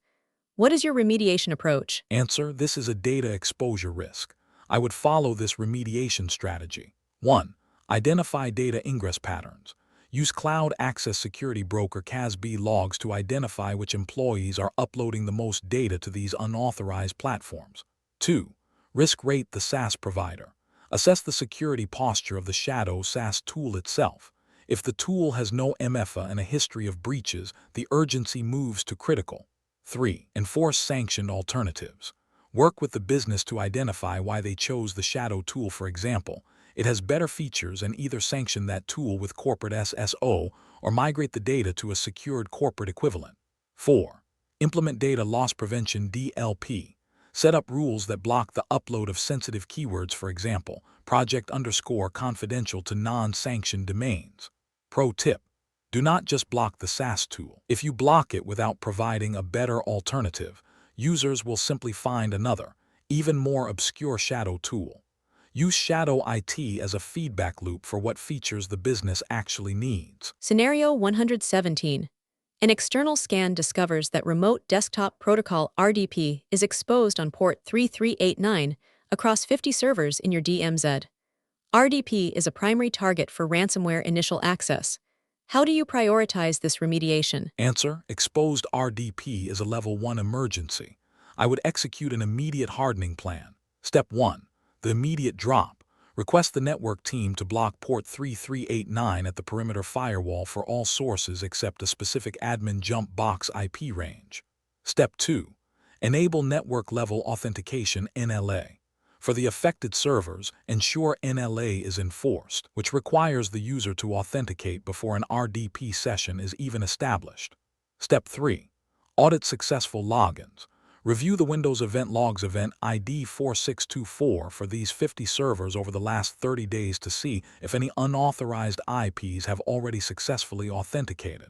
What is your remediation approach? Answer: this is a data exposure risk. I would follow this remediation strategy. 1. Identify data ingress patterns. Use Cloud Access Security Broker CASB logs to identify which employees are uploading the most data to these unauthorized platforms. 2. Risk rate the SaaS provider. Assess the security posture of the shadow SaaS tool itself. If the tool has no MFA and a history of breaches, the urgency moves to critical. 3. Enforce sanctioned alternatives. Work with the business to identify why they chose the shadow tool. For example, it has better features, and either sanction that tool with corporate SSO or migrate the data to a secured corporate equivalent. 4. Implement data loss prevention DLP. Set up rules that block the upload of sensitive keywords, for example, project_confidential to non-sanctioned domains. Pro tip: do not just block the SaaS tool. If you block it without providing a better alternative, users will simply find another, even more obscure shadow tool. Use Shadow IT as a feedback loop for what features the business actually needs. Scenario 117. An external scan discovers that Remote Desktop Protocol (RDP) is exposed on port 3389 across 50 servers in your DMZ. RDP is a primary target for ransomware initial access. How do you prioritize this remediation? Answer: exposed RDP is a level 1 emergency. I would execute an immediate hardening plan. Step 1. The immediate drop. Request the network team to block port 3389 at the perimeter firewall for all sources except a specific admin jump box IP range. Step 2. Enable network-level authentication (NLA). For the affected servers, ensure NLA is enforced, which requires the user to authenticate before an RDP session is even established. Step 3. Audit successful logins. Review the Windows Event Logs event ID 4624 for these 50 servers over the last 30 days to see if any unauthorized IPs have already successfully authenticated.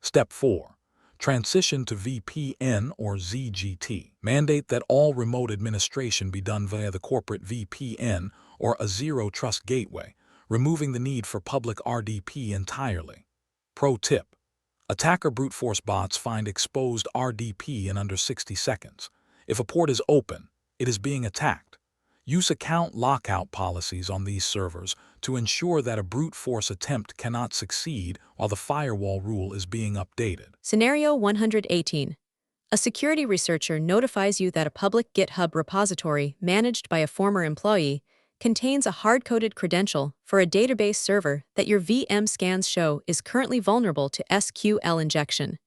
Step 4. Transition to VPN or ZGT. Mandate that all remote administration be done via the corporate VPN or a zero-trust gateway, removing the need for public RDP entirely. Pro tip. Attacker brute force bots find exposed RDP in under 60 seconds. If a port is open, it is being attacked. Use account lockout policies on these servers to ensure that a brute force attempt cannot succeed while the firewall rule is being updated. Scenario 118. A security researcher notifies you that a public GitHub repository managed by a former employee contains a hard-coded credential for a database server that your VM scans show is currently vulnerable to SQL injection.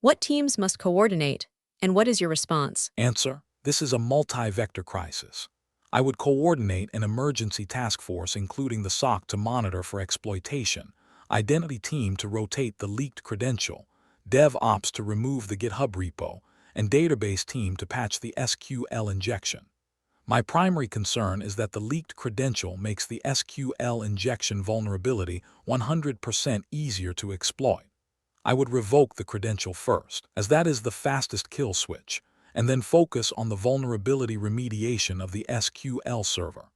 What teams must coordinate, and what is your response? Answer: this is a multi-vector crisis. I would coordinate an emergency task force including the SOC to monitor for exploitation, identity team to rotate the leaked credential, DevOps to remove the GitHub repo, and database team to patch the SQL injection. My primary concern is that the leaked credential makes the SQL injection vulnerability 100% easier to exploit. I would revoke the credential first, as that is the fastest kill switch, and then focus on the vulnerability remediation of the SQL server.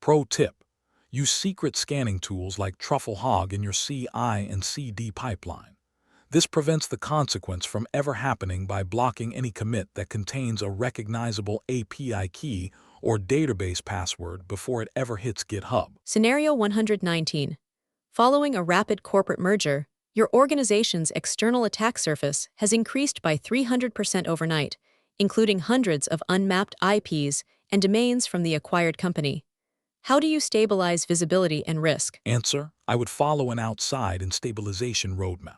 Pro tip: use secret scanning tools like TruffleHog in your CI and CD pipeline. This prevents the consequence from ever happening by blocking any commit that contains a recognizable API key or database password before it ever hits GitHub. Scenario 119. Following a rapid corporate merger, your organization's external attack surface has increased by 300% overnight, including hundreds of unmapped IPs and domains from the acquired company. How do you stabilize visibility and risk? Answer: I would follow an outside and stabilization roadmap.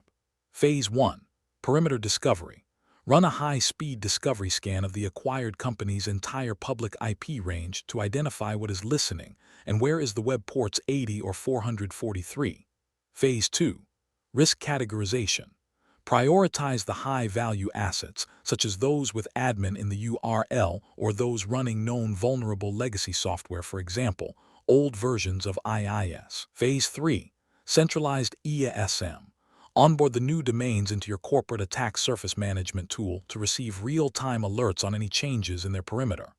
Phase 1. Perimeter discovery. Run a high-speed discovery scan of the acquired company's entire public IP range to identify what is listening and where is the web ports 80 or 443. Phase 2. Risk categorization. Prioritize the high-value assets, such as those with admin in the URL or those running known vulnerable legacy software, for example, old versions of IIS. Phase 3. Centralized EASM. Onboard the new domains into your corporate attack surface management tool to receive real-time alerts on any changes in their perimeter.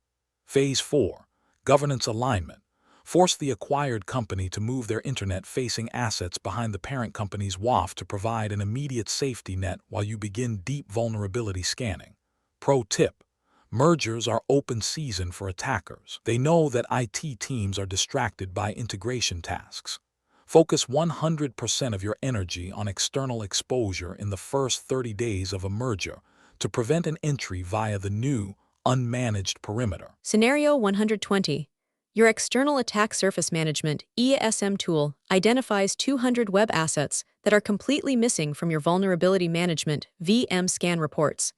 Phase 4. Governance alignment. Force the acquired company to move their internet-facing assets behind the parent company's WAF to provide an immediate safety net while you begin deep vulnerability scanning. Pro tip: mergers are open season for attackers. They know that IT teams are distracted by integration tasks. Focus 100% of your energy on external exposure in the first 30 days of a merger to prevent an entry via the new, unmanaged perimeter. Scenario 120. Your external attack surface management (EASM) tool identifies 200 web assets that are completely missing from your vulnerability management (VM) scan reports.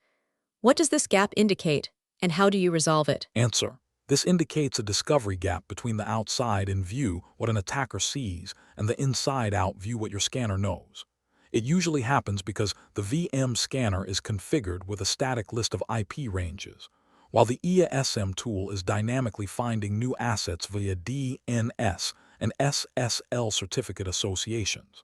What does this gap indicate, and how do you resolve it? Answer: this indicates a discovery gap between the outside in view what an attacker sees and the inside out view what your scanner knows. It usually happens because the VM scanner is configured with a static list of IP ranges, while the EASM tool is dynamically finding new assets via DNS and SSL certificate associations.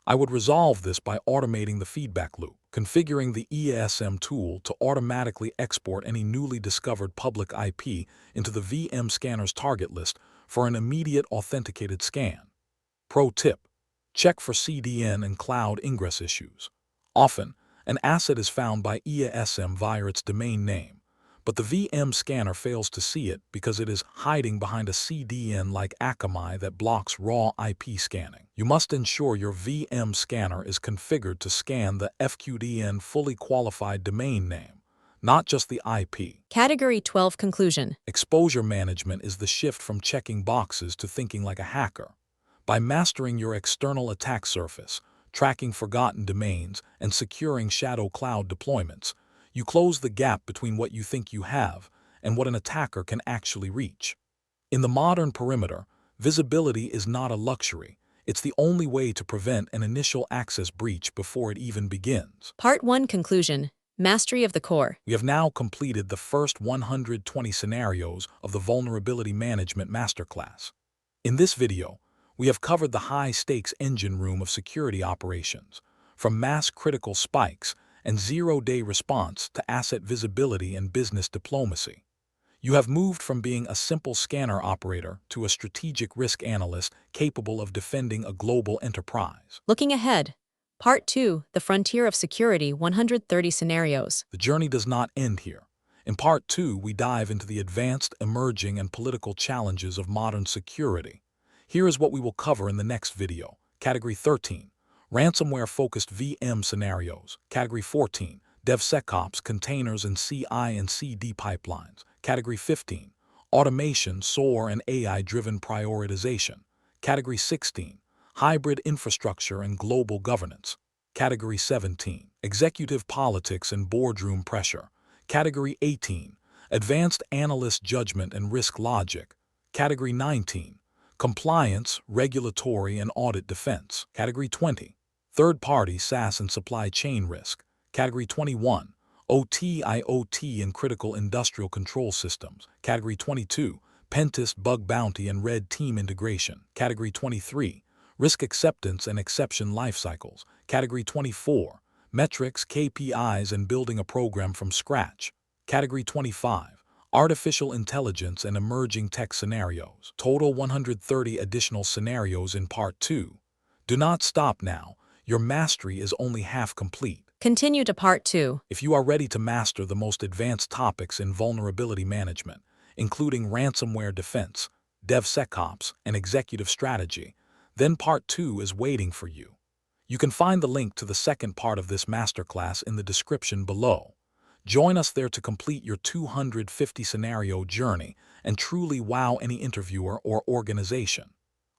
I would resolve this by automating the feedback loop, configuring the EASM tool to automatically export any newly discovered public IP into the VM scanner's target list for an immediate authenticated scan. Pro tip: check for CDN and cloud ingress issues. Often, an asset is found by EASM via its domain name, but the VM scanner fails to see it because it is hiding behind a CDN like Akamai that blocks raw IP scanning. You must ensure your VM scanner is configured to scan the FQDN fully qualified domain name, not just the IP. Category 12 Conclusion. Exposure management is the shift from checking boxes to thinking like a hacker. By mastering your external attack surface, tracking forgotten domains, and securing shadow cloud deployments, you close the gap between what you think you have and what an attacker can actually reach. In the modern perimeter, visibility is not a luxury. It's the only way to prevent an initial access breach before it even begins. Part 1 Conclusion. Mastery of the core. We have now completed the first 120 scenarios of the Vulnerability Management Masterclass. In this video, we have covered the high-stakes engine room of security operations, from mass-critical spikes and zero-day response to asset visibility and business diplomacy. You have moved from being a simple scanner operator to a strategic risk analyst capable of defending a global enterprise. Looking ahead. Part 2, The Frontier of Security, 130 Scenarios. The journey does not end here. In Part 2, we dive into the advanced, emerging, and political challenges of modern security. Here is what we will cover in the next video. Category 13, Ransomware-focused VM scenarios. Category 14, DevSecOps, containers and CI and CD pipelines. Category 15, Automation, SOAR, and AI-driven prioritization. Category 16, Hybrid infrastructure and global governance. Category 17, Executive politics and boardroom pressure. Category 18, Advanced analyst judgment and risk logic. Category 19, Compliance, regulatory, and audit defense. Category 20, Third-party SaaS and supply chain risk. Category 21, OT, IoT, and critical industrial control systems. Category 22, Pentest, bug bounty, and red team integration. Category 23, Risk acceptance and exception lifecycles. Category 24, Metrics, KPIs, and building a program from scratch. Category 25, Artificial intelligence and emerging tech scenarios. Total 130 additional scenarios in Part 2. Do not stop now. Your mastery is only half complete. Continue to Part 2. If you are ready to master the most advanced topics in vulnerability management, including ransomware defense, DevSecOps, and executive strategy, then Part 2 is waiting for you. You can find the link to the second part of this masterclass in the description below. Join us there to complete your 250 scenario journey and truly wow any interviewer or organization.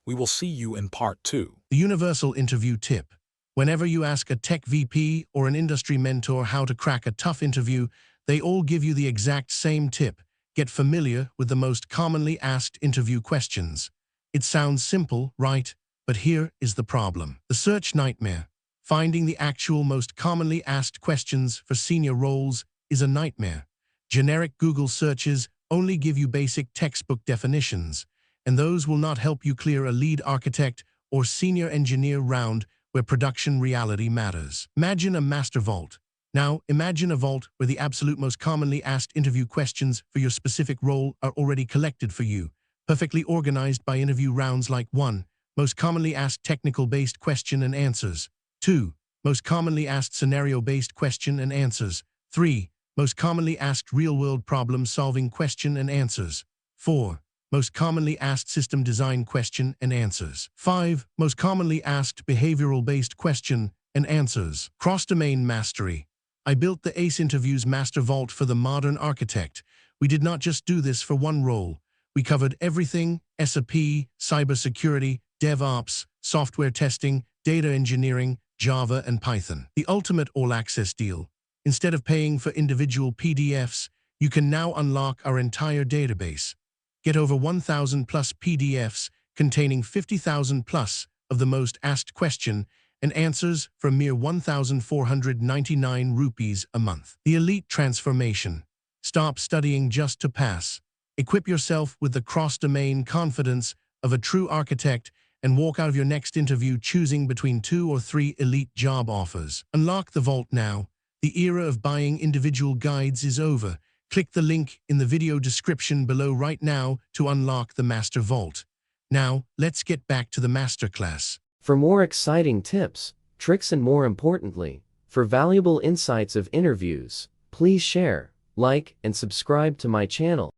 We will see you in Part 2. The universal interview tip. Whenever you ask a tech VP or an industry mentor how to crack a tough interview, they all give you the exact same tip. Get familiar with the most commonly asked interview questions. It sounds simple, right? But here is the problem. The search nightmare. Finding the actual most commonly asked questions for senior roles is a nightmare. Generic Google searches only give you basic textbook definitions, and those will not help you clear a lead architect or senior engineer round where production reality matters. Imagine a master vault. Now, imagine a vault where the absolute most commonly asked interview questions for your specific role are already collected for you, perfectly organized by interview rounds like 1. Most commonly asked technical-based question and answers. 2. Most commonly asked scenario-based question and answers. 3. Most commonly asked real-world problem-solving question and answers. 4. Most commonly asked system design question and answers. 5. Most commonly asked behavioral-based question and answers. Cross-domain mastery. I built the ACE Interviews Master Vault for the modern architect. We did not just do this for one role. We covered everything: SAP, cybersecurity, DevOps, software testing, data engineering, Java, and Python. The ultimate all-access deal. Instead of paying for individual PDFs, you can now unlock our entire database. Get over 1,000 plus PDFs containing 50,000 plus of the most asked question and answers for a mere 1,499 rupees a month. The elite transformation. Stop studying just to pass. Equip yourself with the cross-domain confidence of a true architect and walk out of your next interview choosing between 2 or 3 elite job offers. Unlock the vault now. The era of buying individual guides is over. Click the link in the video description below right now to unlock the Master Vault. Now, let's get back to the masterclass. For more exciting tips, tricks, and more importantly, for valuable insights of interviews, please share, like, and subscribe to my channel.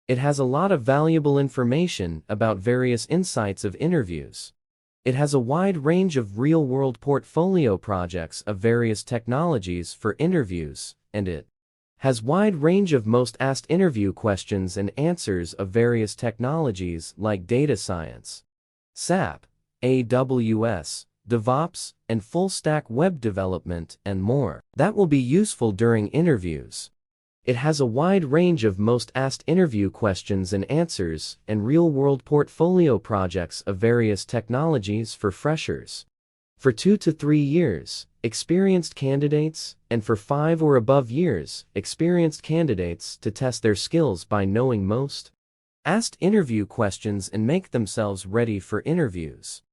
It has a lot of valuable information about various insights of interviews. It has a wide range of real-world portfolio projects of various technologies for interviews, and it Has wide range of most asked interview questions and answers of various technologies like data science, SAP, AWS, DevOps, and full-stack web development, and more. That will be useful during interviews. It has a wide range of most asked interview questions and answers and real-world portfolio projects of various technologies for freshers. For 2 to 3 years, experienced candidates, and for 5 or above years, experienced candidates to test their skills by knowing most asked interview questions and make themselves ready for interviews.